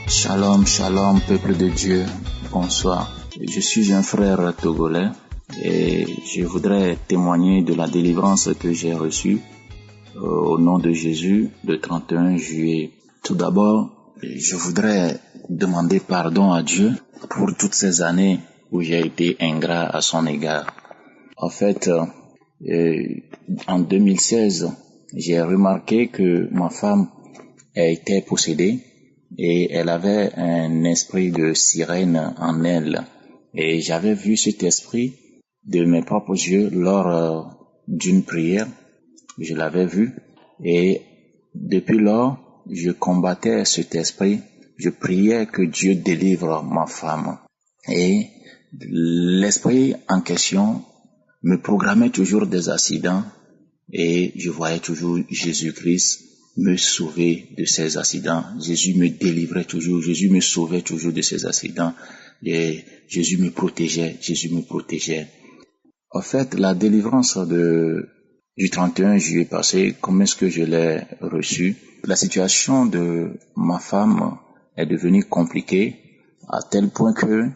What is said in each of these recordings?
Shalom, shalom, peuple de Dieu, bonsoir. Je suis un frère togolais et je voudrais témoigner de la délivrance que j'ai reçue au nom de Jésus le 31 juillet. Tout d'abord, je voudrais demander pardon à Dieu pour toutes ces années où j'ai été ingrat à son égard. En fait, en 2016, j'ai remarqué que ma femme était possédée et elle avait un esprit de sirène en elle. Et j'avais vu cet esprit de mes propres yeux lors d'une prière. Je l'avais vu et depuis lors, je combattais cet esprit. Je priais que Dieu délivre ma femme. Et l'esprit en question me programmait toujours des accidents et je voyais toujours Jésus-Christ me sauver de ces accidents. Jésus me délivrait toujours, Jésus me sauvait toujours de ces accidents. Et Jésus me protégeait. En fait, la délivrance du 31 juillet passé, comment est-ce que je l'ai reçue? La situation de ma femme est devenue compliquée à tel point que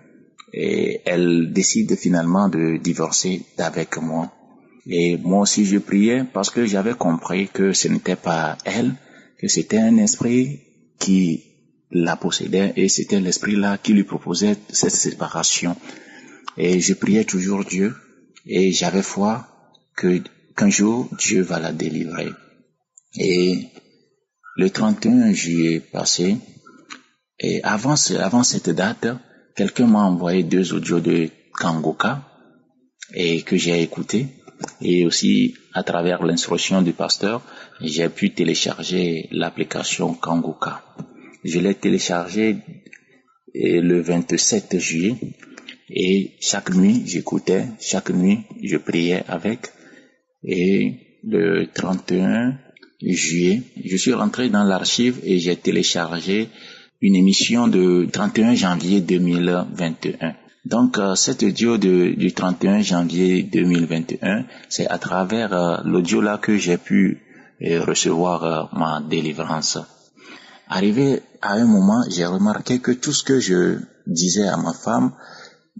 elle décide finalement de divorcer d'avec moi. Et moi aussi je priais parce que j'avais compris que ce n'était pas elle, que c'était un esprit qui la possédait et c'était l'esprit-là qui lui proposait cette séparation. Et je priais toujours Dieu et j'avais foi qu'un jour Dieu va la délivrer. Et le 31 juillet passé, et avant cette date, quelqu'un m'a envoyé 2 audios de Kangoka et que j'ai écouté. Et aussi, à travers l'instruction du pasteur, j'ai pu télécharger l'application Kangoka. Je l'ai téléchargée le 27 juillet et chaque nuit, j'écoutais, chaque nuit, je priais avec. Et le 31 juillet, je suis rentré dans l'archive et j'ai téléchargé une émission de 31 janvier 2021. Donc, cet audio du 31 janvier 2021, c'est à travers l'audio là que j'ai pu recevoir ma délivrance. Arrivé à un moment, j'ai remarqué que tout ce que je disais à ma femme,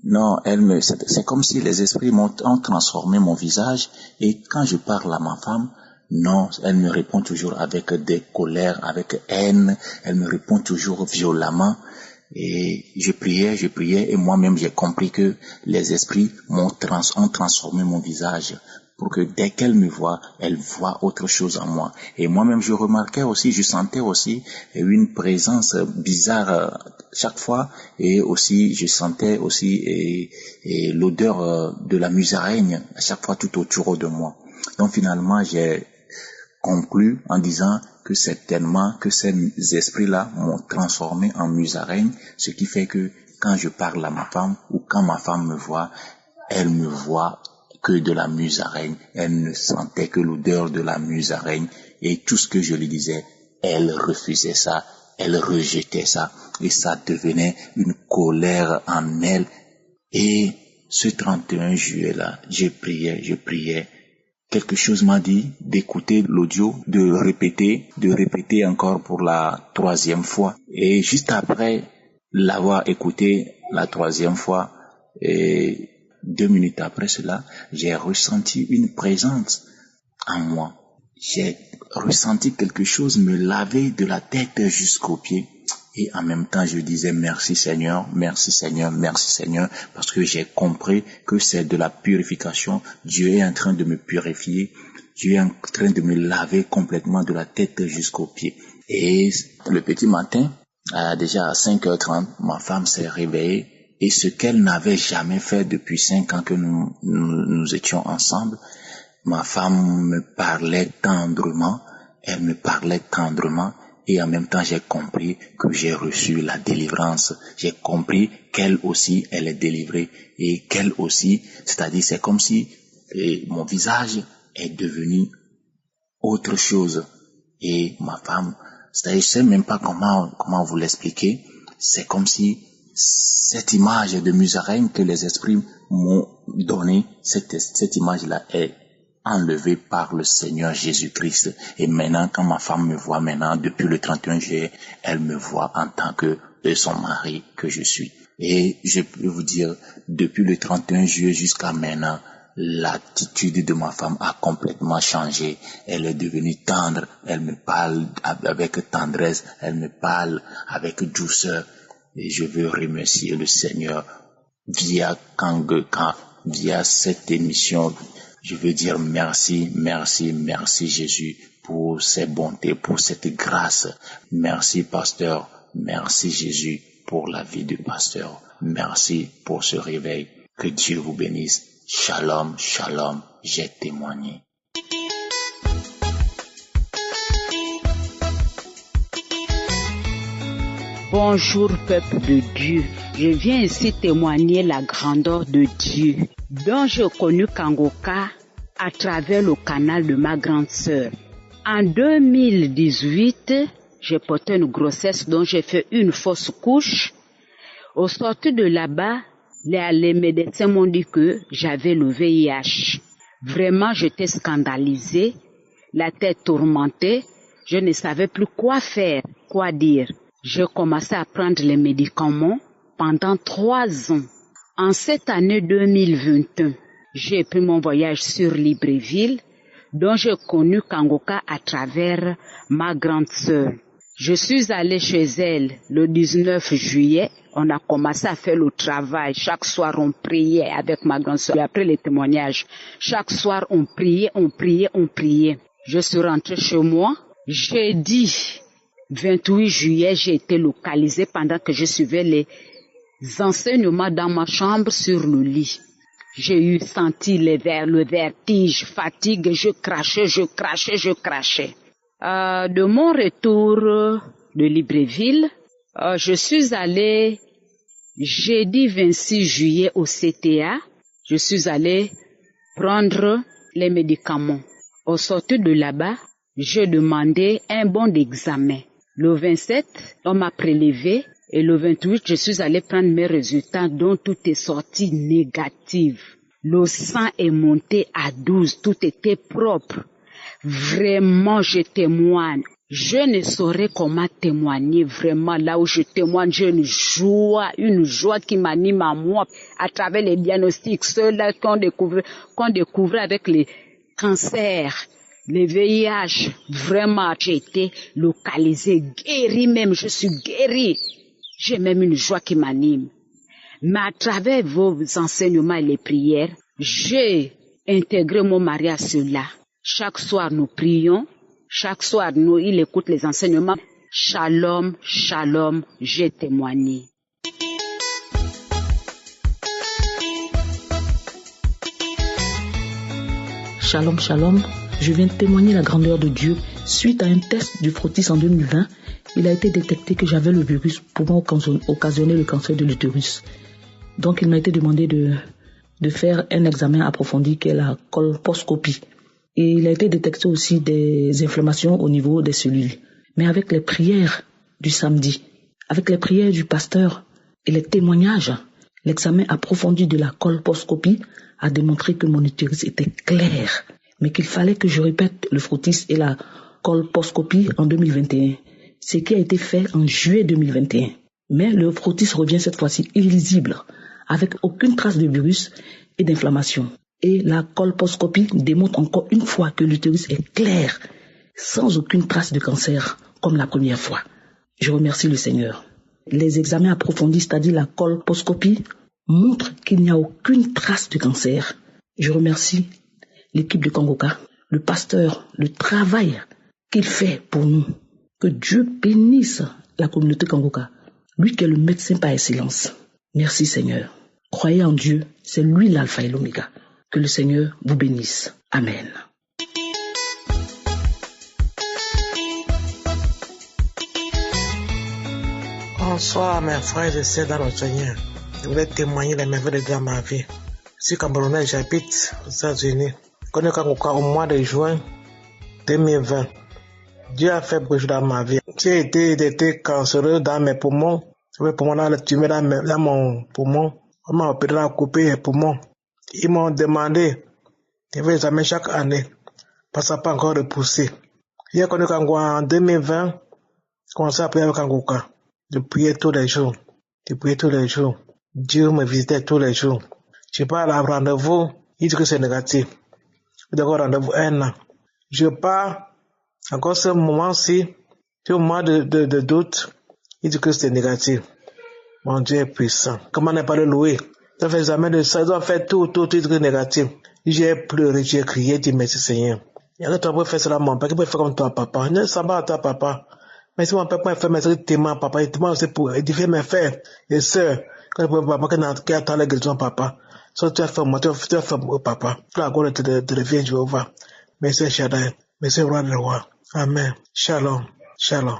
non, c'est comme si les esprits ont transformé mon visage et quand je parle à ma femme, non, elle me répond toujours avec des colères, avec haine, elle me répond toujours violemment. Et je priais et moi-même j'ai compris que les esprits ont transformé mon visage pour que dès qu'elle me voit, elle voit autre chose en moi. Et moi-même je sentais aussi une présence bizarre chaque fois et aussi je sentais aussi l'odeur de la musaraigne à chaque fois tout autour de moi. Donc finalement j'ai conclu en disant que certainement que ces esprits-là m'ont transformé en musaraigne, ce qui fait que quand je parle à ma femme ou quand ma femme me voit, elle me voit que de la musaraigne, elle ne sentait que l'odeur de la musaraigne et tout ce que je lui disais, elle refusait ça, elle rejetait ça et ça devenait une colère en elle. Et ce 31 juillet-là, je priais. Quelque chose m'a dit d'écouter l'audio, de répéter encore pour la 3e fois. Et juste après l'avoir écouté la 3e fois, et 2 minutes après cela, j'ai ressenti une présence en moi. J'ai ressenti quelque chose me laver de la tête jusqu'aux pieds. Et en même temps, je disais merci Seigneur, parce que j'ai compris que c'est de la purification. Dieu est en train de me purifier. Dieu est en train de me laver complètement de la tête jusqu'aux pieds. Et le petit matin, déjà à 5h30, ma femme s'est réveillée. Et ce qu'elle n'avait jamais fait depuis 5 ans que nous étions ensemble, ma femme me parlait tendrement. Elle me parlait tendrement. Et en même temps, j'ai compris que j'ai reçu la délivrance. J'ai compris qu'elle aussi, elle est délivrée. Et qu'elle aussi, c'est-à-dire, c'est comme si mon visage est devenu autre chose. Et ma femme, c'est-à-dire, je sais même pas comment vous l'expliquer. C'est comme si cette image de musaraigne que les esprits m'ont donnée, cette image-là est enlevé par le Seigneur Jésus-Christ. Et maintenant, quand ma femme me voit maintenant, depuis le 31 juillet, elle me voit en tant que de son mari que je suis. Et je peux vous dire, depuis le 31 juillet jusqu'à maintenant, l'attitude de ma femme a complètement changé. Elle est devenue tendre, elle me parle avec tendresse, elle me parle avec douceur. Et je veux remercier le Seigneur via via cette émission. Je veux dire merci, merci, merci Jésus pour ses bontés, pour cette grâce. Merci pasteur, merci Jésus pour la vie du pasteur. Merci pour ce réveil. Que Dieu vous bénisse. Shalom, shalom, j'ai témoigné. Bonjour peuple de Dieu, je viens ici témoigner la grandeur de Dieu, dont j'ai connu Kangoka à travers le canal de ma grande sœur. En 2018, j'ai porté une grossesse dont j'ai fait une fausse couche. Au sortir de là-bas, les médecins m'ont dit que j'avais le VIH. Vraiment, j'étais scandalisée, la tête tourmentée, je ne savais plus quoi faire, quoi dire. J'ai commencé à prendre les médicaments pendant 3 ans. En cette année 2021, j'ai pris mon voyage sur Libreville, dont j'ai connu Kangoka à travers ma grande sœur. Je suis allée chez elle le 19 juillet. On a commencé à faire le travail. Chaque soir, on priait avec ma grande sœur. Après les témoignages, chaque soir, on priait, on priait, on priait. Je suis rentrée chez moi. Jeudi 28 juillet, j'ai été localisée pendant que je suivais les enseignements dans ma chambre sur le lit. J'ai senti le vertige, fatigue, je crachais. De mon retour de Libreville, je suis allée jeudi 26 juillet au CTA. Je suis allée prendre les médicaments. Au sortir de là-bas, j'ai demandé un bon d'examen. Le 27, on m'a prélevé et le 28, je suis allée prendre mes résultats dont tout est sorti négatif. Le sang est monté à 12, tout était propre. Vraiment, je témoigne. Je ne saurais comment témoigner. Vraiment, là où je témoigne, j'ai une joie qui m'anime à moi à travers les diagnostics, ceux-là qu'on découvre avec les cancers, les VIH. Vraiment, j'ai été localisée, guérie même, je suis guérie. J'ai même une joie qui m'anime. Mais à travers vos enseignements et les prières, j'ai intégré mon mari à cela. Chaque soir, nous prions. Chaque soir, il écoute les enseignements. Shalom, shalom, j'ai témoigné. Shalom, shalom, je viens témoigner la grandeur de Dieu. Suite à un test du Frotis en 2020, il a été détecté que j'avais le virus pouvant occasionner le cancer de l'utérus. Donc, il m'a été demandé de faire un examen approfondi qui est la colposcopie. Et il a été détecté aussi des inflammations au niveau des cellules. Mais avec les prières du samedi, avec les prières du pasteur et les témoignages, l'examen approfondi de la colposcopie a démontré que mon utérus était clair, mais qu'il fallait que je répète le Frotis et la colposcopie en 2021, ce qui a été fait en juillet 2021. Mais le Frotis revient cette fois-ci illisible, avec aucune trace de virus et d'inflammation. Et la colposcopie démontre encore une fois que l'utérus est clair, sans aucune trace de cancer, comme la première fois. Je remercie le Seigneur. Les examens approfondis, c'est-à-dire la colposcopie, montrent qu'il n'y a aucune trace de cancer. Je remercie l'équipe de Kangoka, le pasteur, le travail qu'il fait pour nous. Que Dieu bénisse la communauté Kangoka, lui qui est le médecin par excellence. Merci Seigneur. Croyez en Dieu, c'est lui l'alpha et l'oméga. Que le Seigneur vous bénisse. Amen. Bonsoir mes frères et sœurs dans le Seigneur. Je voulais témoigner les merveilles de Dieu dans ma vie. Je suis Camerounais, j'habite aux États-Unis. Je connais Kangoka au mois de juin 2020. Dieu a fait beaucoup de choses dans ma vie. J'ai été cancéreux dans mes poumons. Mes poumons dans le tumeur dans mon poumon. On m'a opéré à couper les poumons. Ils m'ont demandé de faire l'examen chaque année, parce que ça n'a pas encore repoussé. J'ai connu Kangoka en 2020, commencé à prier avec Kangoka. Je priais tous les jours. Dieu me visitait tous les jours. Je pars à rendez-vous, il dit que c'est négatif. D'accord, rendez-vous 1 an. Je pars, encore ce moment-ci, ce moment de doute, il dit que c'est négatif. Mon Dieu est puissant. Comment ne pas le louer? Ça fait jamais de ça, ils ont fait tout, il dit que c'est négatif. J'ai pleuré, j'ai crié, dit merci Seigneur. Il y a que toi pour faire cela, mon père, qui peut faire comme toi, papa. Ne s'en va à toi, papa. Mais si mon père peut faire mes trucs, témoin, papa, il témoin aussi pour édifier mes frères et sœurs. Quand papa, qui attend la guérison, papa. So, tu as fait moi, tu as fait au papa. Tu as encore de revient, Jéhovah. Merci, Shaddai. Merci, roi de roi. Amen. Shalom. Shalom.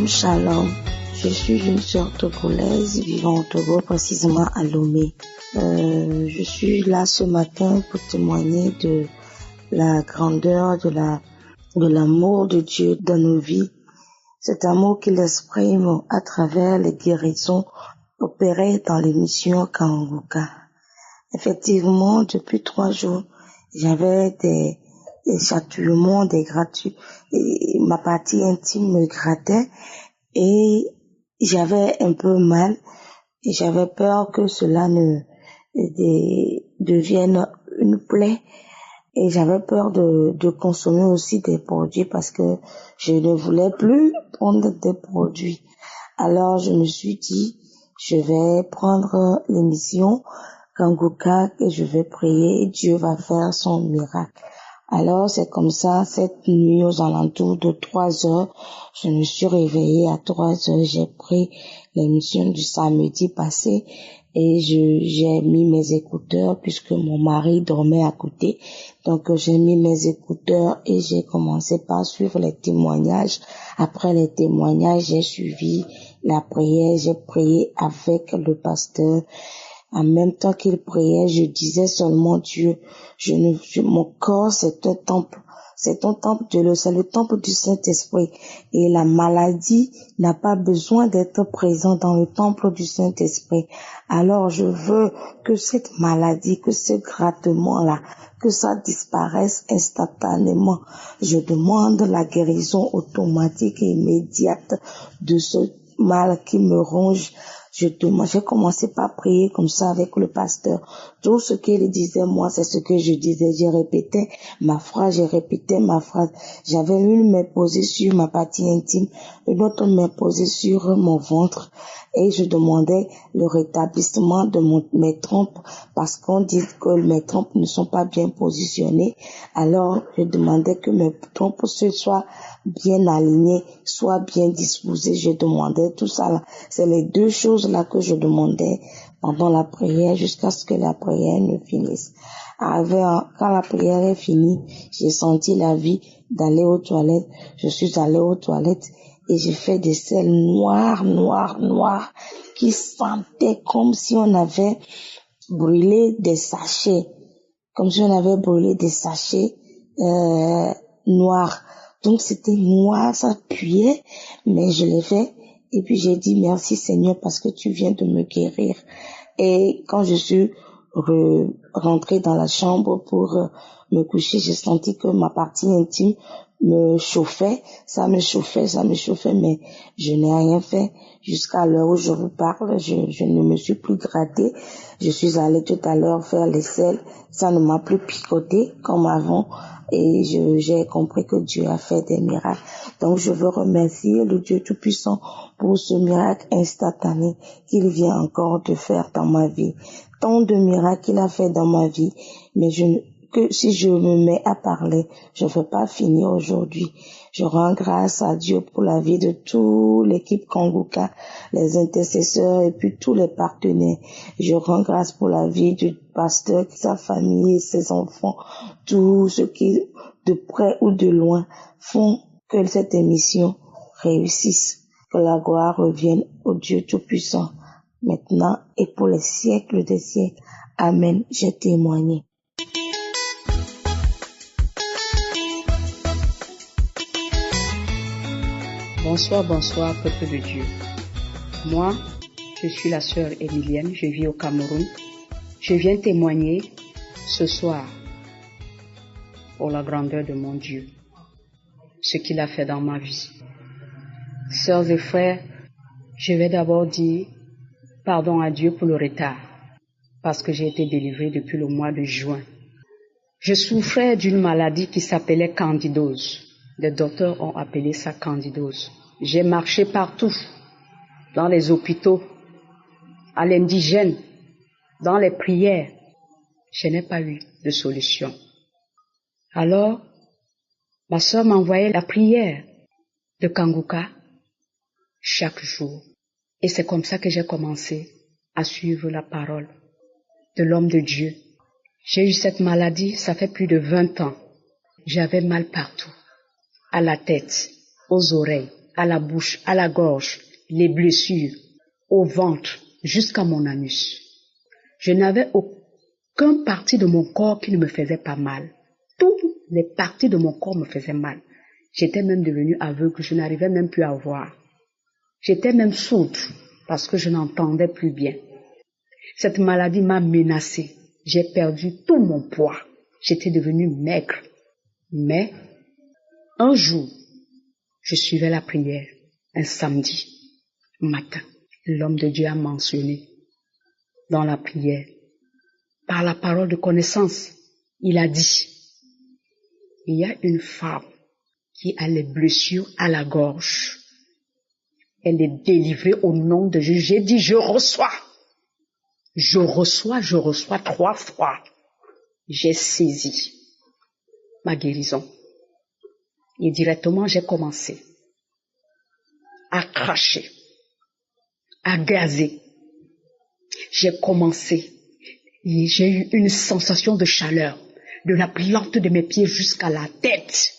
Shalom. Je suis une sœur togolaise vivant au Togo, précisément à Lomé. Je suis là ce matin pour témoigner de la grandeur de l'amour de Dieu dans nos vies. Cet amour qu'il exprime à travers les guérisons opérées dans l'émission Kanguka. Effectivement, depuis 3 jours, j'avais des chatouillements, des grattuilles. Ma partie intime me grattait et j'avais un peu mal. Et j'avais peur que cela ne devienne une plaie. Et j'avais peur de consommer aussi des produits parce que je ne voulais plus prendre des produits. Alors je me suis dit, je vais prendre l'émission Kanguka et je vais prier et Dieu va faire son miracle. Alors c'est comme ça, cette nuit aux alentours de 3 heures, je me suis réveillée à 3 heures, j'ai pris l'émission du samedi passé et j'ai mis mes écouteurs puisque mon mari dormait à côté. Donc j'ai mis mes écouteurs et j'ai commencé par suivre les témoignages. Après les témoignages, j'ai suivi la prière, j'ai prié avec le pasteur. En même temps qu'il priait, je disais seulement Dieu, mon corps c'est un temple. C'est un temple de Dieu, c'est le temple du Saint-Esprit. Et la maladie n'a pas besoin d'être présente dans le temple du Saint-Esprit. Alors je veux que cette maladie, que ce grattement-là, que ça disparaisse instantanément. Je demande la guérison automatique et immédiate de ce mal qui me ronge. J'ai commencé par prier comme ça avec le pasteur. Tout ce qu'il disait, moi, c'est ce que je disais. J'ai répété ma phrase, J'avais une main posée sur ma partie intime, une autre main posée sur mon ventre. Et je demandais le rétablissement de mes trompes parce qu'on dit que mes trompes ne sont pas bien positionnées. Alors, je demandais que mes trompes soient bien alignées, soient bien disposées. Je demandais tout ça là. C'est les 2 choses là que je demandais pendant la prière jusqu'à ce que la prière ne finisse. Quand la prière est finie, j'ai senti la vie d'aller aux toilettes. Je suis allée aux toilettes et j'ai fait des selles noires qui sentaient comme si on avait brûlé des sachets. Noirs. Donc c'était noir, ça puait, mais je l'ai fait. Et puis j'ai dit merci Seigneur parce que tu viens de me guérir. Et quand je suis rentrée dans la chambre pour me coucher, j'ai senti que ma partie intime me chauffait, ça me chauffait, mais je n'ai rien fait. Jusqu'à l'heure où je vous parle, je ne me suis plus grattée. Je suis allée tout à l'heure faire les selles, ça ne m'a plus picoté comme avant. Et j'ai compris que Dieu a fait des miracles. Donc je veux remercier le Dieu Tout-Puissant pour ce miracle instantané qu'il vient encore de faire dans ma vie. Tant de miracles qu'il a fait dans ma vie, mais que si je me mets à parler, je ne vais pas finir aujourd'hui. Je rends grâce à Dieu pour la vie de toute l'équipe Kanguka, les intercesseurs et puis tous les partenaires. Je rends grâce pour la vie du pasteur, sa famille, ses enfants, tous ceux qui, de près ou de loin, font que cette émission réussisse. Que la gloire revienne au Dieu Tout-Puissant, maintenant et pour les siècles des siècles. Amen. J'ai témoigné. Bonsoir, peuple de Dieu. Moi, je suis la sœur Emilienne, je vis au Cameroun. Je viens témoigner ce soir. pour la grandeur de mon Dieu, ce qu'il a fait dans ma vie. Sœurs et frères, je vais d'abord dire pardon à Dieu pour le retard, parce que j'ai été délivrée depuis le mois de juin. Je souffrais d'une maladie qui s'appelait candidose. Les docteurs ont appelé ça candidose. J'ai marché partout, dans les hôpitaux, à l'indigène, dans les prières. Je n'ai pas eu de solution. Alors, ma sœur m'envoyait la prière de Kanguka chaque jour. Et c'est comme ça que j'ai commencé à suivre la parole de l'homme de Dieu. J'ai eu cette maladie, ça fait plus de 20 ans. J'avais mal partout, à la tête, aux oreilles, à la bouche, à la gorge, les blessures, au ventre, jusqu'à mon anus. Je n'avais aucune partie de mon corps qui ne me faisait pas mal. Toutes les parties de mon corps me faisaient mal. J'étais même devenue aveugle, je n'arrivais même plus à voir. J'étais même sourde parce que je n'entendais plus bien. Cette maladie m'a menacée. J'ai perdu tout mon poids. J'étais devenue maigre. Mais un jour, je suivais la prière, un samedi matin. L'homme de Dieu a mentionné dans la prière, par la parole de connaissance, il a dit, il y a une femme qui a les blessures à la gorge. Elle est délivrée au nom de Jésus. J'ai dit, je reçois 3 fois. J'ai saisi ma guérison. Et directement, j'ai commencé à cracher, à gazer. J'ai commencé. Et j'ai eu une sensation de chaleur, de la plante de mes pieds jusqu'à la tête,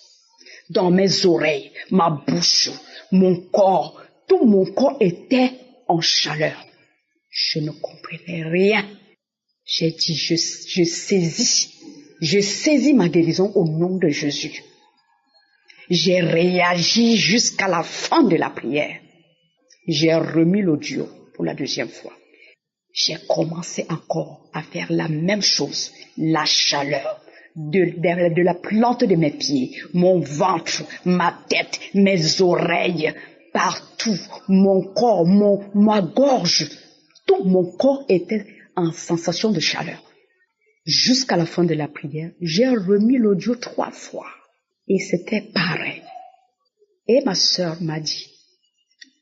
dans mes oreilles, ma bouche, mon corps. Tout mon corps était en chaleur. Je ne comprenais rien. J'ai dit, je saisis ma guérison au nom de Jésus. J'ai réagi jusqu'à la fin de la prière. J'ai remis l'audio pour la deuxième fois. J'ai commencé encore à faire la même chose. La chaleur de la plante de mes pieds, mon ventre, ma tête, mes oreilles, partout, mon corps, ma gorge, tout mon corps était en sensation de chaleur. Jusqu'à la fin de la prière, j'ai remis l'audio 3 fois. Et c'était pareil. Et ma sœur m'a dit,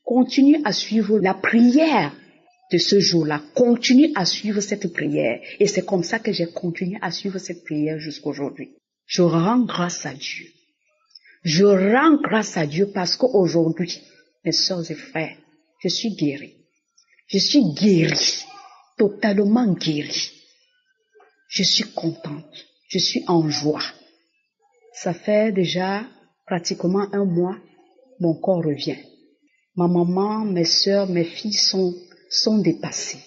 continue à suivre la prière de ce jour-là. Continue à suivre cette prière. Et c'est comme ça que j'ai continué à suivre cette prière jusqu'à aujourd'hui. Je rends grâce à Dieu. Je rends grâce à Dieu parce qu'aujourd'hui, mes sœurs et frères, je suis guérie. Je suis guérie, totalement guérie. Je suis contente, je suis en joie. Ça fait déjà pratiquement 1 mois, mon corps revient. Ma maman, mes sœurs, mes filles sont dépassées.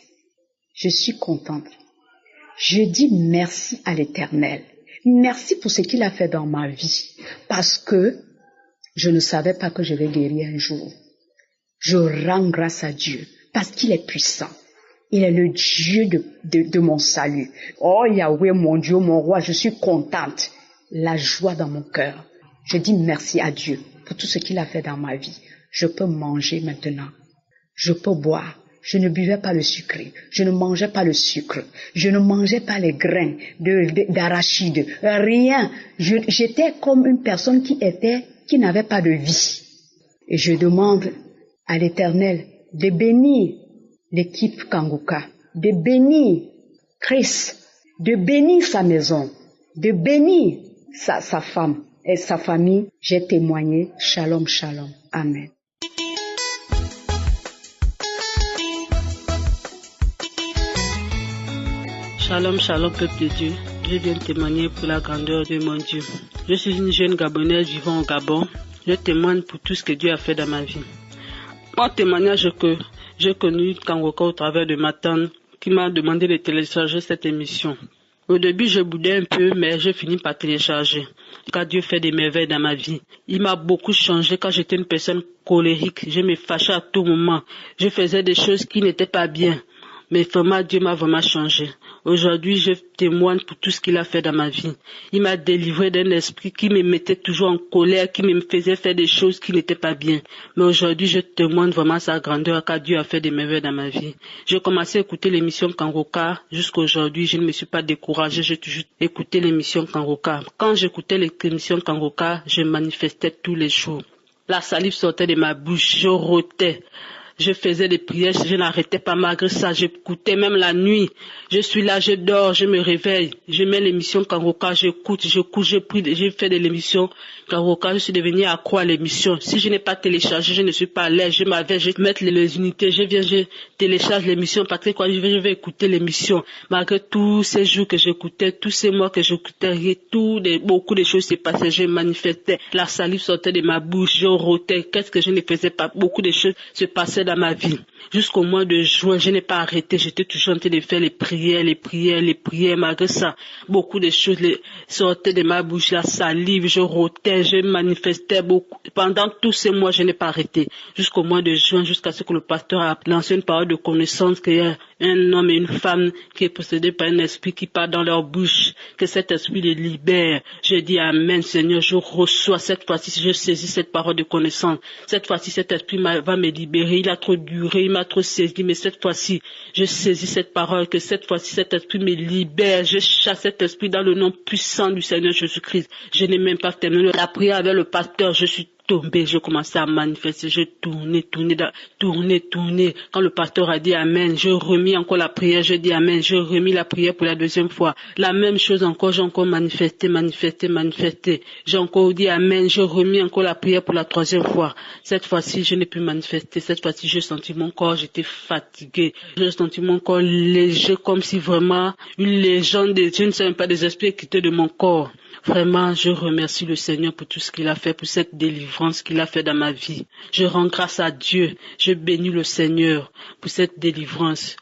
Je suis contente. Je dis merci à l'Éternel. Merci pour ce qu'il a fait dans ma vie. Parce que je ne savais pas que je vais guérir un jour. Je rends grâce à Dieu parce qu'il est puissant. Il est le Dieu de mon salut. Oh Yahweh, mon Dieu, mon roi, je suis contente. La joie dans mon cœur. Je dis merci à Dieu pour tout ce qu'il a fait dans ma vie. Je peux manger maintenant. Je peux boire. Je ne buvais pas le sucré. Je ne mangeais pas le sucre. Je ne mangeais pas les grains d'arachide. Rien. J'étais comme une personne qui n'avait pas de vie. Et je demande à l'Éternel de bénir l'équipe Kanguka, de bénir Chris, de bénir sa maison, de bénir sa femme et sa famille. J'ai témoigné. Shalom, shalom. Amen. Shalom, shalom, peuple de Dieu. Je viens témoigner pour la grandeur de mon Dieu. Je suis une jeune Gabonaise vivant au Gabon. Je témoigne pour tout ce que Dieu a fait dans ma vie. Mon témoignage que j'ai connu Kanguka au travers de ma tante qui m'a demandé de télécharger cette émission. Au début, je boudais un peu, mais j'ai fini par télécharger. Car Dieu fait des merveilles dans ma vie. Il m'a beaucoup changé quand j'étais une personne colérique. Je me fâchais à tout moment. Je faisais des choses qui n'étaient pas bien. Mais vraiment, Dieu m'a vraiment changé. Aujourd'hui, je témoigne pour tout ce qu'il a fait dans ma vie. Il m'a délivré d'un esprit qui me mettait toujours en colère, qui me faisait faire des choses qui n'étaient pas bien. Mais aujourd'hui, je témoigne vraiment sa grandeur, car Dieu a fait des merveilles dans ma vie. J'ai commencé à écouter l'émission Kangoka. Jusqu'à aujourd'hui, je ne me suis pas découragée. J'ai toujours écouté l'émission Kangoka. Quand j'écoutais l'émission Kangoka, je manifestais tous les jours. La salive sortait de ma bouche, je rotais. Je faisais des prières, je n'arrêtais pas malgré ça, j'écoutais même la nuit. Je suis là, je dors, je me réveille. Je mets l'émission Kangoka, j'écoute, je prie, j'ai fait de l'émission Kangoka, je suis devenue accro à l'émission. Si je n'ai pas téléchargé, je ne suis pas à l'aise, je vais mettre les unités, je télécharge l'émission parce que quand je vais écouter l'émission. Malgré tous ces jours que j'écoutais, tous ces mois que j'écoutais, beaucoup de choses se passaient, je manifestais. La salive sortait de ma bouche, je rotais. Qu'est-ce que je ne faisais pas? Beaucoup de choses se passaient dans ma vie. Jusqu'au mois de juin, je n'ai pas arrêté. J'étais toujours en train de faire les prières. Malgré ça, beaucoup de choses sortaient de ma bouche. La salive, je rotais, je manifestais beaucoup. Pendant tous ces mois, je n'ai pas arrêté. Jusqu'au mois de juin, jusqu'à ce que le pasteur a lancé une parole de connaissance qu'il y a un homme et une femme qui est possédé par un esprit qui part dans leur bouche, que cet esprit les libère. Je dis Amen, Seigneur, je reçois cette fois-ci, je saisis cette parole de connaissance. Cette fois-ci, cet esprit va me libérer. Il a trop duré, il m'a trop saisi, mais cette fois-ci, je saisis cette parole, que cette fois-ci, cet esprit me libère. Je chasse cet esprit dans le nom puissant du Seigneur Jésus-Christ. Je n'ai même pas terminé la prière avec le pasteur, je suis tombé, je commençais à manifester, je tournais. Quand le pasteur a dit Amen, je remis encore la prière, je dis Amen, je remis la prière pour la deuxième fois. La même chose encore, j'ai encore manifesté. J'ai encore dit Amen, je remis encore la prière pour la troisième fois. Cette fois-ci, je n'ai plus manifesté. Cette fois-ci, j'ai senti mon corps, j'étais fatigué. J'ai senti mon corps léger, comme si vraiment une légende, je ne sais même pas, des esprits quittaient de mon corps. Vraiment, je remercie le Seigneur pour tout ce qu'il a fait, pour cette délivrance qu'il a fait dans ma vie. Je rends grâce à Dieu. Je bénis le Seigneur pour cette délivrance.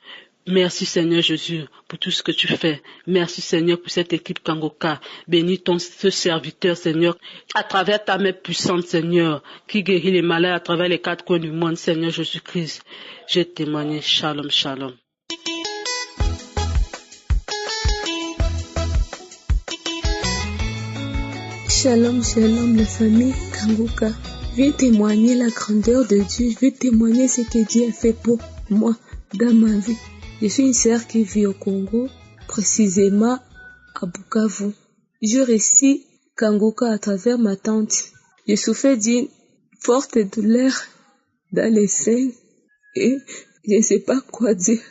Merci Seigneur Jésus pour tout ce que tu fais. Merci Seigneur pour cette équipe Kangoka. Bénis ce serviteur Seigneur à travers ta main puissante Seigneur qui guérit les malades à travers les quatre coins du monde Seigneur Jésus-Christ. J'ai témoigné. Shalom, shalom. Shalom, shalom, la famille Kangoka. Je vais témoigner la grandeur de Dieu. Je vais témoigner ce que Dieu a fait pour moi dans ma vie. Je suis une sœur qui vit au Congo, précisément à Bukavu. Je réussis Kangoka à travers ma tante. Je souffrais d'une forte douleur dans les seins et je ne sais pas quoi dire.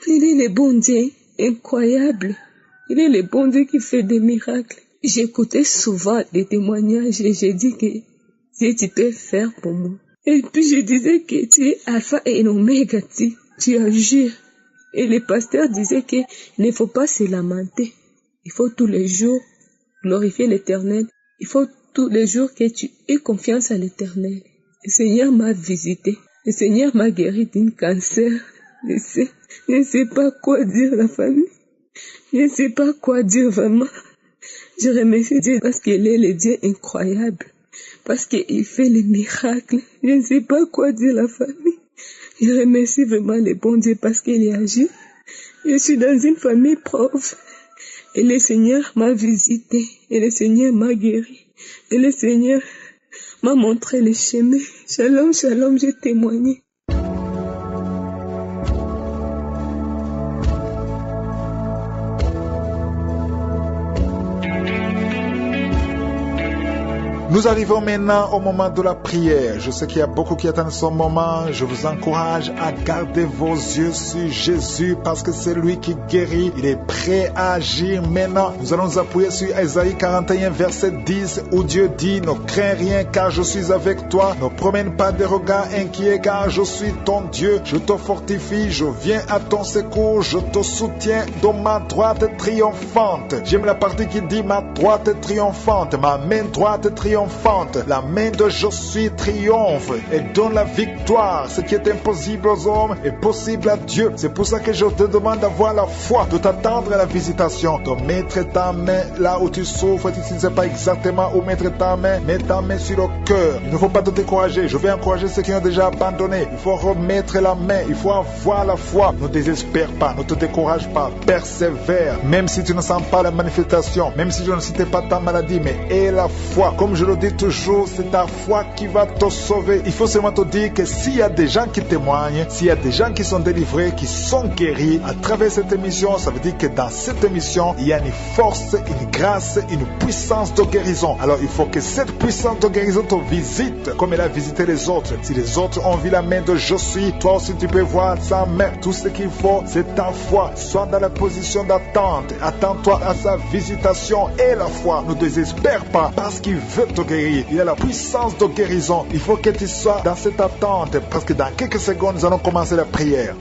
Il est le bon Dieu, incroyable. Il est le bon Dieu qui fait des miracles. J'écoutais souvent des témoignages et j'ai dit que Dieu, tu peux faire pour moi. Et puis je disais que tu es alpha et oméga, tu agis. Et le pasteur disait qu'il ne faut pas se lamenter. Il faut tous les jours glorifier l'Éternel. Il faut tous les jours que tu aies confiance à l'Éternel. Le Seigneur m'a visité. Le Seigneur m'a guéri d'un cancer. Je ne sais pas quoi dire la famille. Je ne sais pas quoi dire vraiment. Je remercie Dieu parce qu'il est le Dieu incroyable, parce qu'il fait les miracles. Je ne sais pas quoi dire la famille. Je remercie vraiment le bon Dieu parce qu'il agit. Je suis dans une famille pauvre et le Seigneur m'a visité et le Seigneur m'a guéri et le Seigneur m'a montré le chemin. Shalom, shalom, j'ai témoigné. Nous arrivons maintenant au moment de la prière. Je sais qu'il y a beaucoup qui attendent ce moment. Je vous encourage à garder vos yeux sur Jésus parce que c'est lui qui guérit. Il est prêt à agir maintenant. Nous allons nous appuyer sur Ésaïe 41 verset 10 où Dieu dit: ne crains rien car je suis avec toi. Ne promène pas des regards inquiets car je suis ton Dieu. Je te fortifie, je viens à ton secours. Je te soutiens de ma droite triomphante. J'aime la partie qui dit ma droite triomphante, ma main droite triomphante. triomphante. La main de je suis triomphe et donne la victoire. Ce qui est impossible aux hommes est possible à Dieu. C'est pour ça que je te demande d'avoir la foi, de t'attendre à la visitation, de mettre ta main là où tu souffres. Tu ne sais pas exactement où mettre ta main, mets ta main sur le cœur. Il ne faut pas te décourager. Je vais encourager ceux qui ont déjà abandonné. Il faut remettre la main, il faut avoir la foi. Ne désespère pas, ne te décourage pas, persévère. Même si tu ne sens pas la manifestation, même si je ne citais pas ta maladie, mais aie la foi. Comme je le dis toujours, c'est ta foi qui va te sauver. Il faut seulement te dire que s'il y a des gens qui témoignent, s'il y a des gens qui sont délivrés, qui sont guéris à travers cette émission, ça veut dire que dans cette émission, il y a une force, une grâce, une puissance de guérison. Alors il faut que cette puissance de guérison te visite comme elle a visité les autres. Si les autres ont vu la main de je suis, toi aussi tu peux voir sa main. Tout ce qu'il faut, c'est ta foi. Sois dans la position d'attente. Attends-toi à sa visitation et la foi. Ne désespère pas parce qu'il veut te guérir. Il a la puissance de guérison. Il faut que tu sois dans cette attente parce que dans quelques secondes, nous allons commencer la prière.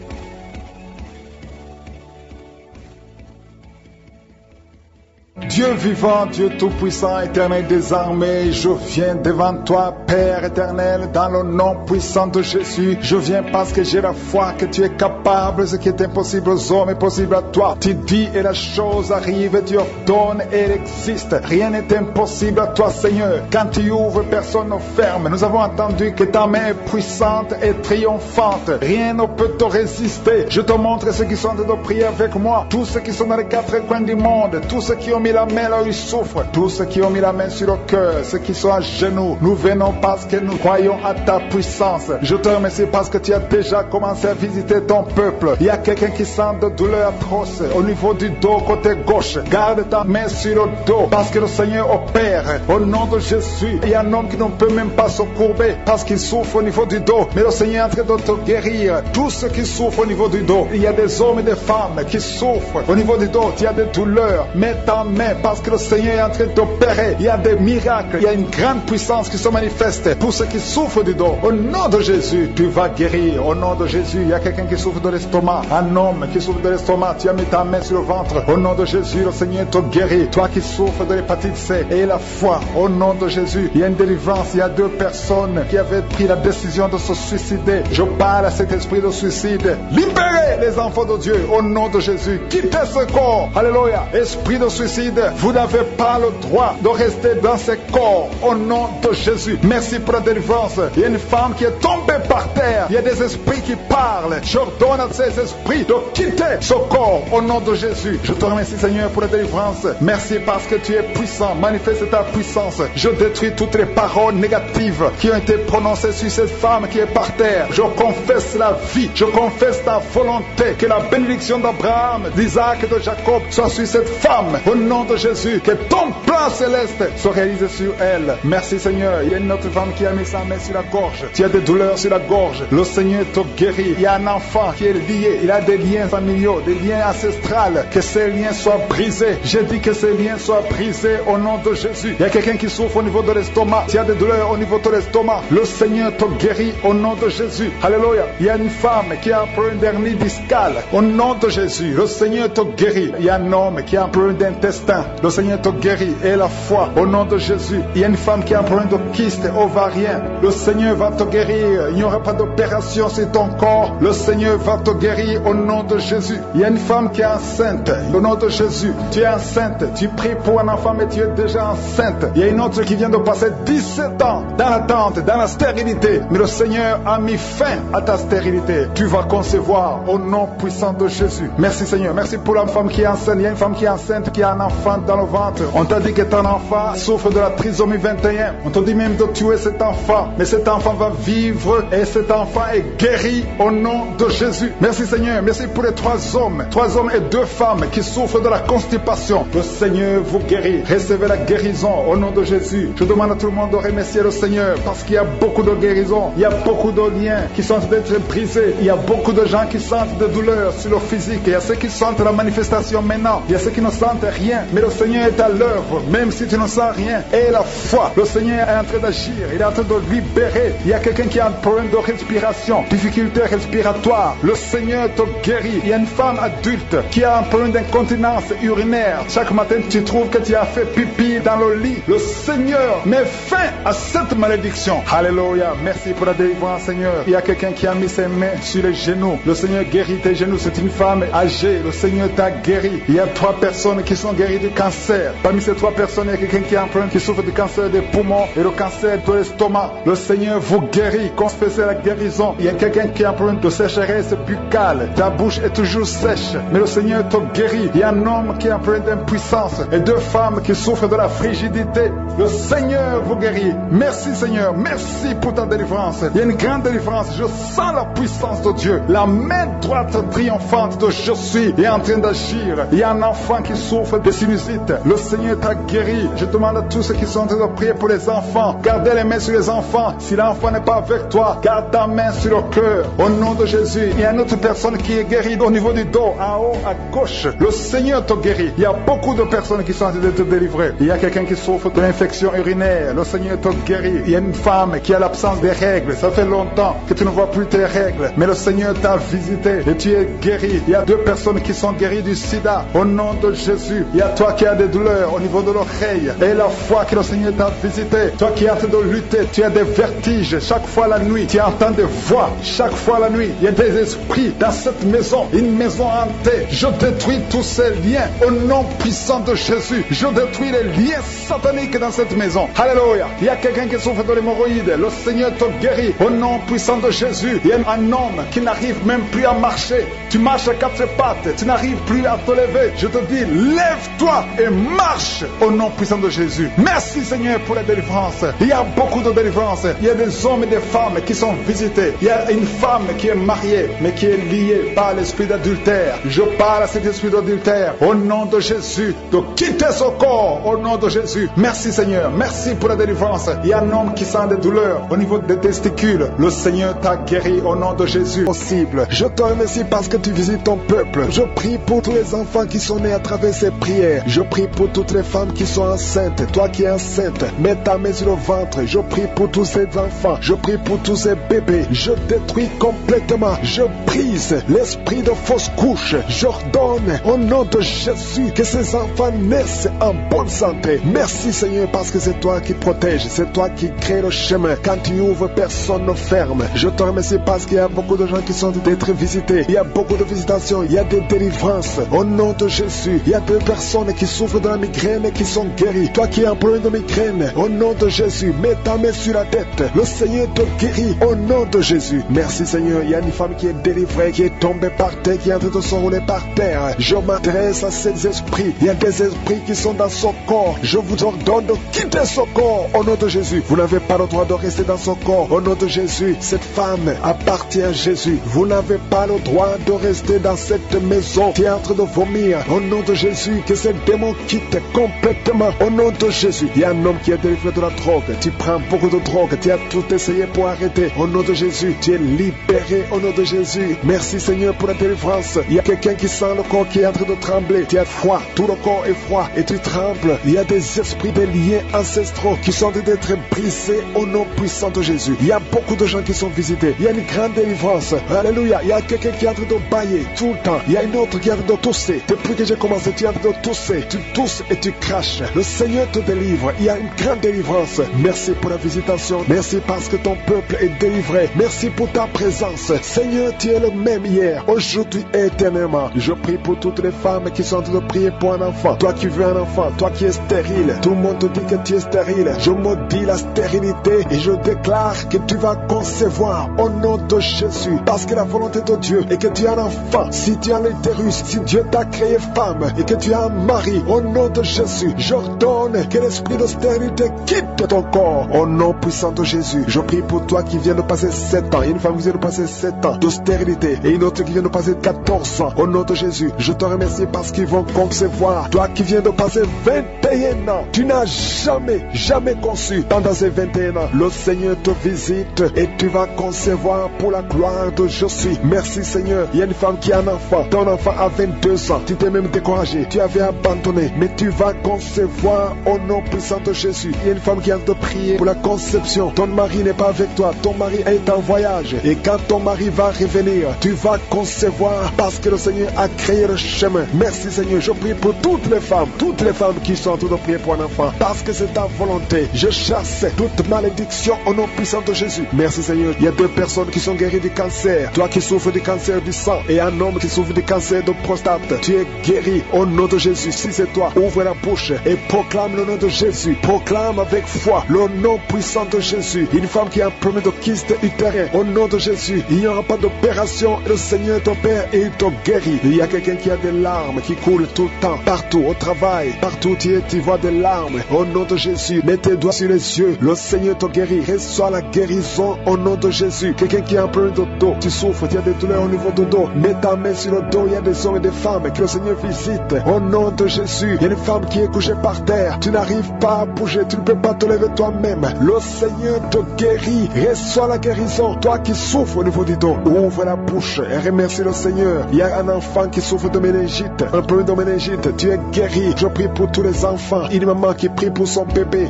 Dieu vivant, Dieu tout-puissant, éternel des armées, je viens devant toi, Père éternel, dans le nom puissant de Jésus. Je viens parce que j'ai la foi que tu es capable, ce qui est impossible aux hommes est possible à toi. Tu dis et la chose arrive, tu ordonnes et elle existe. Rien n'est impossible à toi, Seigneur. Quand tu ouvres, personne ne ferme. Nous avons entendu que ta main est puissante et triomphante. Rien ne peut te résister. Je te montre ceux qui sont en train de prier avec moi, tous ceux qui sont dans les quatre coins du monde, tous ceux qui ont mis la main là où ils souffrent, tous ceux qui ont mis la main sur le cœur, ceux qui sont à genoux. Nous venons parce que nous croyons à ta puissance. Je te remercie parce que tu as déjà commencé à visiter ton peuple. Il y a quelqu'un qui sent de douleur atroce au niveau du dos côté gauche. Garde ta main sur le dos parce que le Seigneur opère au nom de Jésus. Il y a un homme qui ne peut même pas se courber parce qu'il souffre au niveau du dos, mais le Seigneur est en train de te guérir. Tous ceux qui souffrent au niveau du dos, il y a des hommes et des femmes qui souffrent au niveau du dos. Tu as des douleurs, mets ta main parce que le Seigneur est en train d'opérer. Il y a des miracles, il y a une grande puissance qui se manifeste pour ceux qui souffrent du dos. Au nom de Jésus, tu vas guérir. Au nom de Jésus, il y a quelqu'un qui souffre de l'estomac, un homme qui souffre de l'estomac, tu as mis ta main sur le ventre. Au nom de Jésus, le Seigneur te guérit. Toi qui souffres de l'hépatite C, et la foi, au nom de Jésus, il y a une délivrance. Il y a 2 personnes qui avaient pris la décision de se suicider. Je parle à cet esprit de suicide. Libérez les enfants de Dieu au nom de Jésus. Quittez ce corps. Alléluia. Esprit de suicide, vous n'avez pas le droit de rester dans ce corps au nom de Jésus. Merci pour la délivrance. Il y a une femme qui est tombée par terre. Il y a des esprits qui parlent. J'ordonne à ces esprits de quitter ce corps au nom de Jésus. Je te remercie, Seigneur, pour la délivrance. Merci parce que tu es puissant. Manifeste ta puissance. Je détruis toutes les paroles négatives qui ont été prononcées sur cette femme qui est par terre. Je confesse la vie. Je confesse ta volonté. Que la bénédiction d'Abraham, d'Isaac et de Jacob soit sur cette femme au nom de Jésus. Que ton plan céleste se réalise sur elle. Merci, Seigneur. Il y a une autre femme qui a mis sa main sur la gorge. Tu as des douleurs sur la gorge. Le Seigneur te guérit. Il y a un enfant qui est lié. Il a des liens familiaux, des liens ancestrales. Que ces liens soient brisés. J'ai dit que ces liens soient brisés au nom de Jésus. Il y a quelqu'un qui souffre au niveau de l'estomac. Tu as des douleurs au niveau de l'estomac. Le Seigneur te guérit au nom de Jésus. Alléluia. Il y a une femme qui a un problème d'hernie discale. Au nom de Jésus, le Seigneur te guérit. Il y a un homme qui a un problème d'intestin. Le Seigneur te guérit. Et la foi au nom de Jésus. Il y a une femme qui a un problème de kyste ovarien. Le Seigneur va te guérir. Il n'y aura pas d'opération sur ton corps. Le Seigneur va te guérir au nom de Jésus. Il y a une femme qui est enceinte. Au nom de Jésus, tu es enceinte. Tu pries pour un enfant, mais tu es déjà enceinte. Il y a une autre qui vient de passer 17 ans dans l'attente, dans la stérilité. Mais le Seigneur a mis fin à ta stérilité. Tu vas concevoir au nom puissant de Jésus. Merci, Seigneur. Merci pour la femme qui est enceinte. Il y a une femme qui est enceinte, qui a un enfant dans le ventre. On t'a dit que ton enfant souffre de la trisomie 21. On t'a dit même de tuer cet enfant. Mais cet enfant va vivre et cet enfant est guéri au nom de Jésus. Merci, Seigneur. Merci pour les 3 hommes. 3 hommes et 2 femmes qui souffrent de la constipation. Le Seigneur vous guérit. Recevez la guérison au nom de Jésus. Je demande à tout le monde de remercier le Seigneur parce qu'il y a beaucoup de guérisons. Il y a beaucoup de liens qui sont d'être brisés. Il y a beaucoup de gens qui sentent des douleurs sur leur physique. Il y a ceux qui sentent la manifestation maintenant. Il y a ceux qui ne sentent rien. mais le Seigneur est à l'œuvre, même si tu ne sens rien. Et la foi, le Seigneur est en train d'agir, il est en train de libérer. Il y a quelqu'un qui a un problème de respiration, difficulté respiratoire, le Seigneur te guérit. Il y a une femme adulte qui a un problème d'incontinence urinaire. Chaque matin, tu trouves que tu as fait pipi dans le lit. Le Seigneur met fin à cette malédiction. Alléluia. Merci pour la délivrance, Seigneur. Il y a quelqu'un qui a mis ses mains sur les genoux. Le Seigneur guérit tes genoux. C'est une femme âgée. Le Seigneur t'a guéri. Il y a 3 personnes qui sont guéries du cancer. Parmi ces 3 personnes, il y a quelqu'un qui a un problème, qui souffre du cancer des poumons et le cancer de l'estomac. Le Seigneur vous guérit. Confessez la guérison. Il y a quelqu'un qui a un problème de sécheresse buccale. Ta bouche est toujours sèche, mais le Seigneur te guérit. Il y a un homme qui a un problème d'impuissance et 2 femmes qui souffrent de la frigidité. Le Seigneur vous guérit. Merci Seigneur. Merci pour ta délivrance. Il y a une grande délivrance. Je sens la puissance de Dieu. La main droite triomphante de je suis est en train d'agir. Il y a un enfant qui souffre de sinusite. Le Seigneur t'a guéri. Je demande à tous ceux qui sont en train de prier pour les enfants. Gardez les mains sur les enfants. Si l'enfant n'est pas avec toi, garde ta main sur le cœur. Au nom de Jésus. Il y a une autre personne qui est guérie au niveau du dos, en haut, à gauche. Le Seigneur te guérit. Il y a beaucoup de personnes qui sont en train de te délivrer. Il y a quelqu'un qui souffre de l'infection urinaire. Le Seigneur te guérit. Il y a une femme qui a l'absence des règles. Ça fait longtemps que tu ne vois plus tes règles. Mais le Seigneur t'a visité et tu es guéri. Il y a 2 personnes qui sont guéries du sida. Au nom de Jésus. Il y a toi qui as des douleurs au niveau de l'oreille. Et la foi que le Seigneur t'a visité. Toi qui es en train de lutter. Tu as des vertiges chaque fois la nuit. Tu entends des voix chaque fois la nuit. Il y a des esprits dans cette maison. Une maison hantée. Je détruis tous ces liens. Au nom puissant de Jésus. Je détruis les liens sataniques dans cette maison. Alléluia. Il y a quelqu'un qui souffre de l'hémorroïde. Le Seigneur te guérit. Au nom puissant de Jésus. Il y a un homme qui n'arrive même plus à marcher. Tu marches à 4 pattes. Tu n'arrives plus à te lever. Je te dis, lève-toi et marche. Au nom puissant de Jésus. Merci Seigneur pour la délivrance. Il y a beaucoup de délivrance. Il y a des hommes et des femmes qui sont visités. Il y a une femme qui est mariée, mais qui est liée par l'esprit d'adultère. Je parle à cet esprit d'adultère. Au nom de Jésus, de quitter son corps. Au nom de Jésus. Merci Seigneur. Merci pour la délivrance. Il y a un homme qui sent des douleurs au niveau des testicules. Le Seigneur t'a guéri au nom de Jésus. Possible. Je te remercie parce que tu visites ton peuple. Je prie pour tous les enfants qui sont nés à travers ces prières. Je prie pour toutes les femmes qui sont enceintes. Toi qui es enceinte, mets ta main sur le ventre. Je prie pour tous ces enfants. Je prie pour tous ces bébés. Je détruis complètement. Je brise l'esprit de fausse couche. J'ordonne au nom de Jésus que ces enfants naissent en bonne santé. Merci Seigneur parce que c'est toi qui protèges. C'est toi qui crée le chemin. Quand tu ouvres, personne ne ferme. Je te remercie parce qu'il y a beaucoup de gens qui sont d'être visités. Il y a beaucoup de visitations. Il y a des délivrances. Au nom de Jésus, il y a 2 personnes qui souffrent de la migraine et qui sont guéries. Toi qui as un problème de migraine, au nom de Jésus, mets ta main sur la tête. Le Seigneur te guérit au nom de Jésus. Merci Seigneur. Il y a une femme qui est délivrée, qui est tombée par terre, qui est en train de se rouler par terre. Je m'adresse à ces esprits. Il y a des esprits qui sont dans son corps. Je vous ordonne de quitter son corps au nom de Jésus. Vous n'avez pas le droit de rester dans son corps. Au nom de Jésus, cette femme appartient à Jésus. Vous n'avez pas le droit de rester dans cette maison qui est en train de vomir. Au nom de Jésus, que ces démons quittent complètement. Au nom de Jésus, il y a un homme qui est délivré de la drogue. Tu prends beaucoup de drogue. Tu as tout essayé pour arrêter. Au nom de Jésus, tu es libéré. Au nom de Jésus, merci Seigneur pour la délivrance. Il y a quelqu'un qui sent le corps qui est en train de trembler. Tu as froid. Tout le corps est froid et tu trembles. Il y a des esprits, des liens ancestraux qui sont en train d'être brisés au nom puissant de Jésus. Il y a beaucoup de gens qui sont visités. Il y a une grande délivrance. Alléluia. Il y a quelqu'un qui est en train de bailler tout le temps. Il y a une autre qui est en train de tousser. Depuis que j'ai commencé, tu es en train de tousser. Tu tousses et tu craches. Le Seigneur te délivre. Il y a une grande délivrance. Merci pour la visitation. Merci parce que ton peuple est délivré. Merci pour ta présence. Seigneur, tu es le même hier, aujourd'hui et éternellement. Je prie pour toutes les femmes qui sont en train de prier pour un enfant. Toi qui veux un enfant, toi qui es stérile. Tout le monde te dit que tu es stérile. Je maudis la stérilité et je déclare que tu vas concevoir au nom de Jésus. Parce que la volonté de Dieu est que tu as un enfant. Si tu as l'utérus, si Dieu t'a créé femme et que tu as un mari, au nom de Jésus, j'ordonne que l'esprit de stérilité quitte ton corps. Au nom puissant de Jésus, je prie pour toi qui viens de passer 7 ans. Il y a une femme qui vient de passer 7 ans de stérilité et une autre qui vient de passer 14 ans. Au nom de Jésus, je te remercie parce qu'ils vont concevoir. Toi qui viens de passer 21 ans, tu n'as jamais conçu. Pendant ces 21 ans, le Seigneur te visite et tu vas concevoir pour la gloire de je suis. Merci Seigneur. Il y a une femme qui a un enfant. Ton enfant a 22 ans. Tu t'es même découragé. Tu avais abandonné, mais tu vas concevoir au nom puissant de Jésus. Il y a une femme qui a de prier pour la conception. Ton mari n'est pas avec toi, ton mari est en voyage. Et quand ton mari va revenir, tu vas concevoir parce que le Seigneur a créé le chemin. Merci Seigneur, je prie pour toutes les femmes qui sont en train de prier pour un enfant, parce que c'est ta volonté. Je chasse toute malédiction au nom puissant de Jésus. Merci Seigneur. Il y a 2 personnes qui sont guéries du cancer. Toi qui souffres du cancer du sang et un homme qui souffre du cancer de prostate, tu es guéri au nom de Jésus. Si c'est toi, ouvre la bouche et proclame le nom de Jésus. Proclame avec foi le nom puissant de Jésus. Une femme qui a un problème de kyste utérin, au nom de Jésus, il n'y aura pas d'opération. Le Seigneur ton Père et il te guérit. Il y a quelqu'un qui a des larmes qui coulent tout le temps, partout, au travail, partout où tu es, tu vois des larmes. Au nom de Jésus, mets tes doigts sur les yeux. Le Seigneur te guérit. Reçois la guérison au nom de Jésus. Quelqu'un qui a un problème de dos, tu souffres, tu as des douleurs au niveau du dos. Mets ta main sur le dos. Il y a des hommes et des femmes que le Seigneur visite. Au nom de Jésus, il y a une femme qui est couchée par terre. Tu n'arrives pas à bouger, tu ne peux pas te lever toi-même. Le Seigneur te guérit. Reçois la guérison. Toi qui souffres au niveau du dos, ouvre la bouche et remercie le Seigneur. Il y a un enfant qui souffre de méningite, un problème de méningite. Tu es guéri. Je prie pour tous les enfants. Une maman qui prie pour son bébé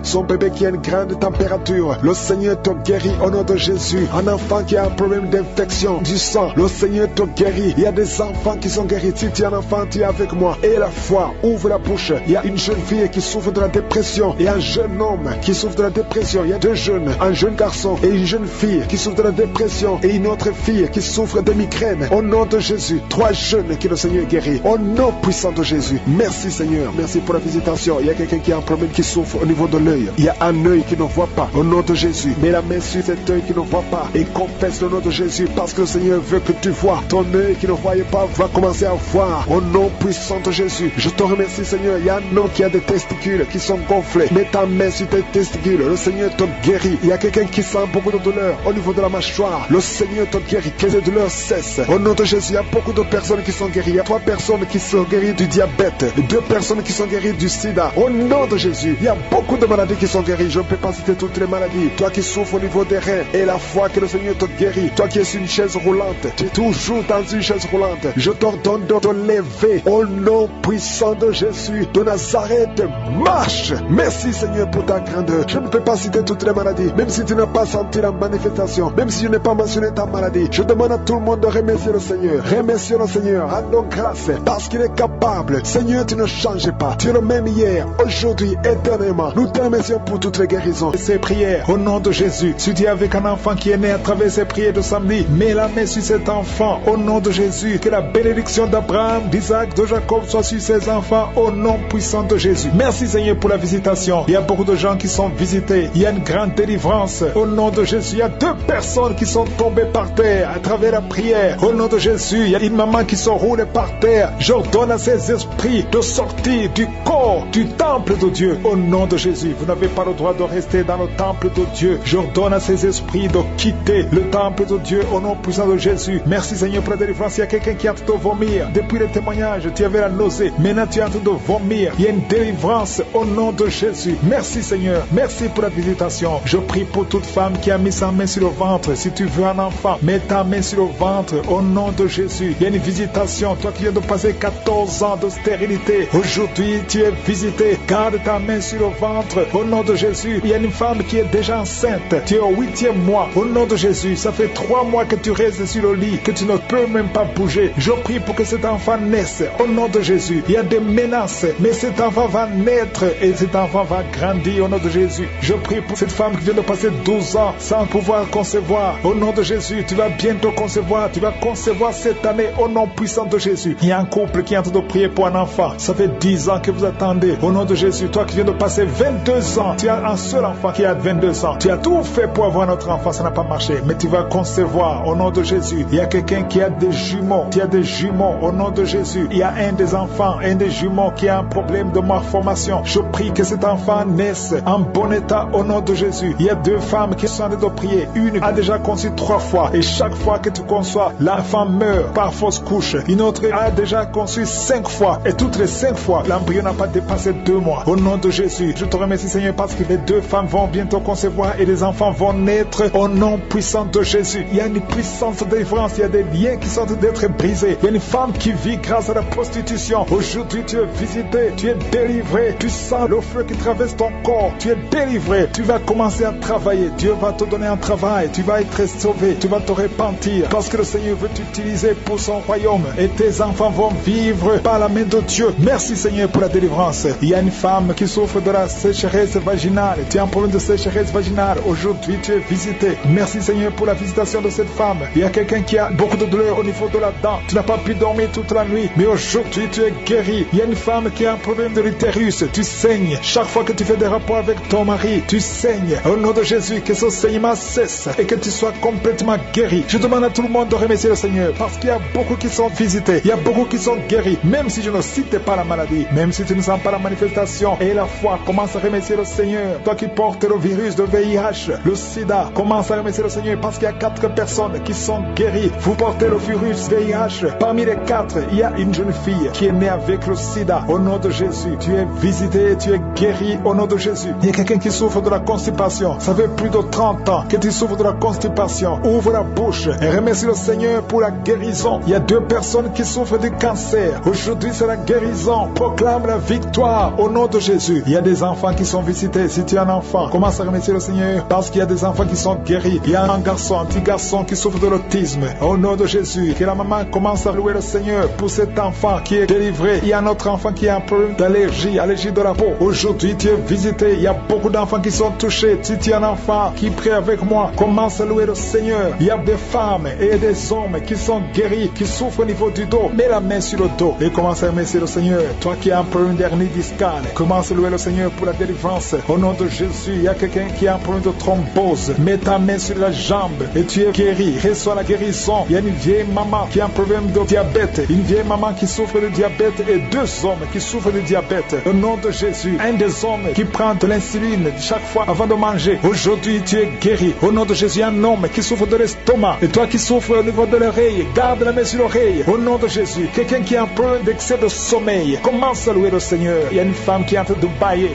qui a une grande température. Le Seigneur te guérit au nom de Jésus. Un enfant qui a un problème d'infection du sang, le Seigneur te guérit. Il y a des enfants qui sont guéris. Si tu es un enfant, tu es avec moi. Et la foi, ouvre la bouche. Il y a une jeune fille qui souffre de la dépression et un jeune homme qui souffre de la dépression. Il y a 2 jeunes, un jeune garçon et une jeune fille qui souffre de la dépression et une autre fille qui souffre de migraine. Au nom de Jésus, 3 jeunes que le Seigneur guérit. Au nom puissant de Jésus. Merci Seigneur. Merci pour la visitation. Il y a quelqu'un qui a un problème qui souffre au niveau de l'œil. Il y a un œil qui ne voit pas. Au nom de Jésus, mets la main sur cet œil qui ne voit pas et confesse le nom de Jésus, parce que le Seigneur veut que tu vois. Ton œil qui ne voyait pas va commencer à voir. Au nom puissant de Jésus, je te remercie Seigneur. Il y a un homme qui a des testicules qui sont gonflés. Mets ta main sur tes testicules. Le Seigneur te guérit. Il y a quelqu'un qui sent beaucoup de douleur au niveau de la mâchoire. Le Seigneur te guérit. Que ces douleurs cessent. Au nom de Jésus, il y a beaucoup de personnes qui sont guéries. Il y a 3 personnes qui sont guéries du diabète, 2 personnes qui sont guéries du sida. Au nom de Jésus, il y a beaucoup de maladies qui sont guéries. Je ne peux pas citer toutes les maladies. Toi qui souffres au niveau des reins, et la foi que le Seigneur te guérit. Toi qui es sur une chaise roulante, tu es toujours dans une chaise roulante. Je t'ordonne de te lever au nom puissant de Jésus de Nazareth. Marche. Merci Seigneur pour ta grandeur. Je ne peux pas citer toutes les maladies, même si tu n'as pas senti la manifestation, même si je n'ai pas mentionné ta maladie. Je demande à tout le monde de remercier le Seigneur. Remerciez le Seigneur. Rendons grâce parce qu'il est capable. Seigneur, tu ne changes pas. Tu es le même hier, aujourd'hui, éternellement. Nous te remercions pour toutes les guérisons et ces prières. Au nom de Jésus, si tu es avec un enfant qui est né à travers ces prières de samedi, mets la main sur cet enfant. Au nom de Jésus, que la bénédiction d'Abraham, d'Isaac, de Jacob soit sur ces enfants. Au nom puissant de Jésus. Merci Seigneur pour la visitation. Il y a beaucoup de gens qui sont visités. Il y a une grande délivrance. Au nom de Jésus, il y a 2 personnes qui sont tombées par terre à travers la prière. Au nom de Jésus, il y a une maman qui se roule par terre. J'ordonne à ces esprits de sortir du corps, du temple de Dieu. Au nom de Jésus, vous n'avez pas le droit de rester dans le temple de Dieu. J'ordonne à ces esprits de quitter le temple de Dieu au nom puissant de Jésus. Merci Seigneur pour la délivrance. Il y a quelqu'un qui est en train de vomir. Depuis le témoignage, tu avais la nausée. Maintenant, tu es en train de vomir. Il y a une délivrance au nom de Jésus. Merci Seigneur. Merci pour la visitation. Je prie pour toute femme qui a mis sa main sur le ventre. Si tu veux un enfant, mets ta main sur le ventre au nom de Jésus. Il y a une visitation. Toi qui viens de passer 14 ans de stérilité, aujourd'hui tu es visité. Garde ta main sur le ventre au nom de Jésus. Il y a une femme qui est déjà enceinte. Tu es au 8e mois. Au nom de Jésus, ça fait 3 mois que tu restes sur le lit, que tu ne peux même pas bouger. Je prie pour que cet enfant naisse au nom de Jésus. Il y a des menaces, mais cet enfant va naître et cet enfant va grandir au nom de Jésus. Je prie pour cette femme qui vient de passer 12 ans sans pouvoir concevoir. Au nom de Jésus, tu vas bientôt concevoir. Tu vas concevoir cette année au nom puissant de Jésus. Il y a un couple qui est en train de prier pour un enfant. Ça fait 10 ans que vous attendez. Au nom de Jésus, toi qui viens de passer 22 ans, tu as un seul enfant qui a 22 ans. Tu as tout fait pour avoir notre enfant, ça n'a pas marché. Mais tu vas concevoir au nom de Jésus. Il y a quelqu'un qui a des jumeaux. Tu as des jumeaux au nom de Jésus. Il y a un des enfants, un des jumeaux qui a un problème de malformation. Je prie que cet enfant naisse en bon état au nom de Jésus. Il y a 2 femmes qui sont en train de prier. Une a déjà conçu 3 fois et chaque fois que tu conçois, l'enfant meurt par fausse couche. Une autre a déjà conçu 5 fois et toutes les 5 fois, l'embryon n'a pas dépassé 2 mois. Au nom de Jésus, je te remercie Seigneur parce que les 2 femmes vont bientôt concevoir et les enfants vont naître au nom puissant de Jésus. Il y a une puissance de délivrance, il y a des liens qui sont en train d'être brisés. Il y a une femme qui vit grâce à la prostitution. Aujourd'hui, Aujourd'hui, tu es visité, tu es délivré. Tu sens le feu qui traverse ton corps. Tu es délivré. Tu vas commencer à travailler. Dieu va te donner un travail. Tu vas être sauvé. Tu vas te repentir parce que le Seigneur veut t'utiliser pour son royaume. Et tes enfants vont vivre par la main de Dieu. Merci Seigneur pour la délivrance. Il y a une femme qui souffre de la sécheresse vaginale. Tu as un problème de sécheresse vaginale. Aujourd'hui, tu es visité. Merci Seigneur pour la visitation de cette femme. Il y a quelqu'un qui a beaucoup de douleur au niveau de la dent. Tu n'as pas pu dormir toute la nuit. Mais aujourd'hui, tu es guéri. Il y a une femme qui a un problème de l'utérus. Tu saignes. Chaque fois que tu fais des rapports avec ton mari, tu saignes. Au nom de Jésus, que ce saignement cesse et que tu sois complètement guéri. Je demande à tout le monde de remercier le Seigneur parce qu'il y a beaucoup qui sont visités. Il y a beaucoup qui sont guéris. Même si je ne cite pas la maladie, même si tu ne sens pas la manifestation et la foi, commence à remercier le Seigneur. Toi qui portes le virus de VIH, le sida, commence à remercier le Seigneur parce qu'il y a 4 personnes qui sont guéries. Vous portez le virus VIH. Parmi les 4, il y a une jeune fille qui est née avec le sida. Au nom de Jésus, tu es visité, tu es guéri au nom de Jésus. Il y a quelqu'un qui souffre de la constipation. Ça fait plus de 30 ans que tu souffres de la constipation. Ouvre la bouche et remercie le Seigneur pour la guérison. Il y a 2 personnes qui souffrent du cancer. Aujourd'hui, c'est la guérison. Proclame la victoire au nom de Jésus. Il y a des enfants qui sont visités. Si tu es un enfant, commence à remercier le Seigneur parce qu'il y a des enfants qui sont guéris. Il y a un petit garçon qui souffre de l'autisme. Au nom de Jésus, que la maman commence à louer le Seigneur pour cet enfant qui est délivré. Il y a un autre enfant qui a un problème d'allergie, allergie de la peau. Aujourd'hui, tu es visité. Il y a beaucoup d'enfants qui sont touchés. Si tu es un enfant qui prie avec moi, commence à louer le Seigneur. Il y a des femmes et des hommes qui sont guéris, qui souffrent au niveau du dos. Mets la main sur le dos et commence à remercier le Seigneur. Toi qui as un problème d'hernie discale, commence à louer le Seigneur pour la délivrance. Au nom de Jésus, il y a quelqu'un qui a un problème de thrombose. Mets ta main sur la jambe et tu es guéri. Reçois la guérison. Il y a une vieille maman qui a un problème de diabète. Une vieille maman qui souffre de diabète et 2 hommes qui souffrent de diabète. Au nom de Jésus, un des hommes qui prend de l'insuline chaque fois avant de manger. Aujourd'hui, tu es guéri. Au nom de Jésus, un homme qui souffre de l'estomac. Et toi qui souffres au niveau de l'oreille, garde la main sur l'oreille. Au nom de Jésus, quelqu'un qui a un problème d'excès de sommeil, commence à louer le Seigneur. Il y a une femme qui est en train de bailler.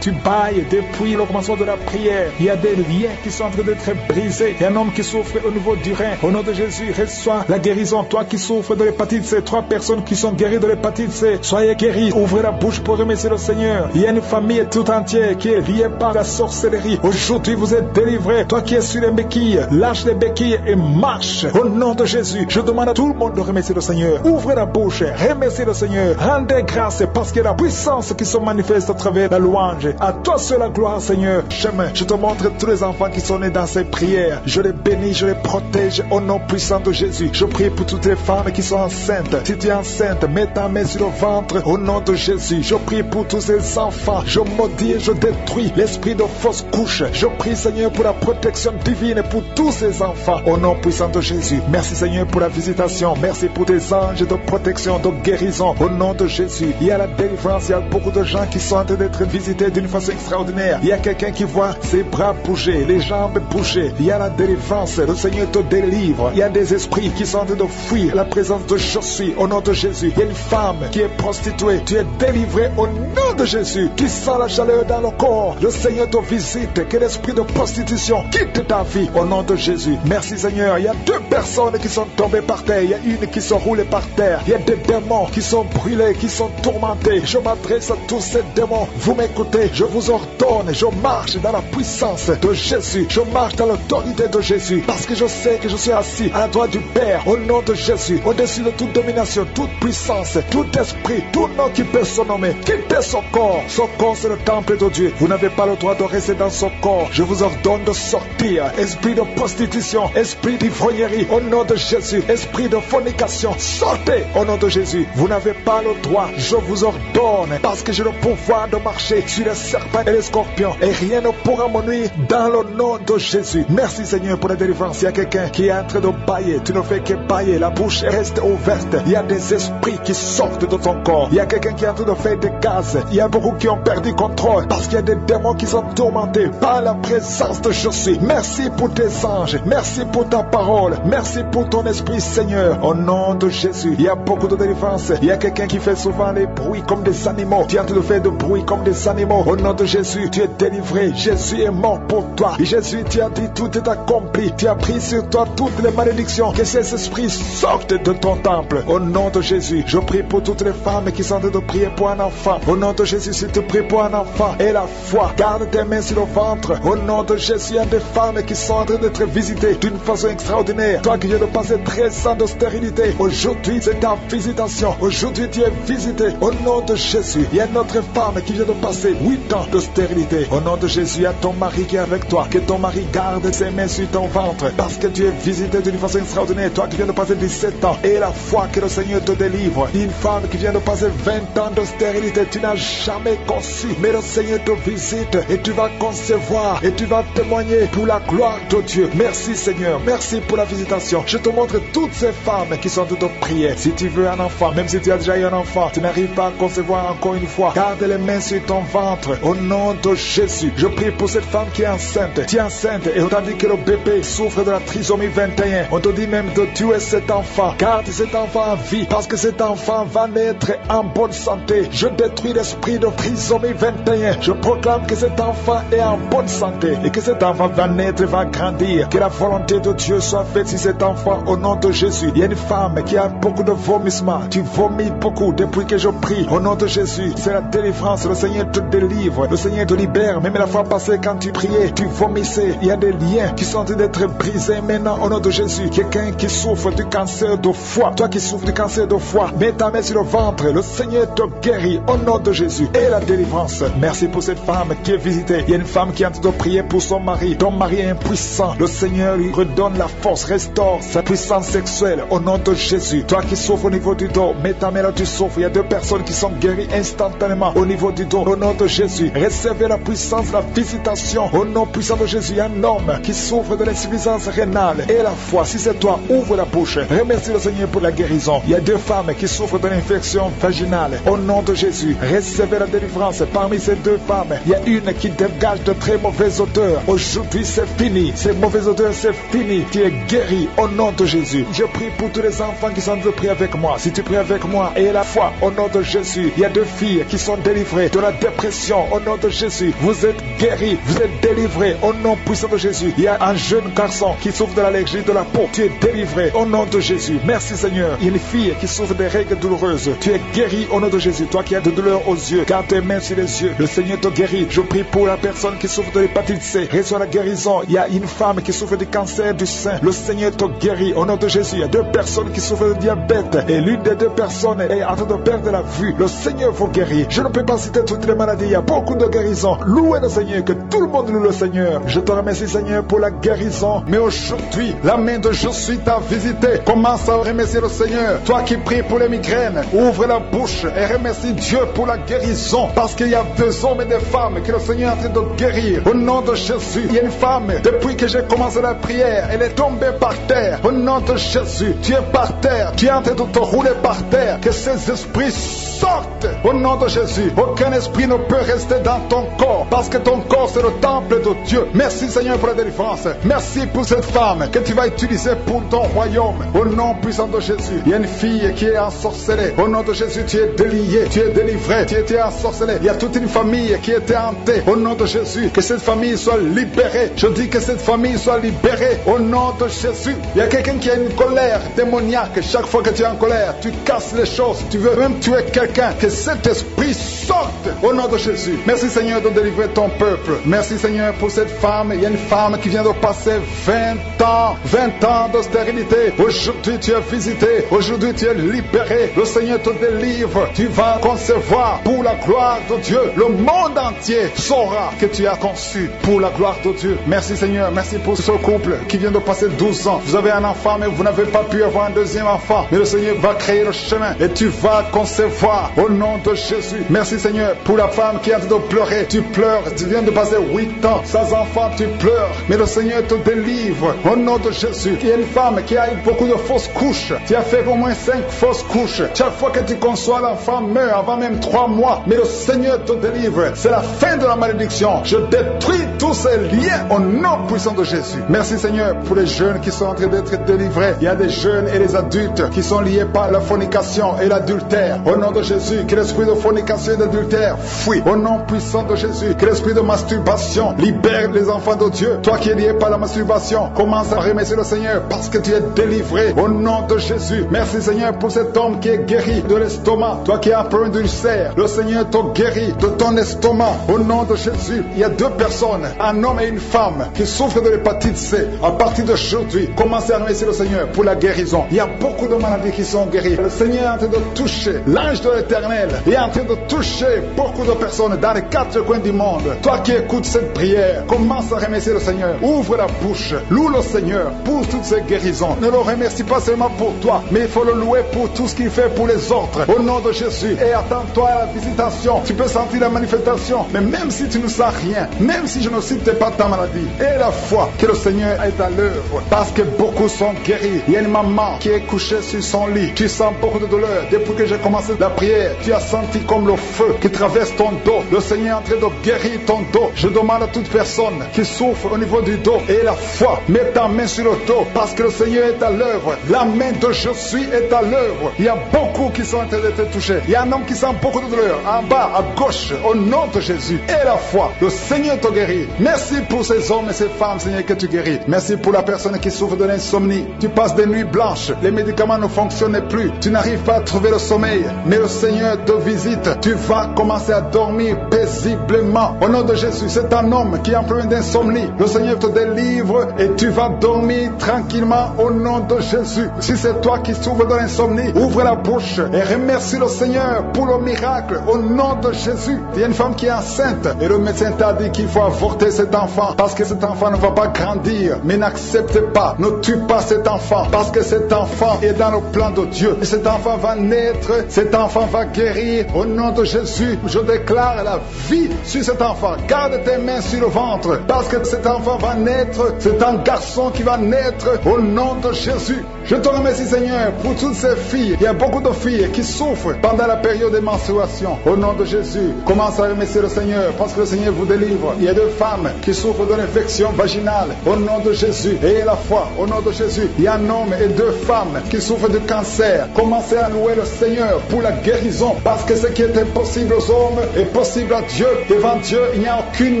Tu bailles depuis le commencement de la prière. Il y a des liens qui sont en train d'être brisés. Il y a un homme qui souffre au niveau du rein. Au nom de Jésus, reçois la guérison. Toi qui souffres de l'hépatite C, 3 personnes qui sont guéries de l'hépatite C, soyez guéris. Ouvrez la bouche pour remercier le Seigneur. Il y a une famille tout entière qui est liée par la sorcellerie. Aujourd'hui, vous êtes délivrés. Toi qui es sur les béquilles, lâche les béquilles et marche. Au nom de Jésus, je demande à tout le monde de remercier le Seigneur. Ouvrez la bouche, remerciez le Seigneur. Rendez grâce parce qu'il y a la puissance qui se manifeste à travers la louange. À toi seul la gloire, Seigneur. Je te montre tous les enfants qui sont nés dans ces prières. Je les bénis, je les protège au nom puissant de Jésus. Je prie pour toutes les femmes qui sont enceintes. Si tu es enceinte, mets ta main sur le ventre au nom de Jésus. Je prie pour tous ces enfants. Je maudis et je détruis l'esprit de fausse couche. Je prie, Seigneur, pour la protection divine pour tous ces enfants au nom puissant de Jésus. Merci, Seigneur, pour la visitation. Merci pour tes anges de protection, de guérison au nom de Jésus. Il y a la délivrance. Il y a beaucoup de gens qui sont en train d'être visités d'une façon extraordinaire. Il y a quelqu'un qui voit ses bras bouger, les jambes bouger. Il y a la délivrance. Le Seigneur te délivre. Il y a des esprits qui sont en train de fuir la présence de je suis au nom de Jésus. Il y a une femme qui est prostituée. Tu es délivré au nom de Jésus. Tu sens la chaleur dans le corps. Le Seigneur te visite. Que l'esprit de prostitution quitte ta vie au nom de Jésus. Merci Seigneur. Il y a 2 personnes qui sont tombées par terre. Il y a une qui se roule par terre. Il y a des démons qui sont brûlés, qui sont tourmentés. Je m'adresse à tous ces démons. Vous m'écoutez. Je vous ordonne. Je marche dans la puissance de Jésus. Je marche dans l'autorité de Jésus. Parce que je sais que je suis assis à la droite du Père au nom de Jésus. Au-dessus de toute domination, toute puissance, tout esprit, tout nom qui peut se nommer. Quittez son corps. Son corps, c'est le temple de Dieu. Vous n'avez pas le droit de rester dans son corps. Je vous ordonne de sortir. Esprit de prostitution, esprit d'ivrognerie, au nom de Jésus. Esprit de fornication, sortez au nom de Jésus. Vous n'avez pas le droit. Je vous ordonne, parce que j'ai le pouvoir de marcher sur les serpents et les scorpions. Et rien ne pourra me nuire dans le nom de Jésus. Merci Seigneur pour la délivrance. Il y a quelqu'un qui est en train de bailler. Tu ne fais que bailler. La bouche reste ouverte. Il y a des esprits qui sortent de ton corps. Il y a quelqu'un qui est en train de faire des gaz. Il y y a beaucoup qui ont perdu contrôle parce qu'il y a des démons qui sont tourmentés par la présence de Je suis. Merci pour tes anges. Merci pour ta parole. Merci pour ton esprit, Seigneur. Au nom de Jésus, il y a beaucoup de délivrance. Il y a quelqu'un qui fait souvent les bruits comme des animaux. Tu es en train de faire de bruit comme des animaux. Au nom de Jésus, tu es délivré. Jésus est mort pour toi. Et Jésus, tu as dit tout est accompli. Tu as pris sur toi toutes les malédictions. Que ces esprits sortent de ton temple. Au nom de Jésus, je prie pour toutes les femmes qui sont en train de prier pour un enfant. Au nom de Jésus, si tu pries pour un enfant et la foi, garde tes mains sur le ventre. Au nom de Jésus, il y a des femmes qui sont en train d'être visitées d'une façon extraordinaire. Toi qui viens de passer 13 ans d'austérité, aujourd'hui c'est ta visitation. Aujourd'hui tu es visité. Au nom de Jésus, il y a une autre femme qui vient de passer 8 ans d'austérité. Au nom de Jésus, il y a ton mari qui est avec toi. Que ton mari garde ses mains sur ton ventre parce que tu es visité d'une façon extraordinaire. Toi qui viens de passer 17 ans et la foi que le Seigneur te délivre. Une femme qui vient de passer 20 ans d'austérité, tu n'as jamais conçu, mais le Seigneur te visite et tu vas concevoir et tu vas témoigner pour la gloire de Dieu. Merci Seigneur, merci pour la visitation. Je te montre toutes ces femmes qui sont toutes prières. Si tu veux un enfant, même si tu as déjà eu un enfant, tu n'arrives pas à concevoir encore une fois, garde les mains sur ton ventre. Au nom de Jésus, je prie pour cette femme qui est enceinte. Tu es enceinte et on t'a dit que le bébé souffre de la trisomie 21. On te dit même de tuer cet enfant. Garde cet enfant en vie parce que cet enfant va naître en bonne santé. Je détruis l'esprit de trisomie 21. Je proclame que cet enfant est en bonne santé et que cet enfant va naître, va grandir. Que la volonté de Dieu soit faite sur cet enfant au nom de Jésus. Il y a une femme qui a beaucoup de vomissements. Tu vomis beaucoup depuis que je prie. Au nom de Jésus, c'est la délivrance. Le Seigneur te délivre. Le Seigneur te libère. Même la fois passée quand tu priais, tu vomissais. Il y a des liens qui sont en train d'être brisés maintenant au nom de Jésus. Quelqu'un qui souffre du cancer de foie. Toi qui souffres du cancer de foie, mets ta main sur le ventre. Le Seigneur te guérit au nom de Jésus. Et la délivrance. Merci pour cette femme qui est visitée. Il y a une femme qui est en train de prier pour son mari. Ton mari est impuissant. Le Seigneur lui redonne la force, restaure sa puissance sexuelle au nom de Jésus. Toi qui souffres au niveau du dos, mets ta main là, tu souffres. Il y a 2 personnes qui sont guéries instantanément au niveau du dos. Au nom de Jésus, recevez la puissance, la visitation. Au nom puissant de Jésus, il y a un homme qui souffre de l'insuffisance rénale et la foi. Si c'est toi, ouvre la bouche. Remercie le Seigneur pour la guérison. Il y a 2 femmes qui souffrent de l'infection vaginale. Au nom de Jésus, recevez la délivrance. Parmi ces 2 femmes, il y a une qui dégage de très mauvaises odeurs. Aujourd'hui, c'est fini. Ces mauvaises odeurs, c'est fini. Tu es guéri au nom de Jésus. Je prie pour tous les enfants qui sont en train de prier avec moi. Si tu pries avec moi et la foi, au nom de Jésus, il y a 2 filles qui sont délivrées de la dépression. Au nom de Jésus, vous êtes guéris, vous êtes délivrés au nom puissant de Jésus. Il y a un jeune garçon qui souffre de l'allergie de la peau. Tu es délivré au nom de Jésus. Merci Seigneur. Il y a une fille qui souffre des règles douloureuses. Tu es guéri au nom de Jésus. Toi qui as de douleurs aux yeux, garde tes mains sur les yeux. Le Seigneur te guérit. Je prie pour la personne qui souffre de l'hépatite C. Reçois la guérison. Il y a une femme qui souffre du cancer du sein. Le Seigneur te guérit au nom de Jésus. Il y a 2 personnes qui souffrent de diabète et l'une des 2 personnes est en train de perdre la vue. Le Seigneur vous guérit. Je ne peux pas citer toutes les maladies. Il y a beaucoup de guérisons. Louez le Seigneur, que tout le monde loue le Seigneur. Je te remercie Seigneur pour la guérison. Mais aujourd'hui, la main de Je suis t'a visité. Commence à remercier le Seigneur. Toi qui pries pour les migraines, ouvre la bouche et remercie Dieu pour la guérison. Parce qu'il y a 2 hommes et des femmes que le Seigneur est en train de guérir. Au nom de Jésus, il y a une femme, depuis que j'ai commencé la prière, elle est tombée par terre. Au nom de Jésus, tu es par terre. Tu es en train de te rouler par terre. Que ces esprits sortent. Au nom de Jésus, aucun esprit ne peut rester dans ton corps. Parce que ton corps, c'est le temple de Dieu. Merci Seigneur pour la délivrance. Merci pour cette femme que tu vas utiliser pour ton royaume. Au nom puissant de Jésus, il y a une fille qui est ensorcelée. Au nom de Jésus, tu es délié, tu es délivré, tu étais ensorcelé. Il y a toute une famille qui était hantée. Au nom de Jésus, que cette famille soit libérée. Je dis que cette famille soit libérée. Au nom de Jésus, il y a quelqu'un qui a une colère démoniaque. Chaque fois que tu es en colère, tu casses les choses. Tu veux même tuer quelqu'un. Que cet esprit sorte. Au nom de Jésus. Merci Seigneur de délivrer ton peuple. Merci Seigneur pour cette femme. Il y a une femme qui vient de passer 20 ans de stérilité. Aujourd'hui tu es visité. Aujourd'hui tu es libéré. Le Seigneur te délivre. Tu vas concevoir pour la gloire de Dieu. Le monde entier saura que tu as conçu pour la gloire de Dieu. Merci Seigneur. Merci pour ce couple qui vient de passer 12 ans. Vous avez un enfant mais vous n'avez pas pu avoir un deuxième enfant. Mais le Seigneur va créer le chemin et tu vas concevoir gloire au nom de Jésus. Merci Seigneur pour la femme qui est en train de pleurer. Tu pleures, tu viens de passer 8 ans sans enfant, tu pleures, mais le Seigneur te délivre au nom de Jésus. Il y a une femme qui a eu beaucoup de fausses couches. Tu as fait au moins 5 fausses couches. Chaque fois que tu conçois, l'enfant meurt avant même 3 mois, mais le Seigneur te délivre. C'est la fin de la malédiction. Je détruis tous ces liens au nom puissant de Jésus. Merci Seigneur pour les jeunes qui sont en train d'être délivrés. Il y a des jeunes et des adultes qui sont liés par la fornication et l'adultère. Au nom de Jésus, que l'esprit de fornication et d'adultère fuit. Au nom puissant de Jésus, que l'esprit de masturbation libère les enfants de Dieu. Toi qui es lié par la masturbation, commence à remercier le Seigneur parce que tu es délivré. Au nom de Jésus, merci Seigneur pour cet homme qui est guéri de l'estomac. Toi qui as un problème d'ulcère, le Seigneur te guérit de ton estomac. Au nom de Jésus, il y a 2 personnes, un homme et une femme, qui souffrent de l'hépatite C. À partir d'aujourd'hui, commencez à remercier le Seigneur pour la guérison. Il y a beaucoup de maladies qui sont guéries. Le Seigneur est en train de toucher l'ange de l'Éternel. Il est en train de toucher beaucoup de personnes dans les 4 coins du monde. Toi qui écoutes cette prière, commence à remercier le Seigneur. Ouvre la bouche, loue le Seigneur pour toutes ces guérisons. Ne le remercie pas seulement pour toi, mais il faut le louer pour tout ce qu'il fait pour les autres. Au nom de Jésus, et attends-toi à la visitation. Tu peux sentir la manifestation, mais même si tu ne sens rien, même si je ne cite pas ta maladie, et la foi que le Seigneur est à l'œuvre, parce que beaucoup sont guéris. Il y a une maman qui est couchée sur son lit. Tu sens beaucoup de douleur. Depuis que j'ai commencé la prière, tu as senti comme le feu qui traverse ton dos. Le Seigneur est en train de guérir ton dos. Je demande à toute personne qui souffre au niveau du dos et la foi, mets ta main sur le dos parce que le Seigneur est à l'œuvre. La main de je suis est à l'œuvre. Il y a beaucoup qui sont en train d'être touchés. Il y a un homme qui sent beaucoup de douleur en bas, à gauche, au nom de Jésus. Et la foi, le Seigneur te guérit. Merci pour ces hommes et ces femmes, Seigneur, que tu guéris. Merci pour la personne qui souffre de l'insomnie. Tu passes des nuits blanches. Les médicaments ne fonctionnent plus. Tu n'arrives pas à trouver le sommeil. Mais le Seigneur te visite. Tu vas commencer à dormir paisiblement. Au nom de Jésus, c'est un homme qui a un problème d'insomnie. Le Seigneur te délivre et tu vas dormir tranquillement au nom de Jésus. Si c'est toi qui souffres de l'insomnie, ouvre la bouche et remercie le Seigneur pour le miracle au nom de Jésus. Il y a une femme qui est enceinte et le médecin t'a dit qu'il faut avorter cet enfant parce que cet enfant ne va pas grandir. Mais n'accepte pas, ne tue pas cet enfant parce que cet enfant est dans le plan de Dieu. Et cet enfant va naître, cet enfant va guérir au nom de Jésus. Je déclare la vie sur cet enfant. Garde tes mains sur le ventre parce que cet enfant va naître. C'est un garçon qui va naître au nom de Jésus. Je te remercie Seigneur pour toutes ces filles. Il y a beaucoup de filles qui souffrent pendant la période de menstruation. Au nom de Jésus, commence à remercier le Seigneur parce que le Seigneur vous délivre. Il y a 2 femmes qui souffrent de l'infection vaginale. Au nom de Jésus, ayez la foi. Au nom de Jésus, il y a un homme et 2 femmes qui souffrent de cancer. Commencez à louer le Seigneur pour la guérison parce que ce qui est impossible aux hommes est possible à Dieu. Devant Dieu, il n'y a aucune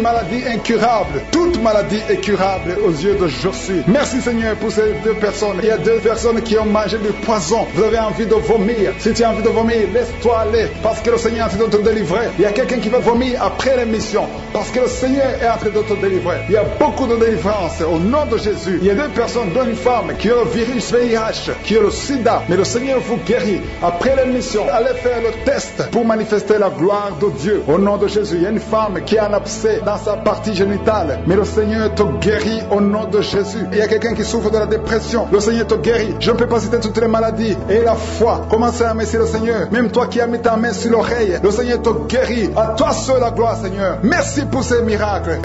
maladie incurable. Toute maladie est curable aux yeux de Jésus. Merci Seigneur pour ces 2 personnes. Il y a 2 personnes qui ont mangé du poison. Vous avez envie de vomir. Si tu as envie de vomir, laisse-toi aller parce que le Seigneur est en train de te délivrer. Il y a quelqu'un qui va vomir après l'émission parce que le Seigneur est en train de te délivrer. Il y a beaucoup de délivrance au nom de Jésus. Il y a 2 personnes, dont une femme qui a le virus VIH, qui a le sida, mais le Seigneur vous guérit. Après l'émission, allez faire le test pour manifester la gloire de Dieu au nom de Jésus. Il y a une femme qui a un abcès dans sa partie génitale, mais le Seigneur te guérit au nom de Jésus. Il y a quelqu'un qui souffre de la dépression, le Seigneur te guérit. Je ne peux pas citer toutes les maladies. Et la foi, commencez à remercier le Seigneur. Même toi qui as mis ta main sur l'oreille, le Seigneur te guérit. À toi seul la gloire, Seigneur. Merci pour ces miracles.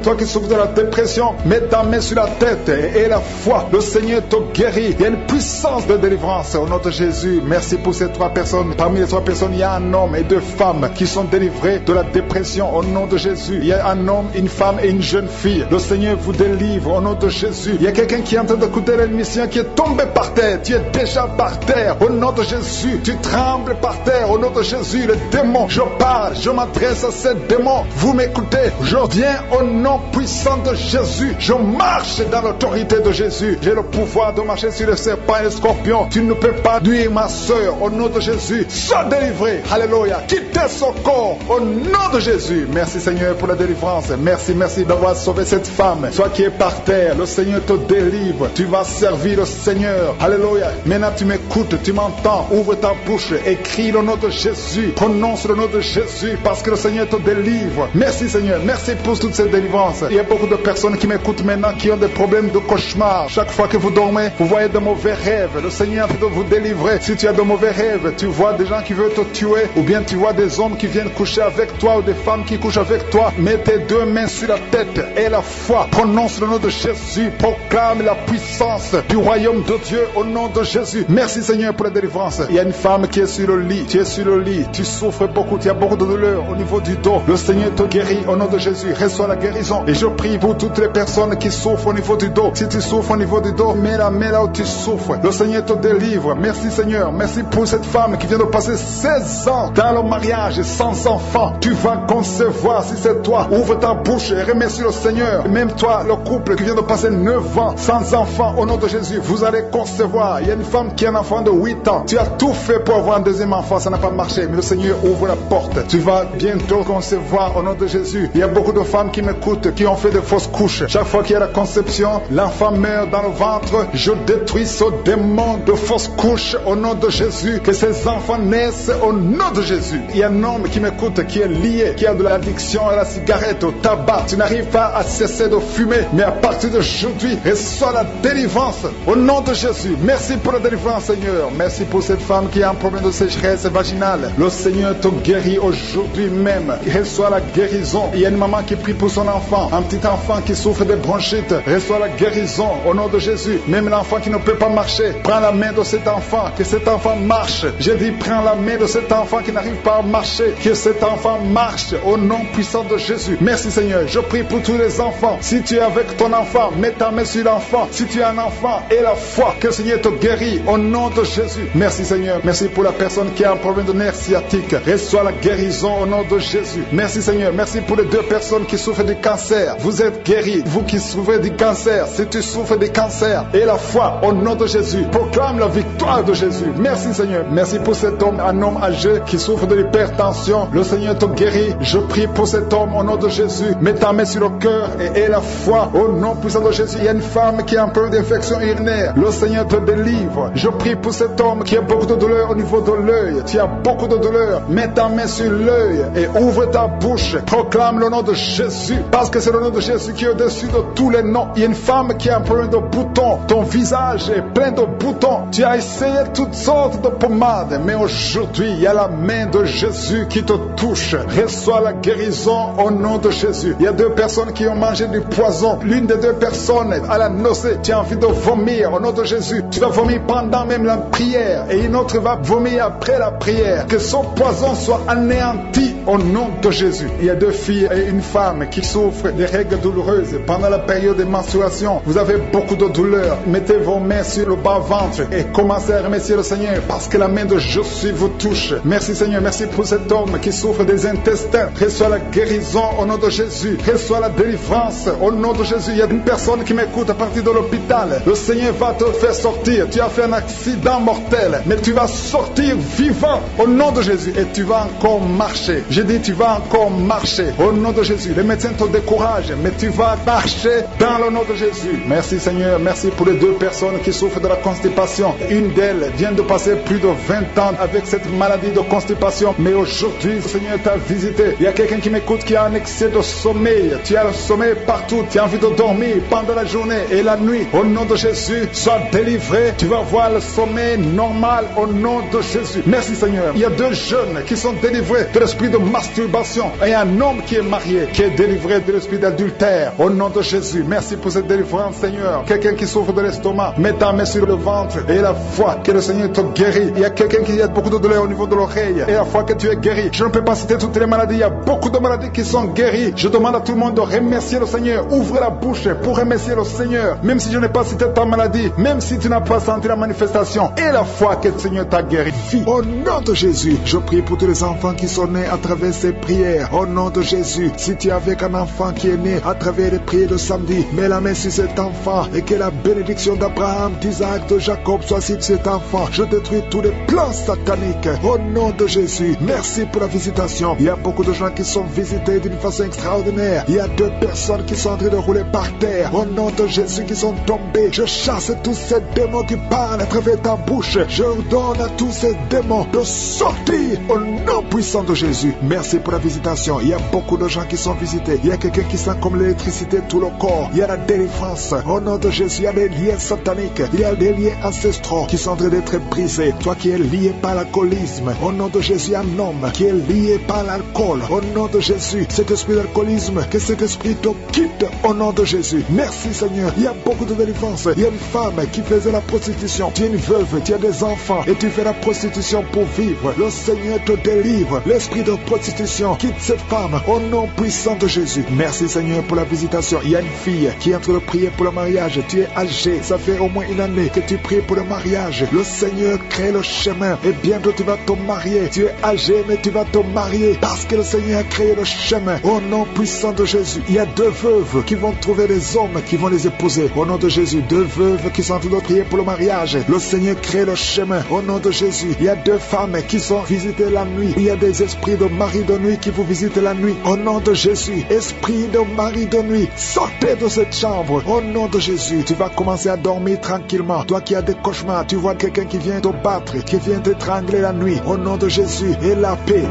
Toi qui souffres de la dépression, mets ta main sur la tête et la foi, le Seigneur te guérit. Il y a une puissance de délivrance au nom de Jésus. Merci pour ces 3 personnes. Parmi les 3 personnes, il y a un homme et 2 femmes qui sont délivrés de la dépression au nom de Jésus. Il y a un homme, une femme et une jeune fille. Le Seigneur vous délivre au nom de Jésus. Il y a quelqu'un qui est en train d'écouter l'émission qui est tombé par terre. Tu es déjà par terre au nom de Jésus. Tu trembles par terre au nom de Jésus. Le démon, je parle, je m'adresse à ces démons. Vous m'écoutez. Je viens au nom puissant de Jésus. Je marche dans l'autorité de Jésus. J'ai le pouvoir de marcher sur le serpent et le scorpion. Tu ne peux pas nuire ma soeur au nom de Jésus. Sois délivré. Alléluia. Quittez son corps au nom de Jésus. Merci Seigneur pour la délivrance. Merci d'avoir sauvé cette femme. Toi qui es par terre, le Seigneur te délivre. Tu vas servir le Seigneur. Alléluia. Maintenant tu m'écoutes, tu m'entends. Ouvre ta bouche, écris le nom de Jésus. Prononce le nom de Jésus parce que le Seigneur te délivre. Merci Seigneur. Merci pour toutes ces cette délivrance. Il y a beaucoup de personnes qui m'écoutent maintenant qui ont des problèmes de cauchemar. Chaque fois que vous dormez, vous voyez de mauvais rêves. Le Seigneur veut vous délivrer. Si tu as de mauvais rêves, tu vois des gens qui veulent te tuer, ou bien tu vois des hommes qui viennent coucher avec toi, ou des femmes qui couchent avec toi, mets tes deux mains sur la tête et la foi. Prononce le nom de Jésus. Proclame la puissance du royaume de Dieu au nom de Jésus. Merci Seigneur pour la délivrance. Il y a une femme qui est sur le lit. Tu es sur le lit. Tu souffres beaucoup. Tu as beaucoup de douleur au niveau du dos. Le Seigneur te guérit au nom de Jésus. Reçois la guérison. Et je prie pour toutes les personnes qui souffrent au niveau du dos. Si tu souffres au niveau du dos, mets la main là où tu souffres. Le Seigneur te délivre. Merci Seigneur. Merci pour cette femme qui vient de passer 16 ans dans le mariage sans enfant. Tu vas concevoir si c'est toi. Ouvre ta bouche et remercie le Seigneur. Même toi, le couple qui vient de passer 9 ans sans enfant, au nom de Jésus, vous allez concevoir. Il y a une femme qui a un enfant de 8 ans. Tu as tout fait pour avoir un deuxième enfant, ça n'a pas marché. Mais le Seigneur ouvre la porte. Tu vas bientôt concevoir au nom de Jésus. Il y a beaucoup de femmes qui m'écoutent, qui ont fait de fausses couches. Chaque fois qu'il y a la conception, l'enfant meurt dans le ventre. Je détruis ce démon de fausses couches au nom de Jésus. Que ces enfants naissent au nom de Jésus. Il y a un homme qui m'écoute, qui est lié, qui a de l'addiction à la cigarette, au tabac. Tu n'arrives pas à cesser de fumer, mais à partir d'aujourd'hui, reçois la délivrance au nom de Jésus. Merci pour la délivrance, Seigneur. Merci pour cette femme qui a un problème de sécheresse vaginale. Le Seigneur te guérit aujourd'hui même. Reçois la guérison. Il y a une maman qui prie pour son enfant, un petit enfant qui souffre de bronchite. Reçois la guérison au nom de Jésus. Même l'enfant qui ne peut pas marcher, prends la main de cet enfant, que cet enfant marche. J'ai dit, prends la main de cet enfant qui n'arrive pas à marcher, que cet enfant marche au nom puissant de Jésus. Merci Seigneur. Je prie pour tous les enfants. Si tu es avec ton enfant, mets ta main sur l'enfant. Si tu es un enfant, et la foi, que le Seigneur te guérit au nom de Jésus. Merci Seigneur. Merci pour la personne qui a un problème de nerf sciatique. Reçois la guérison au nom de Jésus. Merci Seigneur. Merci pour les 2 personnes qui souffrent du cancer. Vous êtes guéris. Vous qui souffrez du cancer, si tu souffres du cancer, et la foi au nom de Jésus. Proclame la victoire de Jésus. Merci Seigneur. Merci pour cet homme, un homme âgé qui souffre de l'hypertension. Le Seigneur te guérit. Je prie pour cet homme au nom de Jésus. Mets ta main sur le cœur et aie la foi au nom puissant de Jésus. Il y a une femme qui a un peu d'infection urinaire. Le Seigneur te délivre. Je prie pour cet homme qui a beaucoup de douleur au niveau de l'œil. Tu as beaucoup de douleur. Mets ta main sur l'œil et ouvre ta bouche. Proclame le nom de Jésus, parce que c'est le nom de Jésus qui est au-dessus de tous les noms. Il y a une femme qui a un problème de boutons. Ton visage est plein de boutons. Tu as essayé toutes sortes de pommades, mais aujourd'hui, il y a la main de Jésus qui te touche. Reçois la guérison au nom de Jésus. Il y a 2 personnes qui ont mangé du poison. L'une des 2 personnes à la nausée, tu as envie de vomir au nom de Jésus. Tu vas vomir pendant même la prière, et une autre va vomir après la prière. Que son poison soit anéanti au nom de Jésus. Il y a 2 filles et une femme qui souffrent des règles douloureuses pendant la période de menstruation. Vous avez beaucoup de douleur. Mettez vos mains sur le bas-ventre et commencez à remercier le Seigneur, parce que la main de Jésus vous touche. Merci Seigneur. Merci pour cet homme qui souffre des intestins. Reçois la guérison au nom de Jésus. Reçois la délivrance au nom de Jésus. Il y a une personne qui m'écoute à partir de l'hôpital. Le Seigneur va te faire sortir. Tu as fait un accident mortel, mais tu vas sortir vivant au nom de Jésus, et tu vas encore marcher. J'ai dit, tu vas encore marcher au nom de Jésus. Les médecins te découragent, mais tu vas marcher dans le nom de Jésus. Merci Seigneur. Merci pour les 2 personnes qui souffrent de la constipation. Une d'elles vient de passer plus de 20 ans avec cette maladie de constipation, mais aujourd'hui le Seigneur t'a visité. Il y a quelqu'un qui m'écoute qui a un excès de sommeil. Tu as le sommeil partout. Tu as envie de dormir pendant la journée et la nuit. Au nom de Jésus, sois délivré. Tu vas voir le sommeil normal au nom de Jésus. Merci Seigneur. Il y a 2 jeunes qui sont délivrés de l'esprit de masturbation, et un homme qui est marié qui est délivré de l'esprit d'adultère au nom de Jésus. Merci pour cette délivrance Seigneur. Quelqu'un qui souffre de l'estomac, mets ta main sur le ventre et la foi que le Seigneur te guérit. Il y a quelqu'un qui a beaucoup de douleur au niveau de l'oreille, et la foi que tu es guéri. Je ne peux pas citer toutes les maladies. Il y a beaucoup de maladies qui sont guéries. Je demande à tout le monde de remercier le Seigneur. Ouvre la bouche pour remercier le Seigneur. Même si je n'ai pas cité ta maladie, même si tu n'as pas senti la manifestation, et la foi que le Seigneur t'a guéri. Au nom de Jésus, je prie pour tous les enfants qui sont nés à travers ces prières. Au nom de Jésus, si tu es avec un enfant qui est né à travers les prières de samedi, mets la main sur cet enfant, et que la bénédiction d'Abraham, d'Isaac, de Jacob soit sur cet enfant. Je détruis tous les plans sataniques. Au nom de Jésus, merci pour la visitation. Il y a beaucoup de gens qui sont visités d'une façon extraordinaire. Il y a 2 personnes qui sont en train de rouler par terre. Au nom de Jésus, qui sont tombés. Je chasse tous ces démons qui parlent à travers ta bouche. Je ordonne à tous ces démons de sortir au nom puissant de Jésus. Merci pour la visitation. Il y a beaucoup de gens qui sont visités. visiter. Il y a quelqu'un qui sent comme l'électricité tout le corps. Il y a la délivrance. Au nom de Jésus, il y a des liens sataniques. Il y a des liens ancestraux qui sont en train d'être brisés. Toi qui es lié par l'alcoolisme, au nom de Jésus, il y a un homme qui est lié par l'alcool. Au nom de Jésus, cet esprit d'alcoolisme, que cet esprit te quitte au nom de Jésus. Merci Seigneur. Il y a beaucoup de délivrance. Il y a une femme qui faisait la prostitution. Tu es une veuve, tu as des enfants et tu fais la prostitution pour vivre. Le Seigneur te délivre. L'esprit de prostitution quitte cette femme au nom puissant de Jésus. Merci Seigneur pour la visitation. Il y a une fille qui est en train de prier pour le mariage. Tu es âgé, ça fait au moins une année que tu pries pour le mariage. Le Seigneur crée le chemin et bientôt tu vas te marier. Tu es âgé mais tu vas te marier parce que le Seigneur a créé le chemin. Au nom puissant de Jésus, il y a deux veuves qui vont trouver des hommes qui vont les épouser. Au nom de Jésus, deux veuves qui sont en train de prier pour le mariage. Le Seigneur crée le chemin. Au nom de Jésus, il y a deux femmes qui sont visitées la nuit. Il y a des esprits de mari de nuit qui vous visitent la nuit. Au nom de Jésus, esprit de mari de nuit, sortez de cette chambre. Au nom de Jésus, tu vas commencer à dormir tranquillement. Toi qui as des cauchemars, tu vois quelqu'un qui vient te battre, qui vient t'étrangler la nuit. Au nom de Jésus, et la paix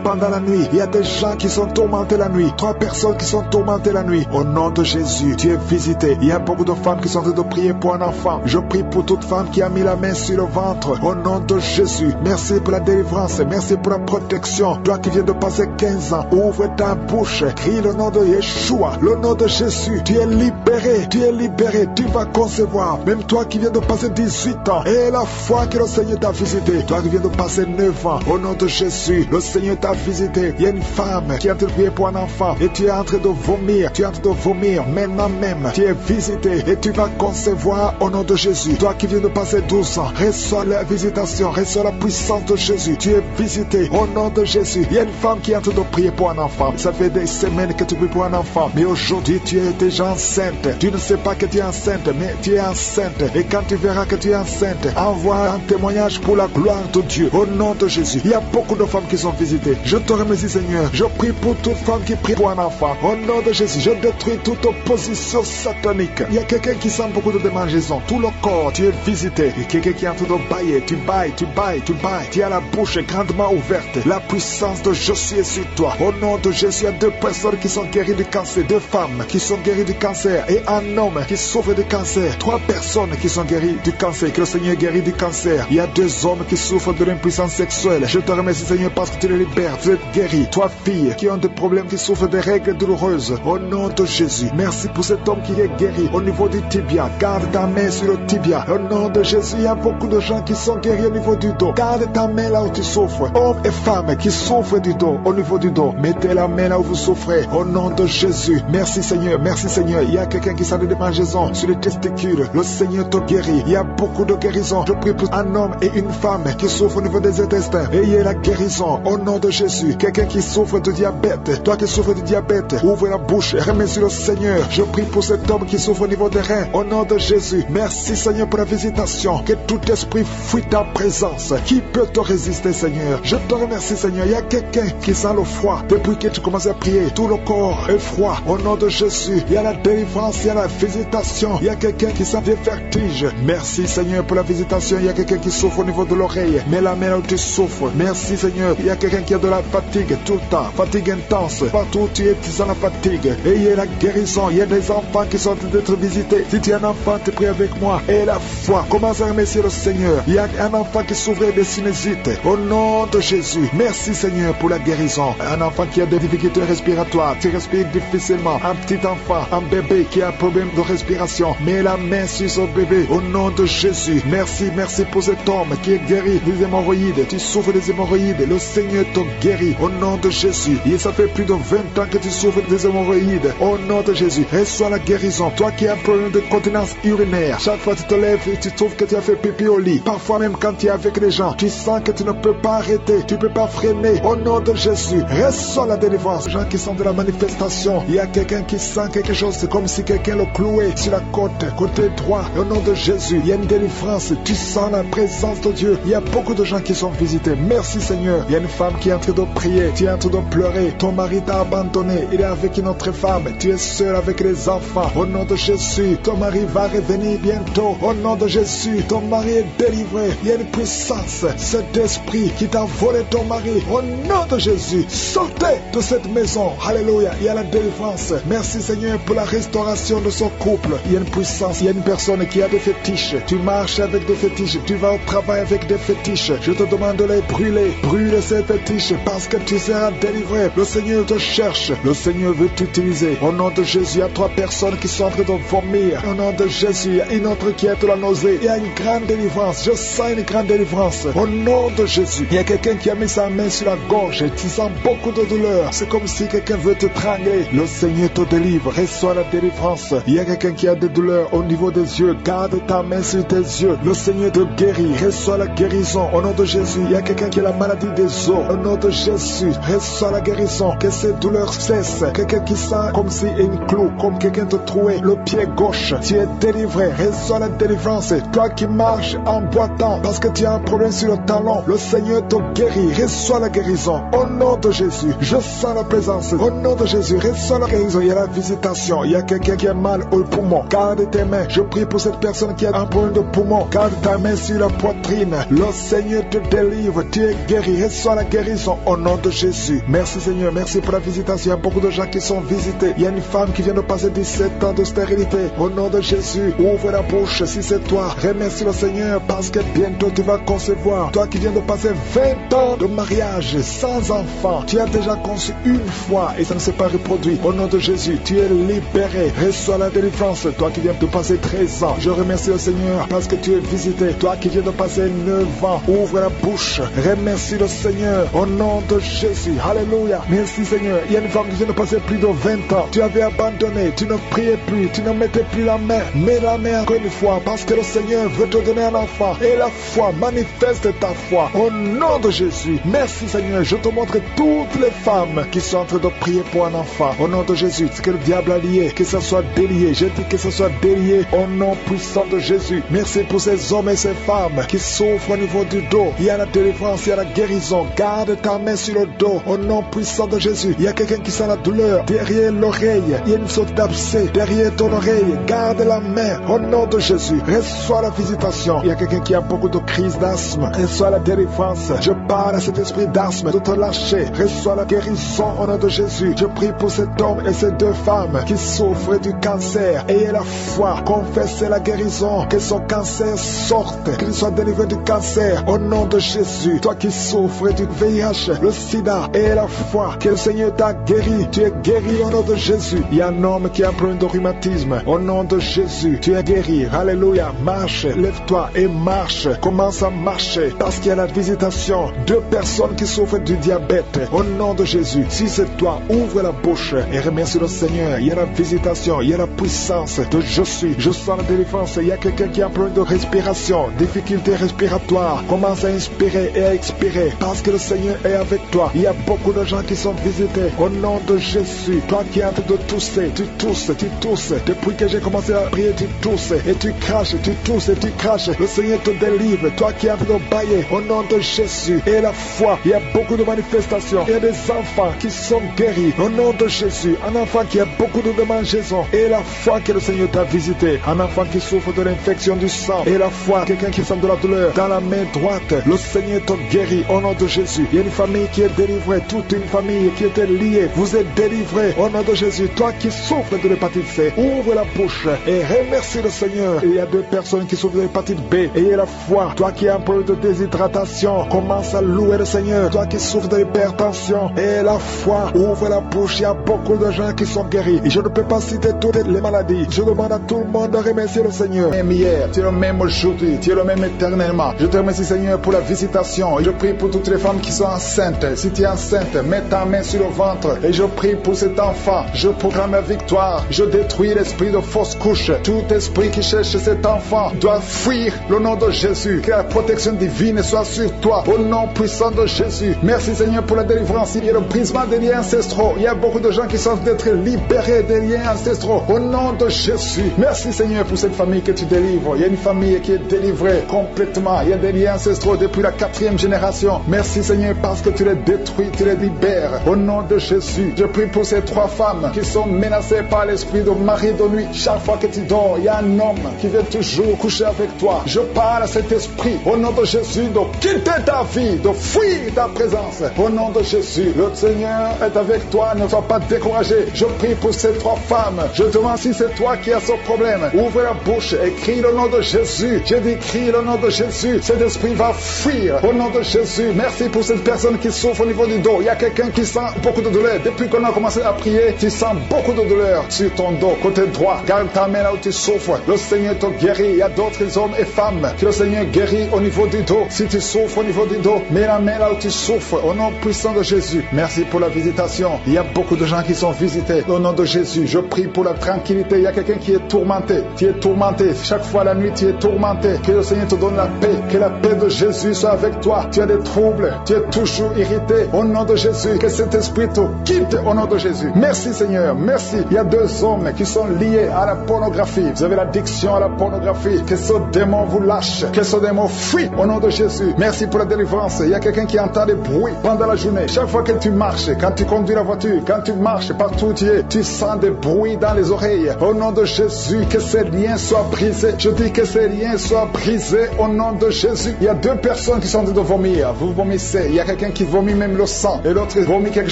pendant la nuit. Il y a des gens qui sont tourmentés la nuit. 3 personnes qui sont tourmentées la nuit. Au nom de Jésus, tu es visité. Il y a beaucoup de femmes qui sont en train de prier pour un enfant. Je prie pour toute femme qui a mis la main sur le ventre. Au nom de Jésus, merci pour la délivrance. Merci pour la protection. Toi qui viens de passer 15 ans, ouvre ta bouche. Crie le nom de Yeshua. Le nom de Jésus. Tu es libéré. Tu es libéré. Tu vas concevoir. Même toi qui viens de passer 18 ans. Et la foi que le Seigneur t'a visité. Toi qui viens de passer 9 ans. Au nom de Jésus, le Seigneur t'a visité. Il y a une femme qui est en train de prier pour un enfant. Et tu es en train de vomir. Tu es en train de vomir. Maintenant même, tu es visité. Et tu vas concevoir au nom de Jésus. Toi qui viens de passer 12 ans. Reçois la visitation. Reçois la puissance de Jésus. Tu es visité au nom de Jésus. Il y a une femme qui est en train de prier pour un enfant. Ça fait des semaines que tu pries pour un enfant. Mais aujourd'hui, tu es déjà enceinte. Tu ne sais pas que tu es enceinte, mais tu es enceinte. Et quand tu verras que tu es enceinte, envoie un témoignage pour la gloire de Dieu. Au nom de Jésus. Il y a beaucoup de femmes qui sont visitées. Je te remercie, Seigneur. Je prie pour toute femme qui prie pour un enfant. Au nom de Jésus, je détruis toute opposition satanique. Il y a quelqu'un qui sent beaucoup de démangeaisons. Tout le corps, tu es visité. Il y a quelqu'un qui est en train de bailler. Tu bailles, tu bailles, tu bailles. Tu as la bouche grandement ouverte. La puissance de Jésus est sur toi. Au nom de Jésus, il y a 2 personnes qui sont guéries du cancer. 2 femmes qui sont guéries du cancer. Et un homme qui souffre du cancer. 3 personnes qui sont guéries du cancer. Que le Seigneur guérit du cancer. Il y a 2 hommes qui souffrent de l'impuissance sexuelle. Je te remercie, Seigneur, parce que tu les libères. Vous êtes guéris. 3 filles qui ont des problèmes, qui souffrent des règles douloureuses. Au nom de Jésus. Merci pour cet homme qui est guéri au niveau du tibia. Garde ta main sur le tibia. Au nom de Jésus, il y a beaucoup de gens qui sont guéris au niveau du dos. Garde ta main là où tu souffres. Hommes et femmes qui souffrent du dos, au niveau du dos. Mettez la main là où vous souffrez. Au nom de Jésus. Merci Seigneur. Merci Seigneur. Il y a quelqu'un qui sent des démangeaisons sur les testicules. Le Seigneur te guérit. Il y a beaucoup de guérisons. Je prie pour un homme et une femme qui souffrent au niveau des intestins. Et il y a la guérison. Au nom de Jésus. Quelqu'un qui souffre de diabète. Toi qui souffres de diabète, ouvre la bouche et remercie le Seigneur. Je prie pour cet homme qui souffre au niveau des reins. Au nom de Jésus. Merci Seigneur pour la visitation. Que tout esprit fuit ta présence. Qui peut te résister, Seigneur? Je te remercie, Seigneur. Il y a quelqu'un qui sent le froid. Depuis que tu commences à prier, tout le corps est froid. Au nom de Jésus. Il y a la délivrance, il y a la visitation. Il y a quelqu'un qui sent des vertiges. Merci Seigneur pour la visitation. Il y a quelqu'un qui souffre au niveau de l'oreille. Mets la main là où tu souffres. Merci Seigneur. Il y a quelqu'un qui a de la fatigue tout le temps. Fatigue intense. Partout où tu es, tu sens la fatigue. Et il y a la guérison. Il y a des enfants qui sont en train d'être visités. Si tu es un enfant, tu pries avec moi. Et la foi. Commence à remercier le Seigneur. Il y a un enfant qui souffrait de sinusite. Au nom de Jésus. Merci Seigneur pour la guérison. Un enfant qui a des difficultés respiratoires. Tu respires difficilement. Un petit enfant, un bébé qui a un problème de respiration. Mets la main sur ce bébé. Au nom de Jésus. Merci, merci pour cet homme qui est guéri des hémorroïdes. Tu souffres des hémorroïdes. Le Seigneur te guérit. Au nom de Jésus. Et ça fait plus de 20 ans que tu souffres des hémorroïdes. Au nom de Jésus. Reçois la guérison. Toi qui as un problème de continence urinaire. Chaque fois que tu te lèves et tu trouves que tu as fait pipi au lit. Parfois même quand tu es avec les gens, tu sens que tu ne peux pas arrêter. Tu ne peux pas freiner. Au nom de Jésus. Reçois la délivrance. Les gens qui sont de la manifestation. Il y a quelqu'un qui sent quelque chose. C'est comme si quelqu'un le clouait sur la côte. Côté droit. Au nom de Jésus. Il y a une délivrance. Tu sens la présence de Dieu. Il y a beaucoup de gens qui sont visités. Merci Seigneur. Il y a une femme qui est en train de prier. Tu es en train de pleurer. Ton mari t'a abandonné. Il est avec une autre femme. Tu es seul avec les enfants. Au nom de Jésus. Ton mari va revenir bientôt. Au nom de Jésus. Ton mari est délivré. Il y a une puissance. Cet esprit qui t'a volé ton mari. Au nom de Jésus. Sortez de cette maison. Alléluia. Il y a la délivrance. Merci Seigneur pour la restauration de son couple. Il y a une puissance. Il y a une personne qui a des fétiches. Tu marches avec des fétiches. Tu vas au travail avec des fétiches. Je te demande de les brûler. Brûle ces fétiches parce que tu seras délivré. Le Seigneur te cherche. Le Seigneur veut t'utiliser. Au nom de Jésus, il y a 3 personnes qui sont en train de vomir. Au nom de Jésus, il y a une autre qui a de la nausée. Il y a une grande délivrance. Je sens une grande délivrance. Au nom de Jésus, il y a quelqu'un qui a mis sa main sur la gorge. Tu sens beaucoup de douleur. C'est comme si quelqu'un veut te trangler. Le Seigneur te délivre. Reçois la délivrance. Il y a quelqu'un qui a des douleurs au niveau des yeux. Garde ta main sur tes yeux. Le Seigneur te guérit. Reçois la guérison. Au nom de Jésus, il y a quelqu'un qui a la maladie des os. Au nom de Jésus, reçois la guérison. Que ces douleurs cessent. Quelqu'un qui sent comme si une clou, comme quelqu'un te trouait le pied gauche. Tu es délivré. Reçois la délivrance. Toi qui marches en boitant parce que tu as un problème sur le talon, le Seigneur te guérit. Reçois la guérison. Au nom de Jésus, je sens la présence. Au nom de Jésus, reçois la guérison. Il y a la visitation. Il y a quelqu'un qui a mal au poumon. Garde tes mains. Je prie pour cette personne qui a un problème de poumon. Garde ta main sur la poitrine. Le Seigneur te délivre. Tu es guéri. Reçois la guérison au nom de Jésus. Merci Seigneur. Merci pour la visitation. Il y a beaucoup de gens qui sont visités. Il y a une femme qui vient de passer 17 ans de stérilité. Au nom de Jésus, ouvre la bouche si c'est toi. Remercie le Seigneur parce que bientôt tu vas concevoir. Toi qui viens de passer 20 ans de mariage sans enfant. Tu as déjà conçu une fois et ça ne s'est pas reproduit. Au nom de Jésus, tu es libéré. Reçois la délivrance. Toi qui viens de passer 13 ans. Je remercie le Seigneur parce que tu es visité. Toi qui viens de passer 9 ans. Ouvre la bouche. Remercie le Seigneur. Au nom de Jésus. Alléluia. Merci Seigneur. Il y a une femme qui vient de passer plus de 20 ans. Tu avais abandonné. Tu ne priais plus. Tu ne mettais plus la main. Mets la main encore une fois parce que le Seigneur veut te donner un enfant. Et la foi, manifeste ta foi. Au nom de Jésus. Merci Seigneur. Je te montre toutes les femmes qui sont en train de prier pour un enfant. Au nom de Jésus. Ce que le diable a lié, que ça soit délié. Je dis que ça soit délié au nom puissant de Jésus. Merci pour ces hommes et ces femmes qui souffrent au niveau du dos. Il y a la délivrance, il y a la guérison. Garde ta main sur le dos. Au nom puissant de Jésus. Il y a quelqu'un qui sent la douleur derrière l'oreille. Il y a une sorte d'abcès derrière ton oreille. Garde la main. Au nom de Jésus. Reçois la visitation. Il y a quelqu'un qui a beaucoup de crises d'asthme. Reçois la délivrance. Je parle à cet esprit d'asthme de te lâcher. Reçois la guérison au nom de Jésus. Je prie pour cet homme et ces 2 femmes qui souffrent du cancer. Ayez la foi. Confessez la guérison. Que son cancer sorte. Qu'il soit délivré du cancer. Au nom de Jésus. Toi qui souffres du VIH, le sida. Ayez la foi. Que le Seigneur t'a guéri. Tu es guéri au nom de Jésus. Il y a un homme qui a un problème de rhumatisme. Au nom de Jésus. Tu es guéri. Alléluia. Marche. Lève-toi et marche. Commence à marcher. Parce qu'il y a la visitation. 2 personnes qui souffrent du diabète. Au nom de Jésus. Si c'est toi, ouvre la bouche et remercie le Seigneur. Il y a la visitation. Il y a la puissance de je suis. Je sens la délivrance. Il y a quelqu'un qui a un problème de respiration. Difficulté respiratoire. Commence à inspirer et à expirer. Parce que le Seigneur est avec toi. Il y a beaucoup de gens qui sont visités. Au nom de Jésus. Toi qui es en train de tousser. Tu tousses. Tu tousses. Depuis que j'ai commencé à prier, tu tousses. Et tu craches. Tu tousses et tu craches. Le Seigneur te délivre. Toi qui es en train de bailler. Au nom de Jésus. Et la foi. Il y a beaucoup de manifestations. Il y a des enfants qui sont guéris. Au nom de Jésus. Un enfant qui a beaucoup de démangeaisons. Et la foi que le Seigneur t'a visité. Un enfant qui souffre de l'infection du sang. Et la foi. Quelqu'un qui sent de la douleur dans la main droite. Le Seigneur te guérit. Au nom de Jésus. Il y a une famille qui est délivrée. Toute une famille qui était liée. Vous êtes délivrés. Au nom de Jésus. Toi qui souffres de l'hépatite C. Ouvre la bouche. Et remercie le Seigneur. Et il y a 2 personnes qui souffrent de l'hépatite B. Ayez la foi. Toi qui as un problème de déshydratation. Commence à louer le Seigneur. Toi qui souffres de l'hypertension. Et la foi. Ouvre la bouche. Il y a beaucoup de gens qui sont guéris. Et je ne peux pas citer toutes les maladies. Je demande à tout le monde de remercier le Seigneur. Même hier, tu es le même aujourd'hui. Tu es le même éternellement. Je te remercie Seigneur pour la visitation. Et je prie pour toutes les femmes qui sont enceintes. Si tu es enceinte, mets ta main sur le ventre. Et je prie pour cet enfant. Je proclame la victoire. Je détruis l'esprit de fausse couche. Tout esprit qui cherche cet enfant doit fuir le nom de Jésus. Que la protection divine soit sur toi. Au nom puissant de Jésus. Merci Seigneur pour la délivrance. Il y a le brisement des liens ancestraux. Il y a beaucoup de gens qui sont d'être libérés des liens ancestraux. Au nom de Jésus. Merci Seigneur pour cette famille que tu délivres. Il y a une famille qui est délivrée complètement. Il y a des liens ancestraux depuis la 4e génération. Merci Seigneur parce que tu les détruis, tu les libères. Au nom de Jésus. Je prie pour ces 3 femmes qui sont menacées par l'esprit de mari de nuit. Chaque fois que tu dors, il y a un homme qui vient toujours coucher avec toi. Je parle à cet esprit. Au nom de Jésus, de quitter ta vie, de fuir ta présence. Au nom de Jésus, le Seigneur est avec avec toi, ne sois pas découragé. Je prie pour ces 3 femmes. Je demande si c'est toi qui as ce problème. Ouvre la bouche et crie le nom de Jésus. Je dis crie le nom de Jésus. Cet esprit va fuir au nom de Jésus. Merci pour cette personne qui souffre au niveau du dos. Il y a quelqu'un qui sent beaucoup de douleur. Depuis qu'on a commencé à prier, tu sens beaucoup de douleur sur ton dos, côté droit. Garde ta main là où tu souffres. Le Seigneur te guérit. Il y a d'autres hommes et femmes que le Seigneur guérit au niveau du dos. Si tu souffres au niveau du dos, mets la main là où tu souffres au nom puissant de Jésus. Merci pour la visitation. Il y a beaucoup de gens qui sont visités au nom de Jésus. Je prie pour la tranquillité. Il y a quelqu'un qui est tourmenté. Tu es tourmenté. Chaque fois la nuit, tu es tourmenté. Que le Seigneur te donne la paix. Que la paix de Jésus soit avec toi. Tu as des troubles. Tu es toujours irrité au nom de Jésus. Que cet esprit te quitte au nom de Jésus. Merci Seigneur. Merci. Il y a 2 hommes qui sont liés à la pornographie. Vous avez l'addiction à la pornographie. Que ce démon vous lâche. Que ce démon fuit au nom de Jésus. Merci pour la délivrance. Il y a quelqu'un qui entend des bruits pendant la journée. Chaque fois que tu marches, quand tu conduis la voiture, quand tu marches partout où tu es, tu sens des bruits dans les oreilles. Au nom de Jésus, que ces liens soient brisés. Je dis que ces liens soient brisés au nom de Jésus. Il y a 2 personnes qui sont en train de vomir. Vous vomissez. Il y a quelqu'un qui vomit même le sang. Et l'autre vomit quelque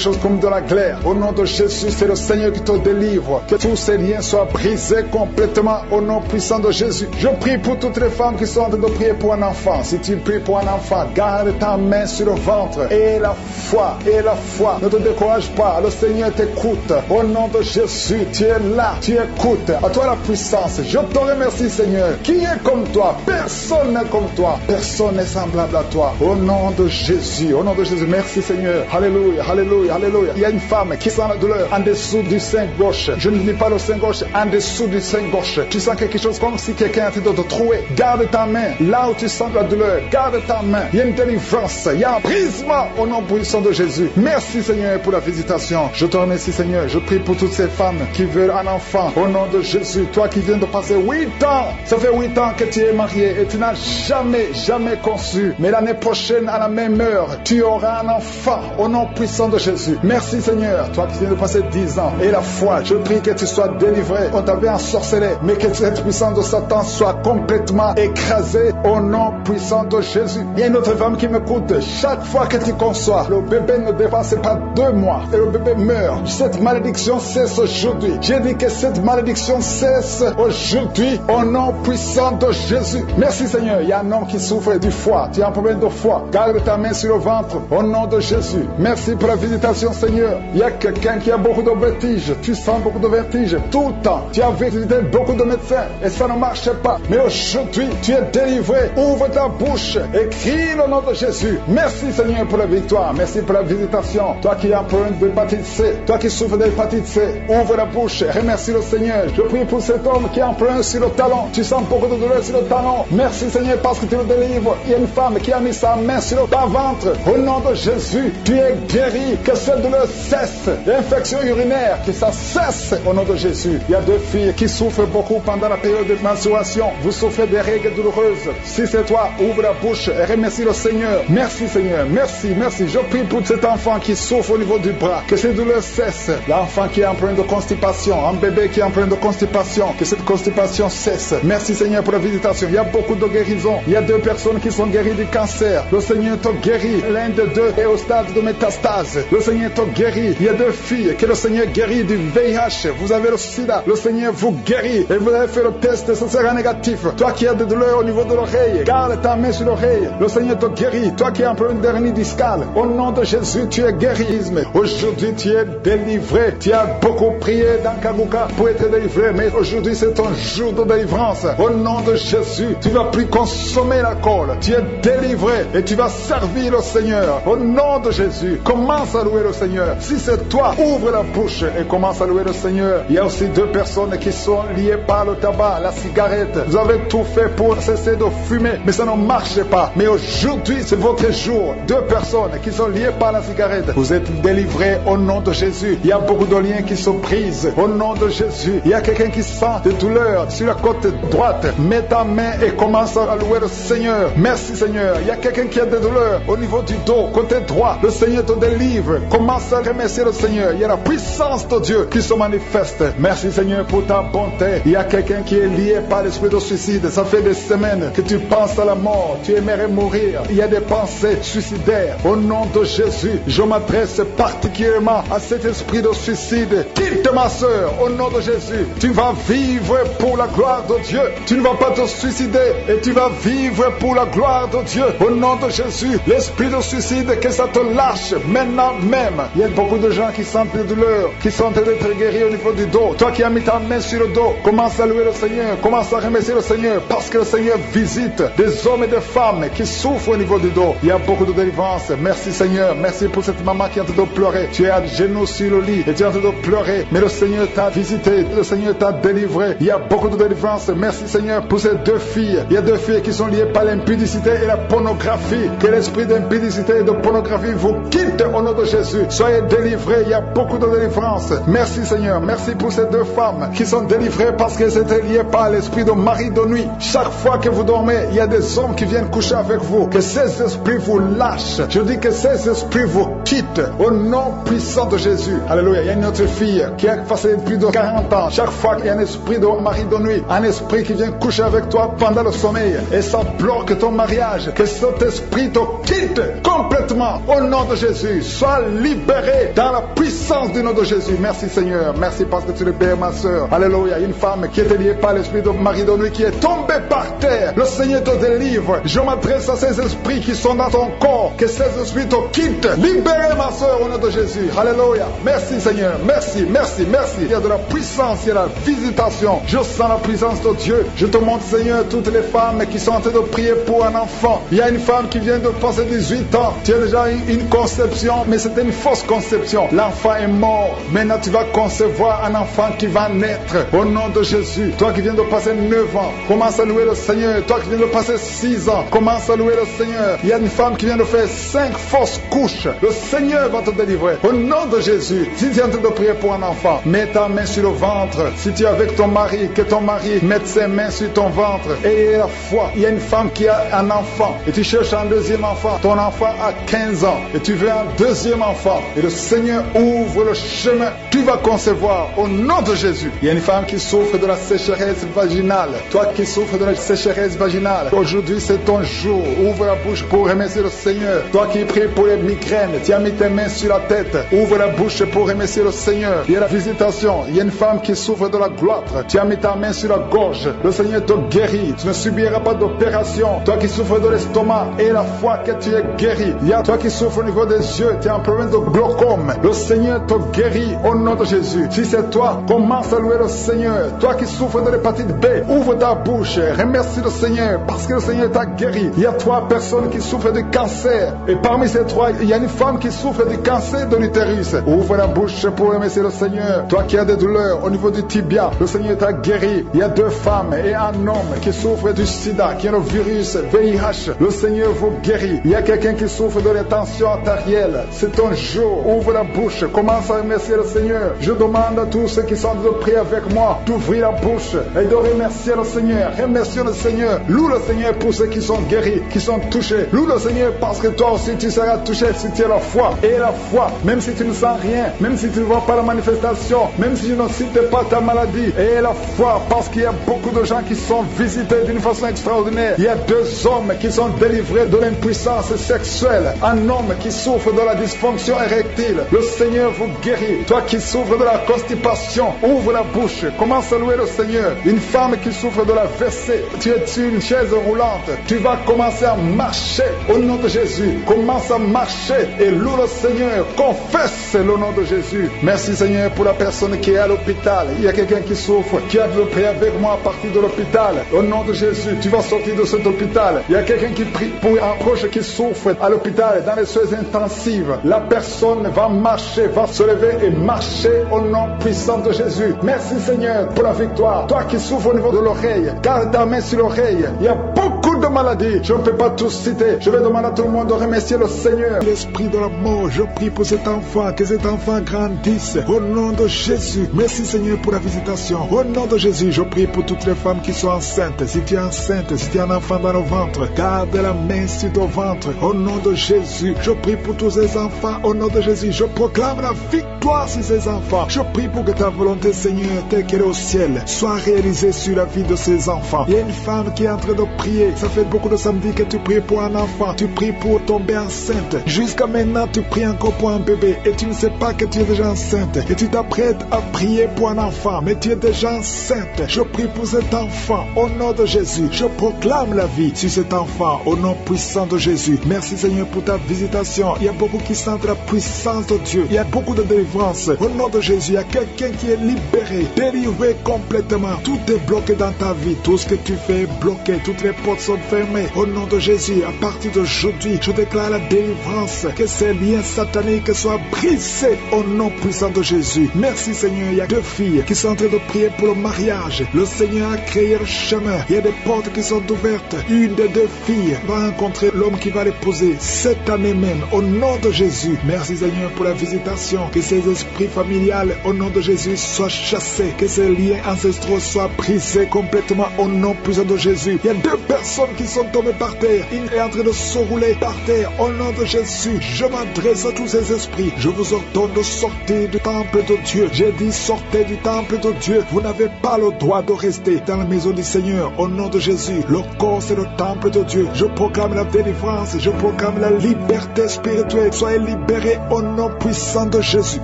chose comme de la glaire. Au nom de Jésus, c'est le Seigneur qui te délivre. Que tous ces liens soient brisés complètement au nom puissant de Jésus. Je prie pour toutes les femmes qui sont en train de prier pour un enfant. Si tu pries pour un enfant, garde ta main sur le ventre. Et la foi. Ne te décourage pas. Le Seigneur t'écoute. Au nom de Jésus, tu es là. Tu écoutes. À toi la puissance. Je te remercie Seigneur. Qui est comme toi? Personne n'est comme toi. Personne n'est semblable à toi. Au nom de Jésus. Au nom de Jésus. Merci Seigneur. Alléluia. Alléluia. Alléluia. Il y a une femme qui sent la douleur en dessous du sein gauche. Je ne dis pas le sein gauche. En dessous du sein gauche. Tu sens quelque chose comme si quelqu'un était de te trouver. Garde ta main. Là où tu sens la douleur. Garde ta main. Il y a une délivrance. Il y a un brisement au nom puissant de Jésus. Merci Seigneur pour la visitation. Je te remercie Seigneur. Je prie pour toutes ces femmes qui veulent un enfant. Au nom de Jésus. Toi qui viens de passer 8 ans. Ça fait 8 ans que tu es marié et tu n'as jamais conçu. Mais l'année prochaine, à la même heure, tu auras un enfant. Au nom puissant de Jésus. Merci Seigneur. Toi qui viens de passer 10 ans. Et la foi. Je prie que tu sois délivré. On t'avait ensorcelé. Mais que cette puissance de Satan soit complètement écrasée. Au nom puissant de Jésus. Il y a une autre femme qui m'écoute. Chaque fois que tu conçois, le bébé ne dépasse pas 2 mois. Et le bébé meurt. Cette malédiction cesse aujourd'hui. J'ai dit que cette malédiction cesse aujourd'hui. Au nom puissant de Jésus. Merci Seigneur. Il y a un homme qui souffre du foie. Tu as un problème de foie. Garde ta main sur le ventre. Au nom de Jésus. Merci pour la visitation Seigneur. Il y a quelqu'un qui a beaucoup de vertiges. Tu sens beaucoup de vertiges tout le temps. Tu as visité beaucoup de médecins et ça ne marche pas. Mais aujourd'hui, tu es délivré. Ouvre ta bouche et crie le nom de Jésus. Merci Seigneur pour la victoire. Merci pour la visitation. Toi qui as un problème d'hépatite C. Toi qui souffres d'hépatite C. Ouvre la bouche et remercie le Seigneur. Je prie pour cet homme qui a un problème sur le talon. Tu sens beaucoup de douleur sur le talon. Merci Seigneur parce que tu le délivres. Il y a une femme qui a mis sa main sur ton ventre. Au nom de Jésus, tu es guéri. Que cette douleur cesse. L'infection urinaire, que ça cesse au nom de Jésus. Il y a 2 filles qui souffrent beaucoup pendant la période de menstruation. Vous souffrez des règles douloureuses. Si c'est toi, ouvre la bouche et remercie le Seigneur. Merci Seigneur. Merci. Je prie pour cet enfant qui souffre au niveau du bras. Que cette douleur cesse. L'enfant qui est en problème de constipation. Un bébé qui est en problème de constipation. Que cette constipation cesse. Merci Seigneur pour la visitation. Il y a beaucoup de guérisons. Il y a 2 personnes qui sont guéries du cancer. Le Seigneur te guérit. L'un de 2 est au stade de métastase. Le Seigneur te guérit. Il y a 2 filles que le Seigneur guérit du VIH. Vous avez le sida. Le Seigneur vous guérit. Et vous avez fait le test. Ce sera négatif. Toi qui as des douleurs au niveau de l'oreille. Garde ta main sur l'oreille. Le Seigneur te guérit. Toi qui as un problème d'hernie discale. Au nom de Jésus, tu es guéri. Aujourd'hui, tu es délivré. Tu as beaucoup prié dans Kanguka pour être délivré. Mais aujourd'hui, c'est ton jour de délivrance. Au nom de Jésus, tu ne vas plus consommer l'alcool. Tu es délivré et tu vas servir le Seigneur. Au nom de Jésus, commence à louer le Seigneur. Si c'est toi, ouvre la bouche et commence à louer le Seigneur. Il y a aussi 2 personnes qui sont liées par le tabac, la cigarette. Vous avez tout fait pour cesser de fumer, mais ça ne marche pas. Mais aujourd'hui, c'est votre jour. 2 personnes qui sont liées par la cigarette. Vous êtes délivrés au nom de Jésus. Il y a beaucoup de liens qui se brisent au nom de Jésus. Il y a quelqu'un qui sent des douleurs sur la côte droite. Mets ta main et commence à louer le Seigneur. Merci Seigneur. Il y a quelqu'un qui a des douleurs au niveau du dos, côté droit. Le Seigneur te délivre. Commence à remercier le Seigneur. Il y a la puissance de Dieu qui se manifeste. Merci Seigneur pour ta bonté. Il y a quelqu'un qui est lié par l'esprit de suicide. Ça fait des semaines que tu penses à la mort. Tu aimerais mourir. Il y a des pensées suicidaires. Au nom de Jésus, je m'adresse particulièrement particulièrement à cet esprit de suicide. Quitte ma sœur, au nom de Jésus. Tu vas vivre pour la gloire de Dieu. Tu ne vas pas te suicider et tu vas vivre pour la gloire de Dieu. Au nom de Jésus, l'esprit de suicide, que ça te lâche maintenant même. Il y a beaucoup de gens qui sentent des douleurs, qui sont en train d'être guéris au niveau du dos. Toi qui as mis ta main sur le dos, commence à louer le Seigneur, commence à remercier le Seigneur, parce que le Seigneur visite des hommes et des femmes qui souffrent au niveau du dos. Il y a beaucoup de délivrance. Merci Seigneur, merci pour cette maman qui est en train de pleurer. Tu es à genoux sur le lit et tu es en train de pleurer, mais le Seigneur t'a visité, le Seigneur t'a délivré. Il y a beaucoup de délivrance. Merci Seigneur pour ces deux filles. Il y a deux filles qui sont liées par l'impudicité et la pornographie. Que l'esprit d'impudicité et de pornographie vous quitte au nom de Jésus. Soyez délivrés. Il y a beaucoup de délivrance. Merci Seigneur, merci pour ces deux femmes qui sont délivrées parce qu'elles étaient liées par l'esprit de mari de nuit. Chaque fois que vous dormez, il y a des hommes qui viennent coucher avec vous. Que ces esprits vous lâchent. Je dis que ces esprits vous quittent au nom puissant de Jésus. Alléluia. Il y a une autre fille qui a passé plus de 40 ans. Chaque fois qu'il y a un esprit de mari de nuit, un esprit qui vient coucher avec toi pendant le sommeil et ça bloque ton mariage, que cet esprit te quitte complètement au nom de Jésus. Sois libéré dans la puissance du nom de Jésus. Merci Seigneur. Merci parce que tu libères ma soeur. Alléluia. Une femme qui était liée par l'esprit de mari de nuit qui est tombée par terre. Le Seigneur te délivre. Je m'adresse à ces esprits qui sont dans ton corps. Que ces esprits te quittent. Libérez ma soeur au nom de Jésus. Alléluia. Merci Seigneur. Merci, merci, merci. Il y a de la puissance, il y a la visitation. Je sens la puissance de Dieu. Je te montre Seigneur toutes les femmes qui sont en train de prier pour un enfant. Il y a une femme qui vient de passer 18 ans. Tu as déjà eu une conception, mais c'était une fausse conception. L'enfant est mort. Maintenant tu vas concevoir un enfant qui va naître au nom de Jésus. Toi qui viens de passer 9 ans, commence à louer le Seigneur. Toi qui viens de passer 6 ans, commence à louer le Seigneur. Il y a une femme qui vient de faire 5 fausses couches. Le Seigneur va te délivrer au nom de Jésus. Si tu es en train de prier pour un enfant, mets ta main sur le ventre. Si tu es avec ton mari, que ton mari mette ses mains sur ton ventre et la foi. Il y a une femme qui a un enfant et tu cherches un deuxième enfant. Ton enfant a 15 ans et tu veux un deuxième enfant et le Seigneur ouvre le chemin. Tu vas concevoir au nom de Jésus. Il y a une femme qui souffre de la sécheresse vaginale. Toi qui souffres de la sécheresse vaginale, aujourd'hui c'est ton jour. Ouvre la bouche pour remercier le Seigneur. Toi qui pries pour les migraines, tu as mis tes mains sur la tête. Ouvre la bouche pour remercier le Seigneur. Il y a la visitation. Il y a une femme qui souffre de la gloître. Tu as mis ta main sur la gorge. Le Seigneur te guérit. Tu ne subiras pas d'opération. Toi qui souffres de l'estomac et la foi que tu es guéri. Il y a toi qui souffres au niveau des yeux. Tu as un problème de glaucome. Le Seigneur te guérit au nom de Jésus. Si c'est toi, commence à louer le Seigneur. Toi qui souffres de l'hépatite B, ouvre ta bouche. Remercie le Seigneur parce que le Seigneur t'a guéri. Il y a 3 personnes qui souffrent de cancer. Et parmi ces 3, il y a une femme qui souffre du cancer de l'utérus. Ouvre la bouche pour remercier le Seigneur. Toi qui as des douleurs au niveau du tibia, le Seigneur t'a guéri. Il y a 2 femmes et un homme qui souffrent du sida, qui a le virus VIH. Le Seigneur vous guérit. Il y a quelqu'un qui souffre de la tension artérielle. C'est ton jour. Ouvre la bouche. Commence à remercier le Seigneur. Je demande à tous ceux qui sont de prier avec moi d'ouvrir la bouche et de remercier le Seigneur. Remercie le Seigneur. Loue le Seigneur pour ceux qui sont guéris, qui sont touchés. Loue le Seigneur parce que toi aussi tu seras touché si tu as la foi. Et la foi, même si tu ne sens rien, même si tu ne vois pas la manifestation, même si tu ne cites pas ta maladie. Et la foi, parce qu'il y a beaucoup de gens qui sont visités d'une façon extraordinaire. Il y a 2 hommes qui sont délivrés de l'impuissance sexuelle. Un homme qui souffre de la dysfonction érectile. Le Seigneur vous guérit. Toi qui souffres de la constipation, ouvre la bouche. Commence à louer le Seigneur. Une femme qui souffre de la WC, tu es sur une chaise roulante. Tu vas commencer à marcher au nom de Jésus. Commence à marcher et loue le Seigneur. Confesse le nom de Jésus. Merci Seigneur pour la personne qui est à l'hôpital. Il y a quelqu'un qui souffre, qui a de prier avec moi à partir de l'hôpital. Au nom de Jésus, tu vas sortir de cet hôpital. Il y a quelqu'un qui prie pour un proche qui souffre à l'hôpital, dans les soins intensives. La personne va marcher, va se lever et marcher au nom puissant de Jésus. Merci Seigneur pour la victoire. Toi qui souffres au niveau de l'oreille, garde ta main sur l'oreille. Il y a beaucoup de maladies. Je ne peux pas tous citer. Je vais demander à tout le monde de remercier le Seigneur. L'esprit de la mort, je prie pour cet enfant, que cet enfant grandisse. Au nom de Jésus. Merci Seigneur pour la visitation. Au nom de Jésus, je prie pour toutes les femmes qui sont enceintes. Si tu es enceinte, si tu as un enfant dans le ventre, garde la main sur ton ventre. Au nom de Jésus, je prie pour tous ces enfants. Au nom de Jésus, je proclame la victoire sur ces enfants. Je prie pour que ta volonté, Seigneur, telle qu'elle est au ciel, soit réalisée sur la vie de ces enfants. Il y a une femme qui est en train de prier. Ça fait beaucoup de samedis que tu pries pour un enfant, tu pries pour tomber enceinte. Jusqu'à maintenant, tu pries encore pour un bébé et tu ne sais pas que tu es déjà enceinte. Et tu t'apprêtes à prier pour un enfant, mais tu es déjà enceinte. Je prie pour cet enfant au nom de Jésus. Je proclame la vie sur cet enfant au nom puissant de Jésus. Merci Seigneur pour ta visitation. Il y a beaucoup qui sentent la puissance de Dieu. Il y a beaucoup de délivrance. Au nom de Jésus, il y a quelqu'un qui est libéré, délivré complètement. Tout est bloqué dans ta vie. Tout ce que tu fais est bloqué. Toutes les portes sont fermées. Au nom de Jésus, à partir d'aujourd'hui, je déclare la délivrance. Que ces liens sataniques soient brisés au nom puissant de Jésus. Merci Seigneur. Il y a 2 filles qui sont en train de prier pour le mariage. Le Seigneur a créé le chemin. Il y a des portes qui sont ouvertes. Une des 2 filles va rencontrer l'homme qui va l'épouser cette année même. Au nom de Jésus. Merci Seigneur pour la visitation. Que ces esprits familiales au nom de Jésus soient chassés. Que ces liens ancestraux soient brisés complètement au nom puissant de Jésus. Il y a 2 personnes qui sont tombées par terre. Une est en train de se rouler par terre. Au nom de Jésus, je m'adresse à tous ces esprits. Je vous ordonne de sortir du temple de Dieu. J'ai dit sortez du temple de Dieu. Vous n'avez pas le droit de rester dans la maison du Seigneur. Au nom de Jésus, le corps c'est le temple de Dieu. Je proclame la délivrance. Je proclame la liberté spirituelle. Soyez libérés au nom puissant de Jésus.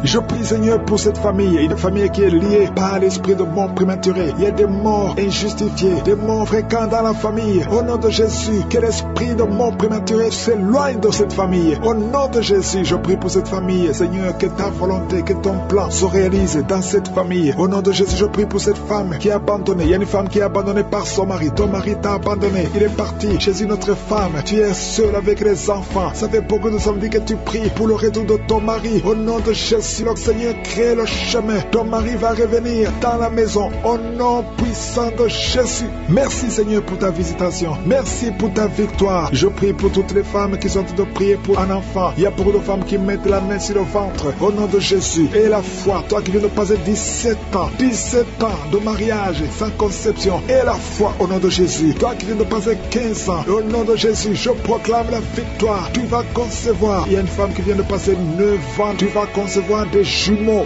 Je prie Seigneur pour cette famille. Une famille qui est liée par l'esprit de mort prématuré. Il y a des morts injustifiés, des morts fréquents dans la famille. Au nom de Jésus, que l'esprit de mort prématuré s'éloigne de cette famille. Au nom de Jésus, je prie pour cette famille. Seigneur, que ta volonté, que ton plan se réalise dans cette famille. Au nom de Jésus, je prie pour cette femme qui est abandonnée. Il y a une femme qui est abandonnée par son mari. Ton mari t'a abandonné. Il est parti chez une autre femme. Tu es seul avec les enfants. Ça fait beaucoup de samedis que tu pries pour le retour de ton mari. Au nom de Jésus, le Seigneur crée le chemin. Ton mari va revenir dans la maison. Au nom puissant de Jésus. Merci Seigneur pour ta visitation. Merci pour ta victoire. Je prie pour toutes les femmes qui sont en train de prier pour un enfant. Il y a beaucoup de femmes qui mettent la main sur le ventre. Au nom de Jésus. Et la foi, toi qui viens de passer 17 ans de mariage sans conception. Et la foi au nom de Jésus. Toi qui viens de passer 15 ans. Au nom de Jésus, je proclame la victoire. Tu vas concevoir. Il y a une femme qui vient de passer 9 ans. Tu vas concevoir des jumeaux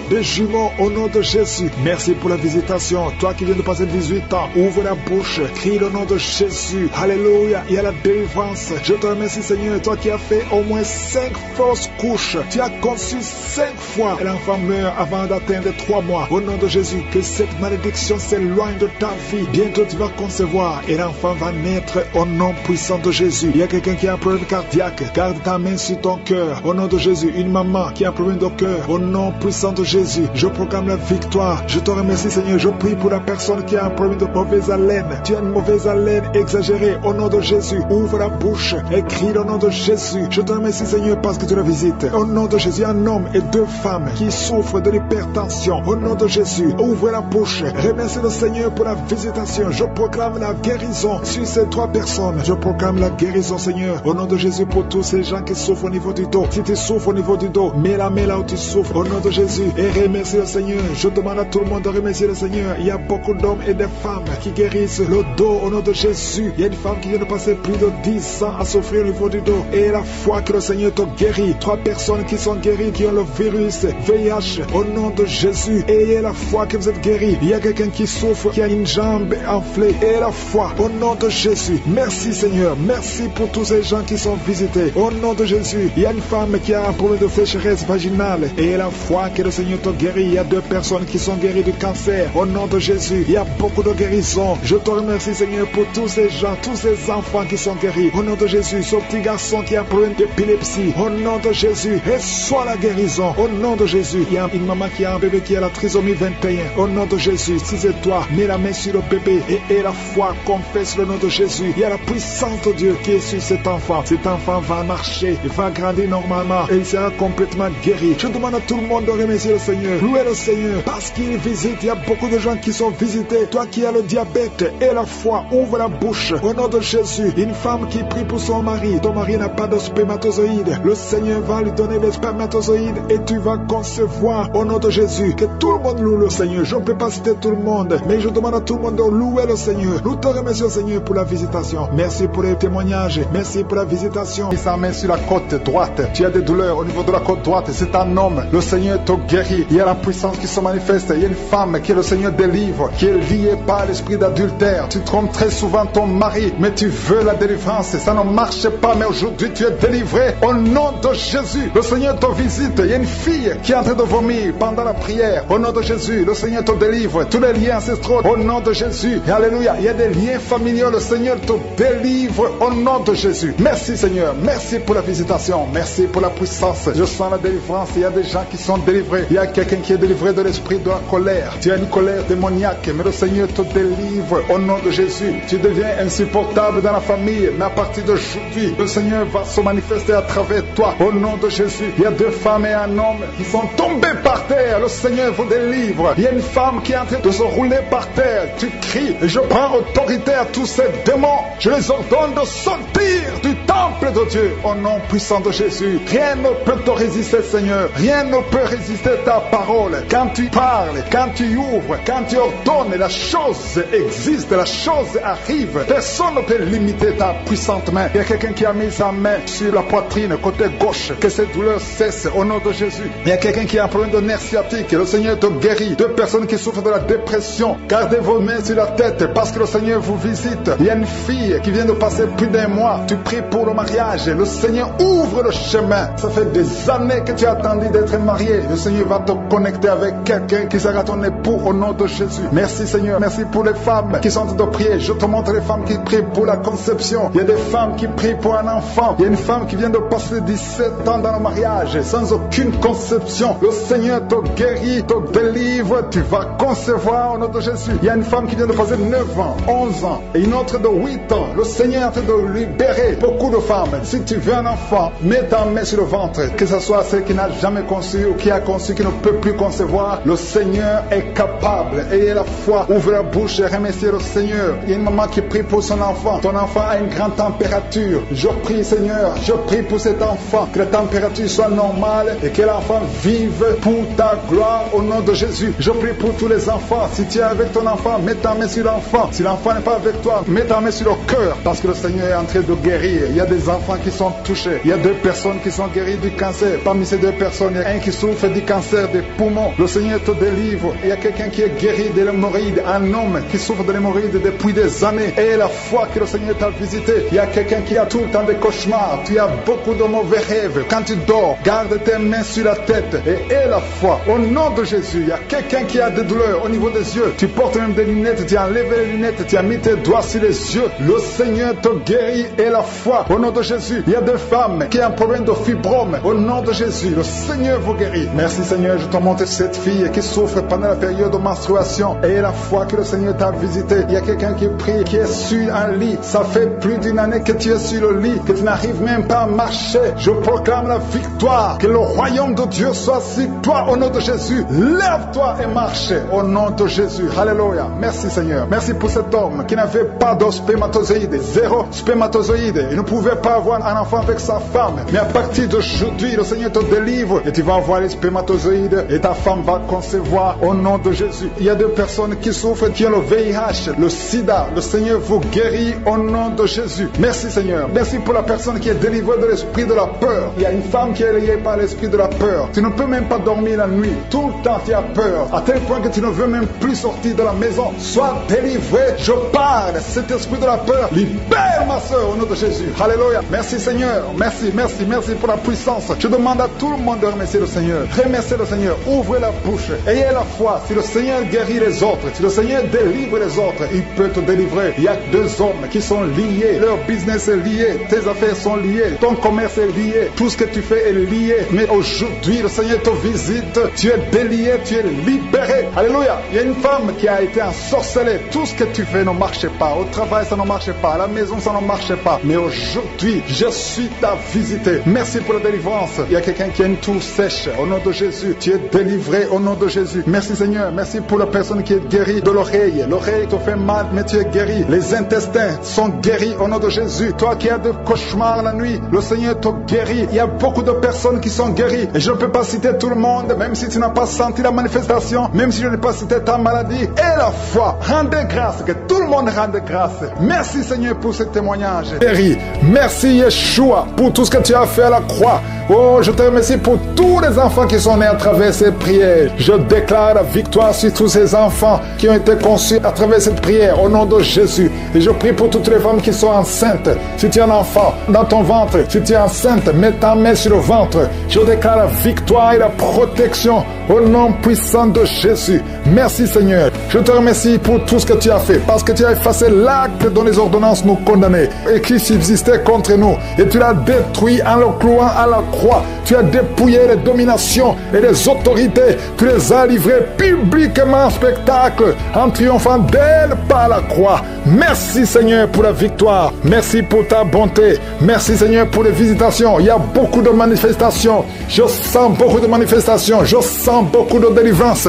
au nom de Jésus. Merci pour la visitation. Toi qui viens de passer 18 ans, ouvre la bouche, crie le nom de Jésus. Alléluia. Il y a la délivrance. Je te remercie Seigneur. Toi qui as fait au moins 5 fausses couches. Tu as conçu 5 fois. Et l'enfant meurt avant d'atteindre 3 mois. Au nom de Jésus, que cette malédiction s'éloigne de ta vie. Bientôt tu vas concevoir et l'enfant va naître au nom puissant de Jésus. Il y a quelqu'un qui a un problème cardiaque. Garde ta main sur ton cœur. Au nom de Jésus. Une maman qui a un problème de cœur. Au nom puissant de Jésus. Je proclame la victoire. Je te remercie Seigneur. Je prie pour la personne qui a un problème de mauvaise haleine. Tu as une mauvaise haleine exagérée. Au nom de Jésus. Ouvre la bouche et crie le nom de Jésus. Je te remercie Seigneur parce que tu la visites. Au nom de Jésus. Un homme et 2 femmes qui souffrent de l'hypertension. Au nom de Jésus. Ouvre la bouche. Remercie le Seigneur pour la visitation. Je proclame la guérison sur ces 3 personnes. Je proclame la guérison Seigneur. Au nom de Jésus pour tous ces gens qui souffrent au niveau du dos. Si tu souffres au niveau du dos, mets la main là où tu souffres. Au nom de Jésus. Et remercie le Seigneur. Je demande à tout le monde de remercier le Seigneur. Il y a beaucoup d'hommes et de femmes qui guérissent le dos au nom de Jésus. Il y a une femme qui vient de passer plus de 10 ans à souffrir au niveau du dos. Et la foi que le Seigneur te guérit. 3 personnes qui sont guéries, qui ont le virus VIH au nom de Jésus. Ayez la foi que vous êtes guéris. Il y a quelqu'un qui souffre, qui a une jambe enflée. Et la foi au nom de Jésus. Merci Seigneur. Merci pour tous ces gens qui sont visités. Au nom de Jésus. Il y a une femme qui a un problème de sécheresse vaginale. Et la foi que le Seigneur te guérit. Il y a 2 personnes qui sont guéries du cancer. Au nom de Jésus. Il y a beaucoup de guérisons. Je te remercie Seigneur pour tous ces gens, tous ces enfants qui sont guéris. Au nom de Jésus. Ce petit garçon qui a un problème d'épilepsie. Au nom de Jésus. Reçois la guérison. Au nom de Jésus. Il y a une maman qui a un bébé qui a la trisomie 21. Au nom de Jésus. Si c'est toi, mets la main sur le bébé et la foi, confesse le nom de Jésus. Il y a la puissance de Dieu qui est sur cet enfant. Cet enfant va marcher, il va grandir normalement et il sera complètement guéri. Je demande à tout le monde de remercier le Seigneur. Louez le Seigneur parce qu'il visite. Il y a beaucoup de gens qui sont visités. Toi qui as le diabète et la foi, ouvre la bouche. Au nom de Jésus, une femme qui prie pour son mari. Ton mari n'a pas de spermatozoïdes. Le Seigneur va lui donner les spermatozoïdes et tu vas concevoir au nom de Jésus. Que tout le monde loue le Seigneur. Je ne peux pas citer tout le monde, mais je demande à tout le monde de louer le Seigneur. Nous te remercions Seigneur pour la visitation. Merci pour les témoignages. Merci pour la visitation. Il s'en met sur la côte droite. Tu as des douleurs au niveau de la côte droite. C'est un homme. Le Seigneur te guérit. Il y a la puissance qui se manifeste. Il y a une femme que le Seigneur délivre, qui est liée par l'esprit d'adultère. Tu trompes très souvent ton mari. guéri, mais tu veux la délivrance. Ça ne marche pas, mais aujourd'hui tu es délivré au nom de Jésus. Le Seigneur te visite. Il y a une fille qui est en train de vomir pendant la prière. Au nom de Jésus, le Seigneur te délivre. Tous les liens ancestraux, au nom de Jésus. Alléluia. Il y a des liens familiaux. Le Seigneur te délivre au nom de Jésus. Merci Seigneur. Merci pour la visitation. Merci pour la puissance. Je sens la délivrance. Il y a des gens qui sont délivrés. Il y a quelqu'un qui est délivré de l'esprit de la colère. Tu as une colère démoniaque, mais le Seigneur te délivre au nom de Jésus. Tu deviens insupportable dans la famille, mais à partir d'aujourd'hui, le Seigneur va se manifester à travers toi au nom de Jésus. Il y a 2 femmes et un homme qui sont tombés par terre. Le Seigneur vous délivre. Il y a une femme qui est en train de se rouler par terre. Tu cries et je prends autorité à tous ces démons. Je les ordonne de sortir du temple de Dieu au nom puissant de Jésus. Rien ne peut te résister, Seigneur. Rien ne peut résister ta parole. Quand tu parles, quand tu ouvres, quand tu ordonnes, la chose existe, la chose arrive. Personne ne peut limiter ta puissante main. Il y a quelqu'un qui a mis sa main sur la poitrine, côté gauche, que cette douleur cesse au nom de Jésus. Il y a quelqu'un qui a un problème de nerf sciatique. Le Seigneur te guérit. 2 personnes qui souffrent de la dépression. Gardez vos mains sur la tête parce que le Seigneur vous visite. Il y a une fille qui vient de passer plus d'1 mois. Tu pries pour le mariage. Le Seigneur ouvre le chemin. Ça fait des années que tu as attendu d'être marié. Le Seigneur va te connecter avec quelqu'un qui sera ton époux au nom de Jésus. Merci Seigneur. Merci pour les femmes qui sont en train de prier. Je te montre les femmes qui prient pour la conception. Il y a des femmes qui prient pour un enfant. Il y a une femme qui vient de passer 17 ans dans le mariage sans aucune conception. Le Seigneur te guérit, te délivre. Tu vas concevoir au nom de Jésus. Il y a une femme qui vient de passer 9 ans, 11 ans et une autre de 8 ans. Le Seigneur est en train de libérer beaucoup de femmes. Si tu veux un enfant, mets ta main sur le ventre. Que ce soit celle qui n'a jamais conçu ou qui a conçu, qui ne peut plus concevoir. Le Seigneur est capable. Ayez la foi. Ouvre la bouche et remerciez le Seigneur. Il y a une maman qui prie pour son enfant. Ton enfant a une grande température. Je prie Seigneur, je prie pour cet enfant. Que la température soit normale et que l'enfant vive pour ta gloire au nom de Jésus. Je prie pour tous les enfants. Si tu es avec ton enfant, mets ta main sur l'enfant. Si l'enfant n'est pas avec toi, mets ta main sur le cœur. Parce que le Seigneur est en train de guérir. Il y a des enfants qui sont touchés. Il y a 2 personnes qui sont guéries du cancer. Parmi ces 2 personnes, il y a un qui souffre du cancer des poumons. Le Seigneur te délivre. Il y a quelqu'un qui est guéri de l'hémorroïde. Un homme qui souffre de l'hémorroïde depuis des années. Et la foi que le Seigneur t'a visité. Il y a quelqu'un qui a tout le temps des cauchemars. Tu as beaucoup de mauvais rêves. Quand tu dors, garde tes mains sur la tête et aie la foi. Au nom de Jésus, il y a quelqu'un qui a des douleurs au niveau des yeux. Tu portes même des lunettes. Tu as enlevé les lunettes. Tu as mis tes doigts sur les yeux. Le Seigneur te guérit et la foi. Au nom de Jésus, il y a des femmes qui ont un problème de fibrome. Au nom de Jésus, le Seigneur vous guérit. Merci Seigneur, je te montre cette fille qui souffre pendant la période de menstruation. Et la foi que le Seigneur t'a visité. Il y a quelqu'un qui prie, qui est sur un lit. Ça fait plus d'1 année que tu es sur le lit, que tu n'arrives même pas à marcher. Je proclame la victoire. Que le royaume de Dieu soit sur toi au nom de Jésus. Lève-toi et marche au nom de Jésus. Alléluia. Merci Seigneur. Merci pour cet homme qui n'avait pas de spermatozoïde. 0 spermatozoïde. Il ne pouvait pas avoir un enfant avec sa femme. Mais à partir d'aujourd'hui, le Seigneur te délivre et tu vas avoir les spermatozoïdes et ta femme va concevoir au nom de Jésus. Il y a 2 personnes qui souffrent, qui ont le VIH, le sida. Le Seigneur vous guérit au nom de Jésus. Merci Seigneur. Merci pour la personne qui est délivrée de l'esprit de la peur. Il y a une femme qui est liée par l'esprit de la peur. Tu ne peux même pas dormir la nuit. Tout le temps tu as peur. À tel point que tu ne veux même plus sortir de la maison. Sois délivré. Je parle. Cet esprit de la peur, libère ma soeur au nom de Jésus. Alléluia. Merci Seigneur. Merci, merci, merci pour la puissance. Je demande à tout le monde de remercier le Seigneur. Remerciez le Seigneur. Ouvrez la bouche. Ayez la foi. Si le Seigneur guérit les autres, si le Seigneur délivre les autres, il peut te délivrer. Il y a 2 hommes qui sont liés. Leur business est lié. Tes affaires sont liées. Ton commerce est lié. Tout ce que tu fais est lié. Mais aujourd'hui, le Seigneur te visite. Tu es délié. Tu es libéré. Alléluia. Il y a une femme qui a été ensorcelée. Tout ce que tu fais ne marche pas. Au travail, ça ne marche pas. À la maison, ça ne marche pas. Mais aujourd'hui, je suis ta visité. Merci pour la délivrance. Il y a quelqu'un qui a une toux sèche. Au nom de Jésus, tu es délivré au nom de Jésus. Merci Seigneur. Merci pour la personne qui est guérie de l'oreille. L'oreille te fait mal, mais tu es guéri. Les intestins sont guéris au nom de Jésus. Toi qui as des cauchemars la nuit, le Seigneur te guérit. Il y a beaucoup de personnes qui sont guéries. Et je ne peux pas citer tout le monde, même si tu n'as pas senti la manifestation, même si je n'ai pas cité ta maladie. Et la foi, rendez grâce, que tout le monde rende grâce. Merci Seigneur pour ce témoignage. Guéri. Merci Yeshua pour tout ce que tu as fait à la croix. Oh, je te remercie pour tous les enfants qui sont nés à travers ces prières. Je déclare la victoire sur tous ces enfants qui ont été conçus à travers cette prière au nom de Jésus. Et je prie pour toutes les femmes qui sont enceintes. Si tu es un enfant dans ton ventre, si tu es enceinte, mets ta main sur le ventre. Je déclare la victoire et la protection au nom puissant de Jésus. Merci Seigneur. Je te remercie pour tout ce que tu as fait, parce que tu as effacé l'acte dont les ordonnances nous condamnaient et qui subsistait contre nous. Et tu l'as détruit en le clouant à la croix. Tu as dépouillé les dominations et les autorités. Tu les as livrées publiquement en spectacle, en triomphant d'elles par la croix. Merci Seigneur pour la victoire. Merci pour ta bonté. Merci Seigneur pour les visitations. Il y a beaucoup de manifestations. Je sens beaucoup de manifestations. Je sens beaucoup de délivrance.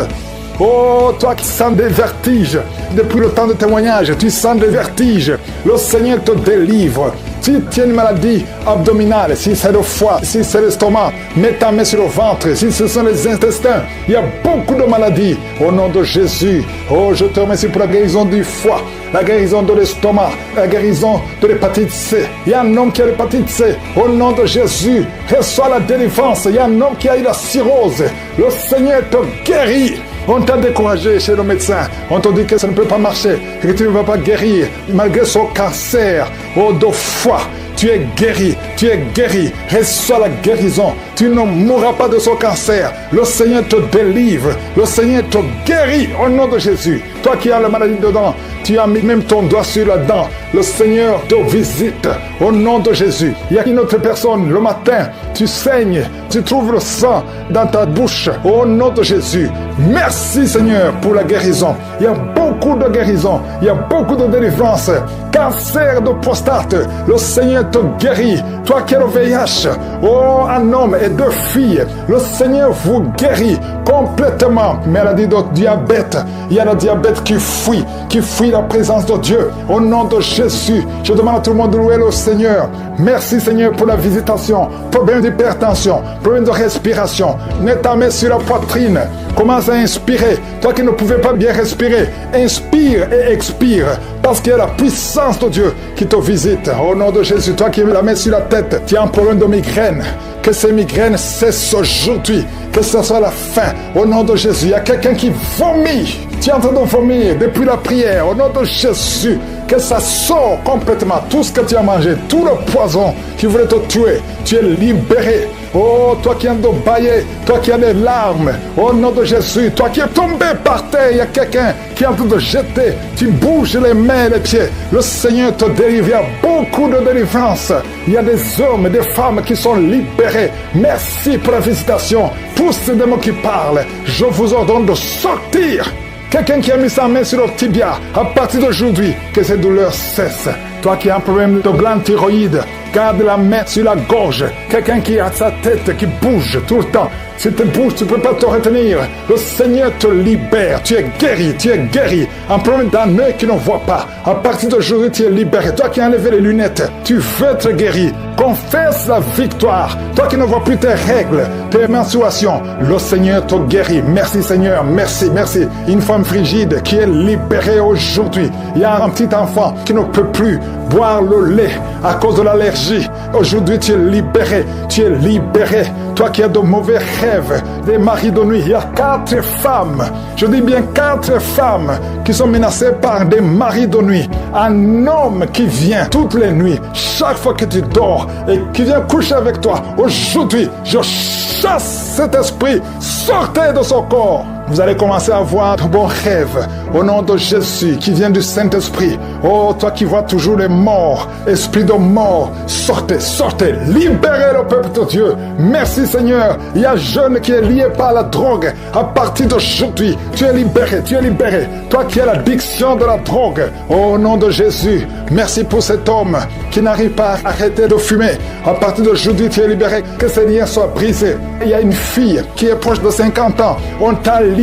Oh, toi qui sens des vertiges, depuis le temps de témoignage, tu sens des vertiges. Le Seigneur te délivre. Si tu as une maladie abdominale, si c'est le foie, si c'est l'estomac, mets ta main sur le ventre. Si ce sont les intestins, il y a beaucoup de maladies. Au nom de Jésus, oh, je te remercie pour la guérison du foie, la guérison de l'estomac, la guérison de l'hépatite C. Il y a un homme qui a l'hépatite C. Au nom de Jésus, reçois la délivrance. Il y a un homme qui a eu la cirrhose. Le Seigneur te guérit. On t'a découragé chez le médecin. On t'a dit que ça ne peut pas marcher, que tu ne vas pas guérir malgré son cancer. Oh, de foi, tu es guéri, tu es guéri. Reçois la guérison. Tu ne mourras pas de son cancer. Le Seigneur te délivre. Le Seigneur te guérit au nom de Jésus. Toi qui as la maladie dedans, tu as mis même ton doigt sur la dent. Le Seigneur te visite au nom de Jésus. Il y a une autre personne, le matin, tu saignes, tu trouves le sang dans ta bouche au nom de Jésus. Merci Seigneur pour la guérison. Il y a beaucoup de guérison, il y a beaucoup de délivrance. Cancer de prostate, le Seigneur te guérit. Toi qui as le VIH, oh, un homme et 2 filles, le Seigneur vous guérit complètement. Maladie de diabète, il y a le diabète qui fuit la présence de Dieu. Au nom de Jésus, je demande à tout le monde de louer le Seigneur. Merci Seigneur pour la visitation. Problème d'hypertension, problème de respiration. Mets ta main sur la poitrine. Commence à inspirer. Toi qui ne pouvais pas bien respirer, inspire et expire. Parce qu'il y a la puissance de Dieu qui te visite. Au nom de Jésus, toi qui mets la main sur la tête, tu as un problème de migraine. Que ces migraines cessent aujourd'hui. Que ce soit la fin. Au nom de Jésus, il y a quelqu'un qui vomit. Tu es en train de vomir depuis la prière. Au nom de Jésus, que ça sort complètement. Tout ce que tu as mangé, tout le poison qui voulait te tuer, tu es libéré. Oh, toi qui es en train de bailler, toi qui as des larmes, au nom de Jésus, toi qui es tombé par terre, il y a quelqu'un qui est en train de jeter, tu bouges les mains et les pieds. Le Seigneur te délivre, il y a beaucoup de délivrance. Il y a des hommes et des femmes qui sont libérés. Merci pour la visitation. Tous ces démons qui parlent, je vous ordonne de sortir. Quelqu'un qui a mis sa main sur le tibia, à partir d'aujourd'hui, que ces douleurs cessent. Toi qui as un problème de glande thyroïde, garde la main sur la gorge. Quelqu'un qui a sa tête qui bouge tout le temps. Si tu bouges, tu ne peux pas te retenir. Le Seigneur te libère. Tu es guéri, tu es guéri. Un problème d'un œil qui ne voit pas. À partir d'aujourd'hui, tu es libéré. Toi qui as enlevé les lunettes, tu veux être guéri. Confesse la victoire. Toi qui ne vois plus tes règles, tes menstruations, le Seigneur te guérit. Merci Seigneur, merci, merci. Une femme frigide qui est libérée aujourd'hui. Il y a un petit enfant qui ne peut plus boire le lait à cause de l'allergie. Aujourd'hui, tu es libéré. Tu es libéré. Toi qui as de mauvais rêves, des maris de nuit. Il y a 4 femmes, je dis bien 4 femmes qui sont menacées par des maris de nuit. Un homme qui vient toutes les nuits, chaque fois que tu dors, et qui vient coucher avec toi. Aujourd'hui, je chasse cet esprit. Sortez de son corps. Vous allez commencer à avoir de bons rêves au nom de Jésus qui vient du Saint-Esprit. Oh, toi qui vois toujours les morts, esprit de mort, sortez, sortez, libérez le peuple de Dieu. Merci Seigneur. Il y a un jeune qui est lié par la drogue. À partir d'aujourd'hui, tu es libéré, tu es libéré. Toi qui as l'addiction de la drogue, au nom de Jésus, merci pour cet homme qui n'arrive pas à arrêter de fumer. À partir d'aujourd'hui, tu es libéré. Que ces liens soient brisés. Il y a une fille qui est proche de 50 ans. On t'a lié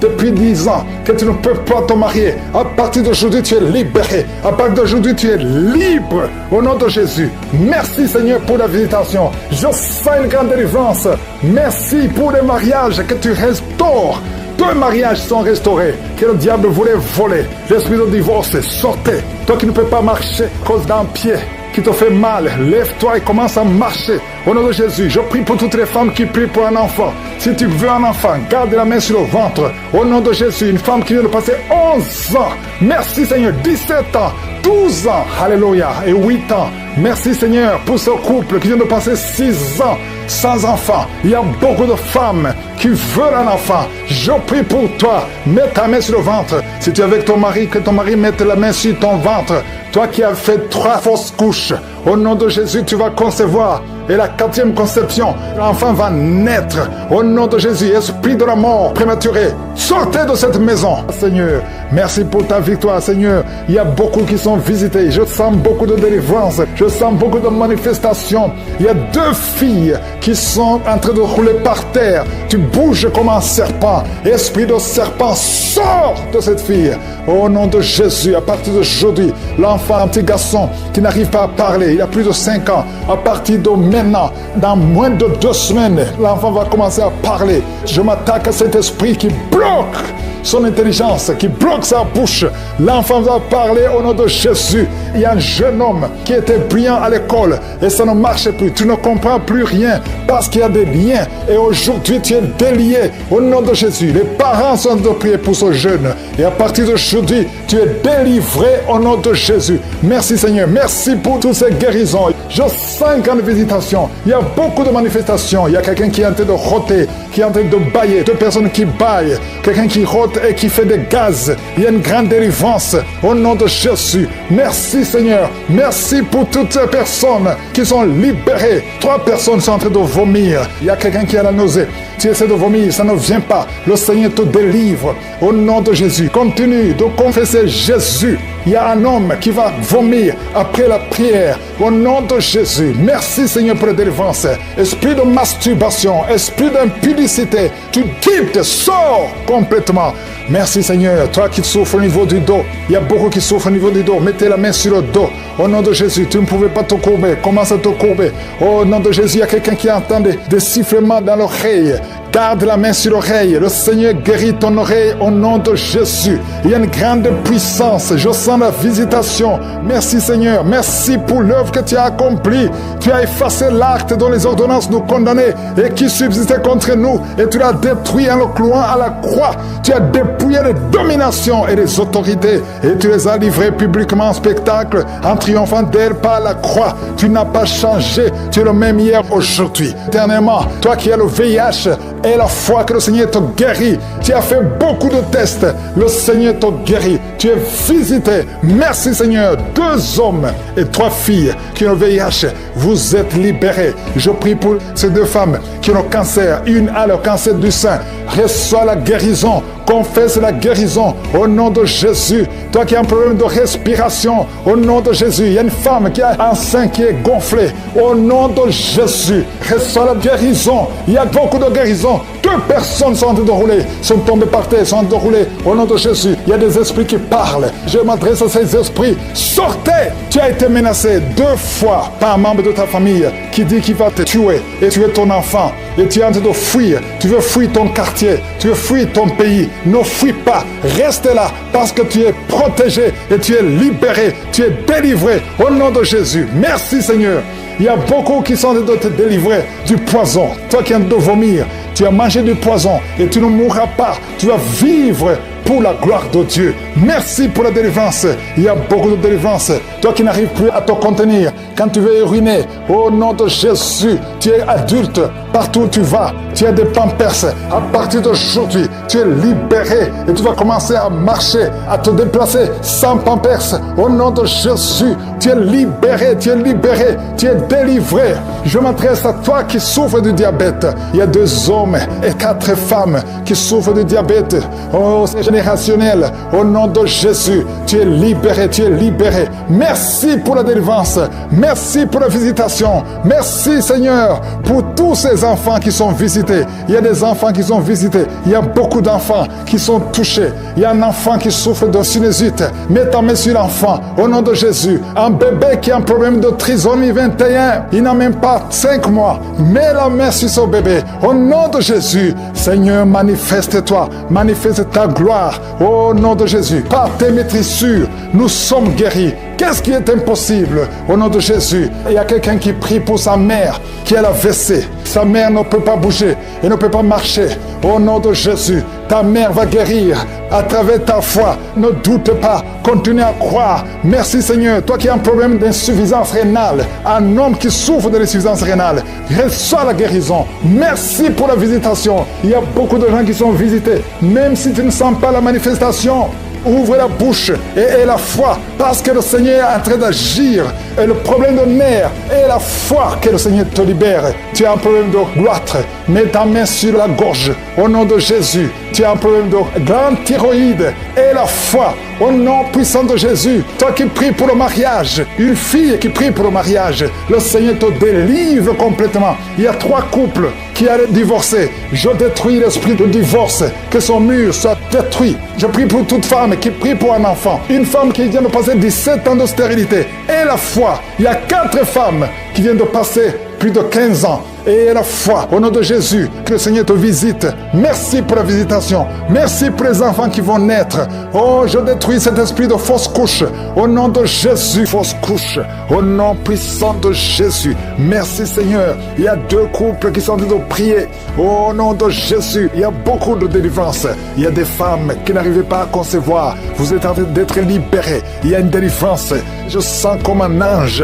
depuis 10 ans, que tu ne peux pas te marier. À partir d'aujourd'hui, tu es libéré. À partir d'aujourd'hui, tu es libre. Au nom de Jésus. Merci Seigneur pour la visitation. Je sens une grande délivrance. Merci pour les mariages que tu restaures. 2 mariages sont restaurés que le diable voulait voler. L'esprit de divorce, sortez. Toi qui ne peux pas marcher à cause d'un pied, qui te fait mal, lève-toi et commence à marcher. Au nom de Jésus, je prie pour toutes les femmes qui prient pour un enfant. Si tu veux un enfant, garde la main sur le ventre. Au nom de Jésus, une femme qui vient de passer 11 ans. Merci Seigneur, 17 ans, 12 ans, alléluia, et 8 ans. Merci Seigneur pour ce couple qui vient de passer 6 ans sans enfant. Il y a beaucoup de femmes qui veulent un enfant. Je prie pour toi. Mets ta main sur le ventre. Si tu es avec ton mari, que ton mari mette la main sur ton ventre. Toi qui as fait 3 fausses couches, au nom de Jésus, tu vas concevoir. Et la 4e conception, l'enfant va naître. Au nom de Jésus, esprit de la mort prématuré, sortez de cette maison. Seigneur, merci pour ta victoire, Seigneur. Il y a beaucoup qui sont visités. Je sens beaucoup de délivrance. Je sens beaucoup de manifestations. Il y a 2 filles qui sont en train de rouler par terre. Tu bouges comme un serpent. Esprit de serpent, sors de cette fille. Au nom de Jésus, à partir d'aujourd'hui, l'enfant, un petit garçon qui n'arrive pas à parler, il a plus de 5 ans. À partir de maintenant, dans moins de 2 semaines, l'enfant va commencer à parler. Je m'attaque à cet esprit qui bloque son intelligence, qui bloque sa bouche. L'enfant va parler au nom de Jésus. Il y a un jeune homme qui était brillant à l'école et ça ne marche plus. Tu ne comprends plus rien parce qu'il y a des liens. Et aujourd'hui, tu es délié au nom de Jésus. Les parents sont de prier pour ce jeune. Et à partir d'aujourd'hui, tu es délivré au nom de Jésus. Merci Seigneur. Merci pour toutes ces guérisons. Je sens une grande visitation. Il y a beaucoup de manifestations. Il y a quelqu'un qui est en train de rôter, qui est en train de bailler. 2 personnes qui baillent. Quelqu'un qui rôte et qui fait des gaz. Il y a une grande délivrance au nom de Jésus. Merci Seigneur. Merci pour toutes ces personnes qui sont libérées. 3 personnes sont en train de vomir. Il y a quelqu'un qui a la nausée. Tu essaies de vomir, ça ne vient pas. Le Seigneur te délivre au nom de Jésus. Continue de confesser Jésus. Il y a un homme qui va vomir après la prière au nom de Jésus. Merci Seigneur pour la délivrance. Esprit de masturbation, esprit d'impudicité, tu quittes, sors complètement. Merci Seigneur. Toi qui souffres au niveau du dos, il y a beaucoup qui souffrent au niveau du dos. Mettez la main sur le dos. Au nom de Jésus, tu ne pouvais pas te courber. Commence à te courber. Au nom de Jésus, il y a quelqu'un qui entend des sifflements dans l'oreille. Garde la main sur l'oreille. Le Seigneur guérit ton oreille au nom de Jésus. Il y a une grande puissance. Je sens la visitation. Merci Seigneur. Merci pour l'œuvre que tu as accomplie. Tu as effacé l'acte dont les ordonnances nous condamnaient et qui subsistait contre nous. Et tu l'as détruit en le clouant à la croix. Tu as dépouillé les dominations et les autorités. Et tu les as livrées publiquement en spectacle en triomphant d'elles par la croix. Tu n'as pas changé. Tu es le même hier, aujourd'hui. Éternellement, toi qui as le VIH, et la foi que le Seigneur te guérit. Tu as fait beaucoup de tests. Le Seigneur te guérit. Tu es visité. Merci Seigneur. 2 hommes et 3 filles qui ont le VIH. Vous êtes libérés. Je prie pour ces 2 femmes qui ont le cancer. Une a le cancer du sein. Reçois la guérison. Confesse la guérison au nom de Jésus. Toi qui as un problème de respiration, au nom de Jésus. Il y a une femme qui a un sein qui est gonflé. Au nom de Jésus. Reçois la guérison. Il y a beaucoup de guérison. 2 personnes sont en train de rouler, sont tombées par terre, sont en train de rouler. Au nom de Jésus, il y a des esprits qui parlent. Je m'adresse à ces esprits. Sortez! Tu as été menacé 2 fois par un membre de ta famille qui dit qu'il va te tuer et tuer ton enfant. Et tu es en train de fuir. Tu veux fuir ton quartier. Tu veux fuir ton pays. Ne fuis pas. Reste là parce que tu es protégé et tu es libéré. Tu es délivré au nom de Jésus. Merci Seigneur. Il y a beaucoup qui sont en train de te délivrer du poison. Toi qui es en train de vomir, tu as mangé du poison et tu ne mourras pas. Tu vas vivre pour la gloire de Dieu. Merci pour la délivrance. Il y a beaucoup de délivrance. Toi qui n'arrives plus à te contenir, quand tu veux uriner, au nom de Jésus, tu es adulte. Partout où tu vas, tu as des pampers. À partir d'aujourd'hui, tu es libéré et tu vas commencer à marcher, à te déplacer sans pampers. Au nom de Jésus, tu es libéré, tu es libéré, tu es délivré. Je m'adresse à toi qui souffres du diabète. Il y a 2 hommes et 4 femmes qui souffrent du diabète. Oh, c'est générationnel. Au nom de Jésus, tu es libéré, tu es libéré. Merci pour la délivrance. Merci pour la visitation. Merci Seigneur pour tous ces enfants qui sont visités. Il y a des enfants qui sont visités. Il y a beaucoup d'enfants qui sont touchés. Il y a un enfant qui souffre de sinusite. Mets ta main sur l'enfant. Au nom de Jésus. Un bébé qui a un problème de trisomie 21. Il n'a même pas 5 mois. Mets la main sur ce bébé. Au nom de Jésus, Seigneur, manifeste-toi, manifeste ta gloire. Au nom de Jésus, par tes maîtrissures, nous sommes guéris. Qu'est-ce qui est impossible? Au nom de Jésus, il y a quelqu'un qui prie pour sa mère qui a la WC. Sa mère ne peut pas bouger et ne peut pas marcher. Au nom de Jésus, ta mère va guérir à travers ta foi. Ne doute pas, continue à croire. Merci Seigneur, toi qui as un problème d'insuffisance rénale, un homme qui souffre de l'insuffisance rénale, reçois la guérison. Merci pour la visitation. Il y a beaucoup de gens qui sont visités, même si tu ne sens pas la manifestation. Ouvre la bouche et aie la foi parce que le Seigneur est en train d'agir. Et le problème de nerfs est la foi que le Seigneur te libère. Tu as un problème de goitre, mets ta main sur la gorge au nom de Jésus. Tu as un problème de grande thyroïde et la foi au nom puissant de Jésus. Toi qui pries pour le mariage, une fille qui prie pour le mariage, le Seigneur te délivre complètement. Il y a 3 couples qui allaient divorcer. Je détruis l'esprit de divorce, que son mur soit détruit. Je prie pour toute femme qui prie pour un enfant. Une femme qui vient de passer 17 ans de stérilité. Et la foi. Il y a 4 femmes qui viennent de passer plus de 15 ans. Et la foi, au nom de Jésus, que le Seigneur te visite. Merci pour la visitation. Merci pour les enfants qui vont naître. Oh, je détruis cet esprit de fausse couche. Au nom de Jésus, fausse couche. Au nom puissant de Jésus. Merci Seigneur. Il y a 2 couples qui sont en train de prier. Au nom de Jésus, il y a beaucoup de délivrance. Il y a des femmes qui n'arrivaient pas à concevoir. Vous êtes en train d'être libérés. Il y a une délivrance. Je sens comme un ange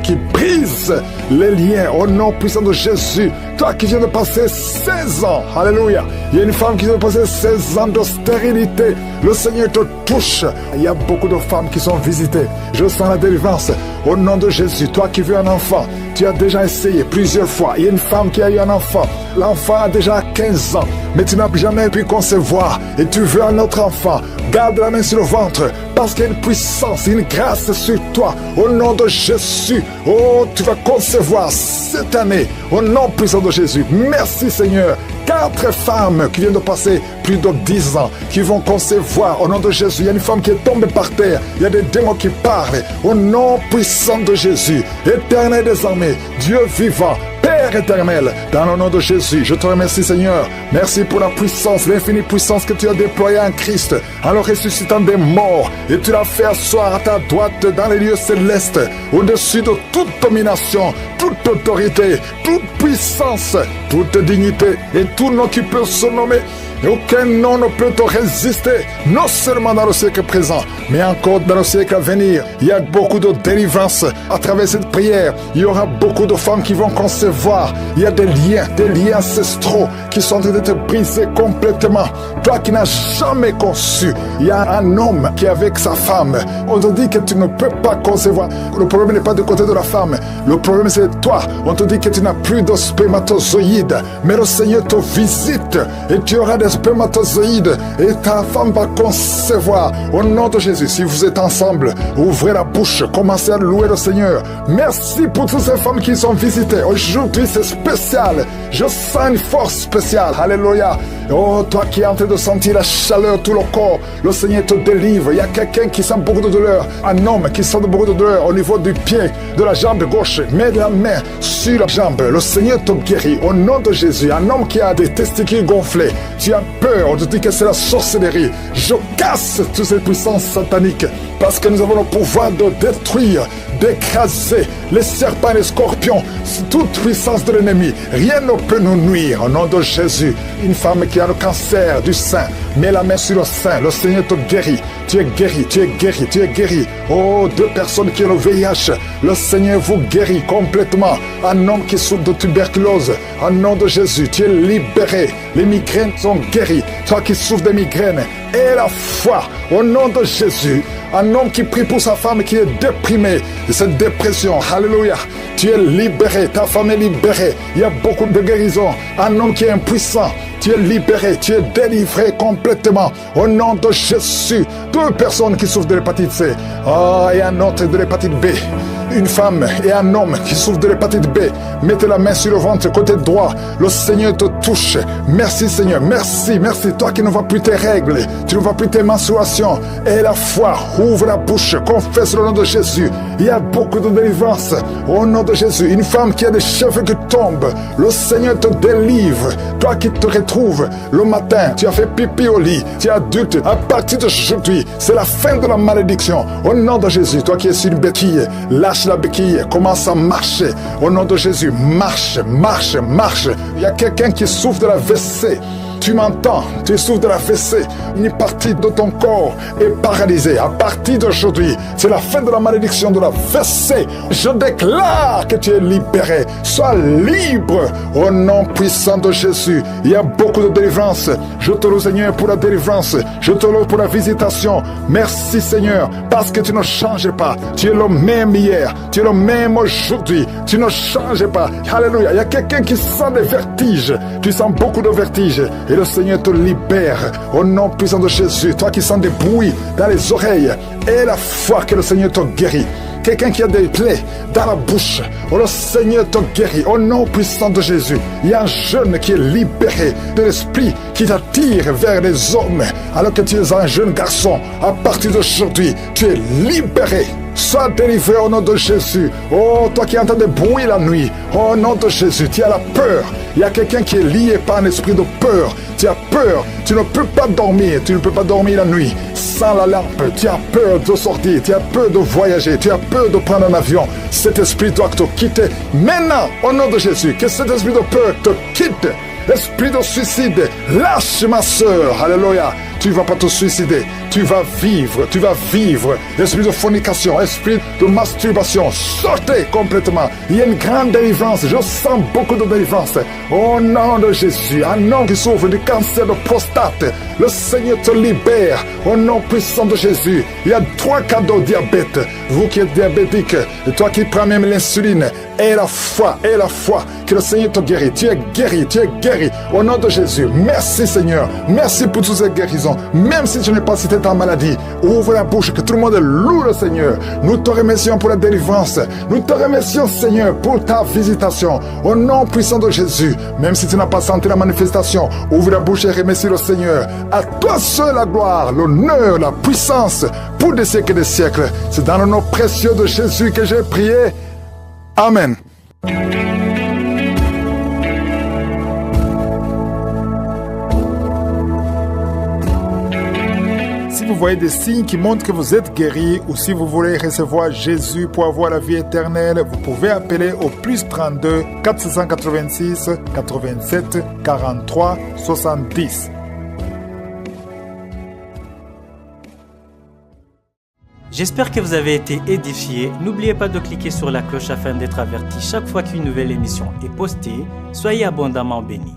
qui brise les liens. Au nom puissant de Jésus, toi qui viens de passer 16 ans, alléluia, il y a une femme qui vient de passer 16 ans de stérilité, le Seigneur te touche. Il y a beaucoup de femmes qui sont visitées, je sens la délivrance, au nom de Jésus. Toi qui veux un enfant, tu as déjà essayé plusieurs fois, il y a une femme qui a eu un enfant, l'enfant a déjà 15 ans, mais tu n'as jamais pu concevoir, et tu veux un autre enfant, garde la main sur le ventre, parce qu'il y a une puissance, une grâce sur toi, au nom de Jésus. Oh, tu vas concevoir cette année, au nom puissant de Jésus. Merci Seigneur. 4 femmes qui viennent de passer plus de 10 ans, qui vont concevoir au nom de Jésus. Il y a une femme qui est tombée par terre, il y a des démons qui parlent, au nom puissant de Jésus. Éternel des armées, Dieu vivant, Père éternel, dans le nom de Jésus, je te remercie Seigneur. Merci pour la puissance, l'infinie puissance que tu as déployée en Christ, en le ressuscitant des morts, et tu l'as fait asseoir à ta droite dans les lieux célestes, au-dessus de toute domination, toute autorité, toute puissance, toute dignité, et tout nom qui peut se nommer. Et aucun nom ne peut te résister, non seulement dans le siècle présent, mais encore dans le siècle à venir. Il y a beaucoup de délivrance à travers cette prière. Il y aura beaucoup de femmes qui vont concevoir. Il y a des liens ancestraux qui sont en train d'être brisés complètement. Toi qui n'as jamais conçu, il y a un homme qui est avec sa femme. On te dit que tu ne peux pas concevoir. Le problème n'est pas du côté de la femme. Le problème c'est toi. On te dit que tu n'as plus de spermatozoïdes. Mais le Seigneur te visite et tu auras des spermatozoïdes et ta femme va concevoir. Au nom de Jésus, si vous êtes ensemble, ouvrez la bouche, commencez à louer le Seigneur. Merci pour toutes ces femmes qui sont visitées. Aujourd'hui c'est spécial. Je sens une force spéciale. Alléluia. Oh, toi qui es en train de sentir la chaleur, tout le corps, le Seigneur te délivre. Il y a quelqu'un qui sent beaucoup de douleur, un homme qui sent beaucoup de douleur au niveau du pied, de la jambe gauche. Mets la main sur la jambe, le Seigneur te guérit. Au nom de Jésus, un homme qui a des testicules gonflés, tu as peur, on te dit que c'est la sorcellerie. Je casse toutes ces puissances sataniques parce que nous avons le pouvoir de détruire, d'écraser les serpents et les scorpions, toute puissance de l'ennemi. Rien ne peut nous nuire. Au nom de Jésus, une femme qui a le cancer du sein, mets la main sur le sein, le Seigneur te guérit. Tu es guéri, tu es guéri, tu es guéri. Oh, 2 personnes qui ont le VIH, le Seigneur vous guérit complètement. Un homme qui souffre de tuberculose, au nom de Jésus, tu es libéré. Les migraines sont guéries. Toi qui souffres de migraines, aie la foi, au nom de Jésus. Un homme qui prie pour sa femme qui est déprimée de cette dépression, alléluia. Tu es libéré, ta femme est libérée. Il y a beaucoup de guérison. Un homme qui est impuissant, tu es libéré, tu es délivré complètement. Au nom de Jésus, 2 personnes qui souffrent de l'hépatite C. Oh, et un autre de l'hépatite B. une femme et un homme qui souffrent de l'hépatite B, mettez la main sur le ventre côté droit. Le Seigneur te touche. Merci Seigneur, merci, merci. Toi qui ne vois plus tes règles, tu ne vois plus tes menstruations. Et la foi, ouvre la bouche, confesse le nom de Jésus. Il y a beaucoup de délivrance au nom de Jésus. Une femme qui a des cheveux qui tombent, le Seigneur te délivre. Toi qui te retrouves le matin, tu as fait pipi au lit, tu es adulte. À partir d'aujourd'hui, c'est la fin de la malédiction. Au nom de Jésus, toi qui es sur une béquille, lâche la béquille, commence à marcher. Au nom de Jésus, marche, marche, marche. Il y a quelqu'un qui souffre de la WC. Tu m'entends, tu souffres de la WC. Une partie de ton corps est paralysée. À partir d'aujourd'hui, c'est la fin de la malédiction de la WC. Je déclare que tu es libéré. Sois libre au nom puissant de Jésus. Il y a beaucoup de délivrance. Je te loue Seigneur pour la délivrance. Je te loue pour la visitation. Merci Seigneur, parce que tu ne changes pas. Tu es le même hier. Tu es le même aujourd'hui. Tu ne changes pas. Alléluia. Il y a quelqu'un qui sent des vertiges. Tu sens beaucoup de vertiges. Et le Seigneur te libère au nom puissant de Jésus. Toi qui sens des bruits dans les oreilles, et la foi que le Seigneur te guérit. Quelqu'un qui a des plaies dans la bouche, oh, le Seigneur te guérit au nom puissant de Jésus. Il y a un jeune qui est libéré de l'esprit qui t'attire vers les hommes alors que tu es un jeune garçon. À partir d'aujourd'hui, tu es libéré. Sois délivré au nom de Jésus. Oh, toi qui entends des bruits la nuit, au nom de Jésus, tu as la peur. Il y a quelqu'un qui est lié par un esprit de peur. Tu as peur, tu ne peux pas dormir, tu ne peux pas dormir la nuit sans la lampe. Tu as peur de sortir, tu as peur de voyager, tu as peur de prendre un avion. Cet esprit doit te quitter maintenant, au nom de Jésus. Que cet esprit de peur te quitte. Esprit de suicide, lâche ma soeur, alléluia. Tu ne vas pas te suicider, tu vas vivre, tu vas vivre. Esprit de fornication, esprit de masturbation, sortez complètement. Il y a une grande délivrance, je sens beaucoup de délivrance. Au nom de Jésus, un homme qui souffre du cancer de prostate, le Seigneur te libère. Au nom puissant de Jésus, il y a 3 cas de diabète. Vous qui êtes diabétique, et toi qui prends même l'insuline, et la foi, que le Seigneur te guérit. Tu es guéri, tu es guéri. Au nom de Jésus, merci Seigneur, merci pour toutes ces guérisons. Même si tu n'es pas cité ta maladie, ouvre la bouche, que tout le monde loue le Seigneur. Nous te remercions pour la délivrance. Nous te remercions Seigneur pour ta visitation. Au nom puissant de Jésus, même si tu n'as pas senti la manifestation, ouvre la bouche et remercie le Seigneur. À toi seul la gloire, l'honneur, la puissance pour des siècles et des siècles. C'est dans le nom précieux de Jésus que j'ai prié. Amen. Si vous voyez des signes qui montrent que vous êtes guéri ou si vous voulez recevoir Jésus pour avoir la vie éternelle, vous pouvez appeler au +32 486 87 43 70. J'espère que vous avez été édifiés. N'oubliez pas de cliquer sur la cloche afin d'être averti chaque fois qu'une nouvelle émission est postée. Soyez abondamment bénis.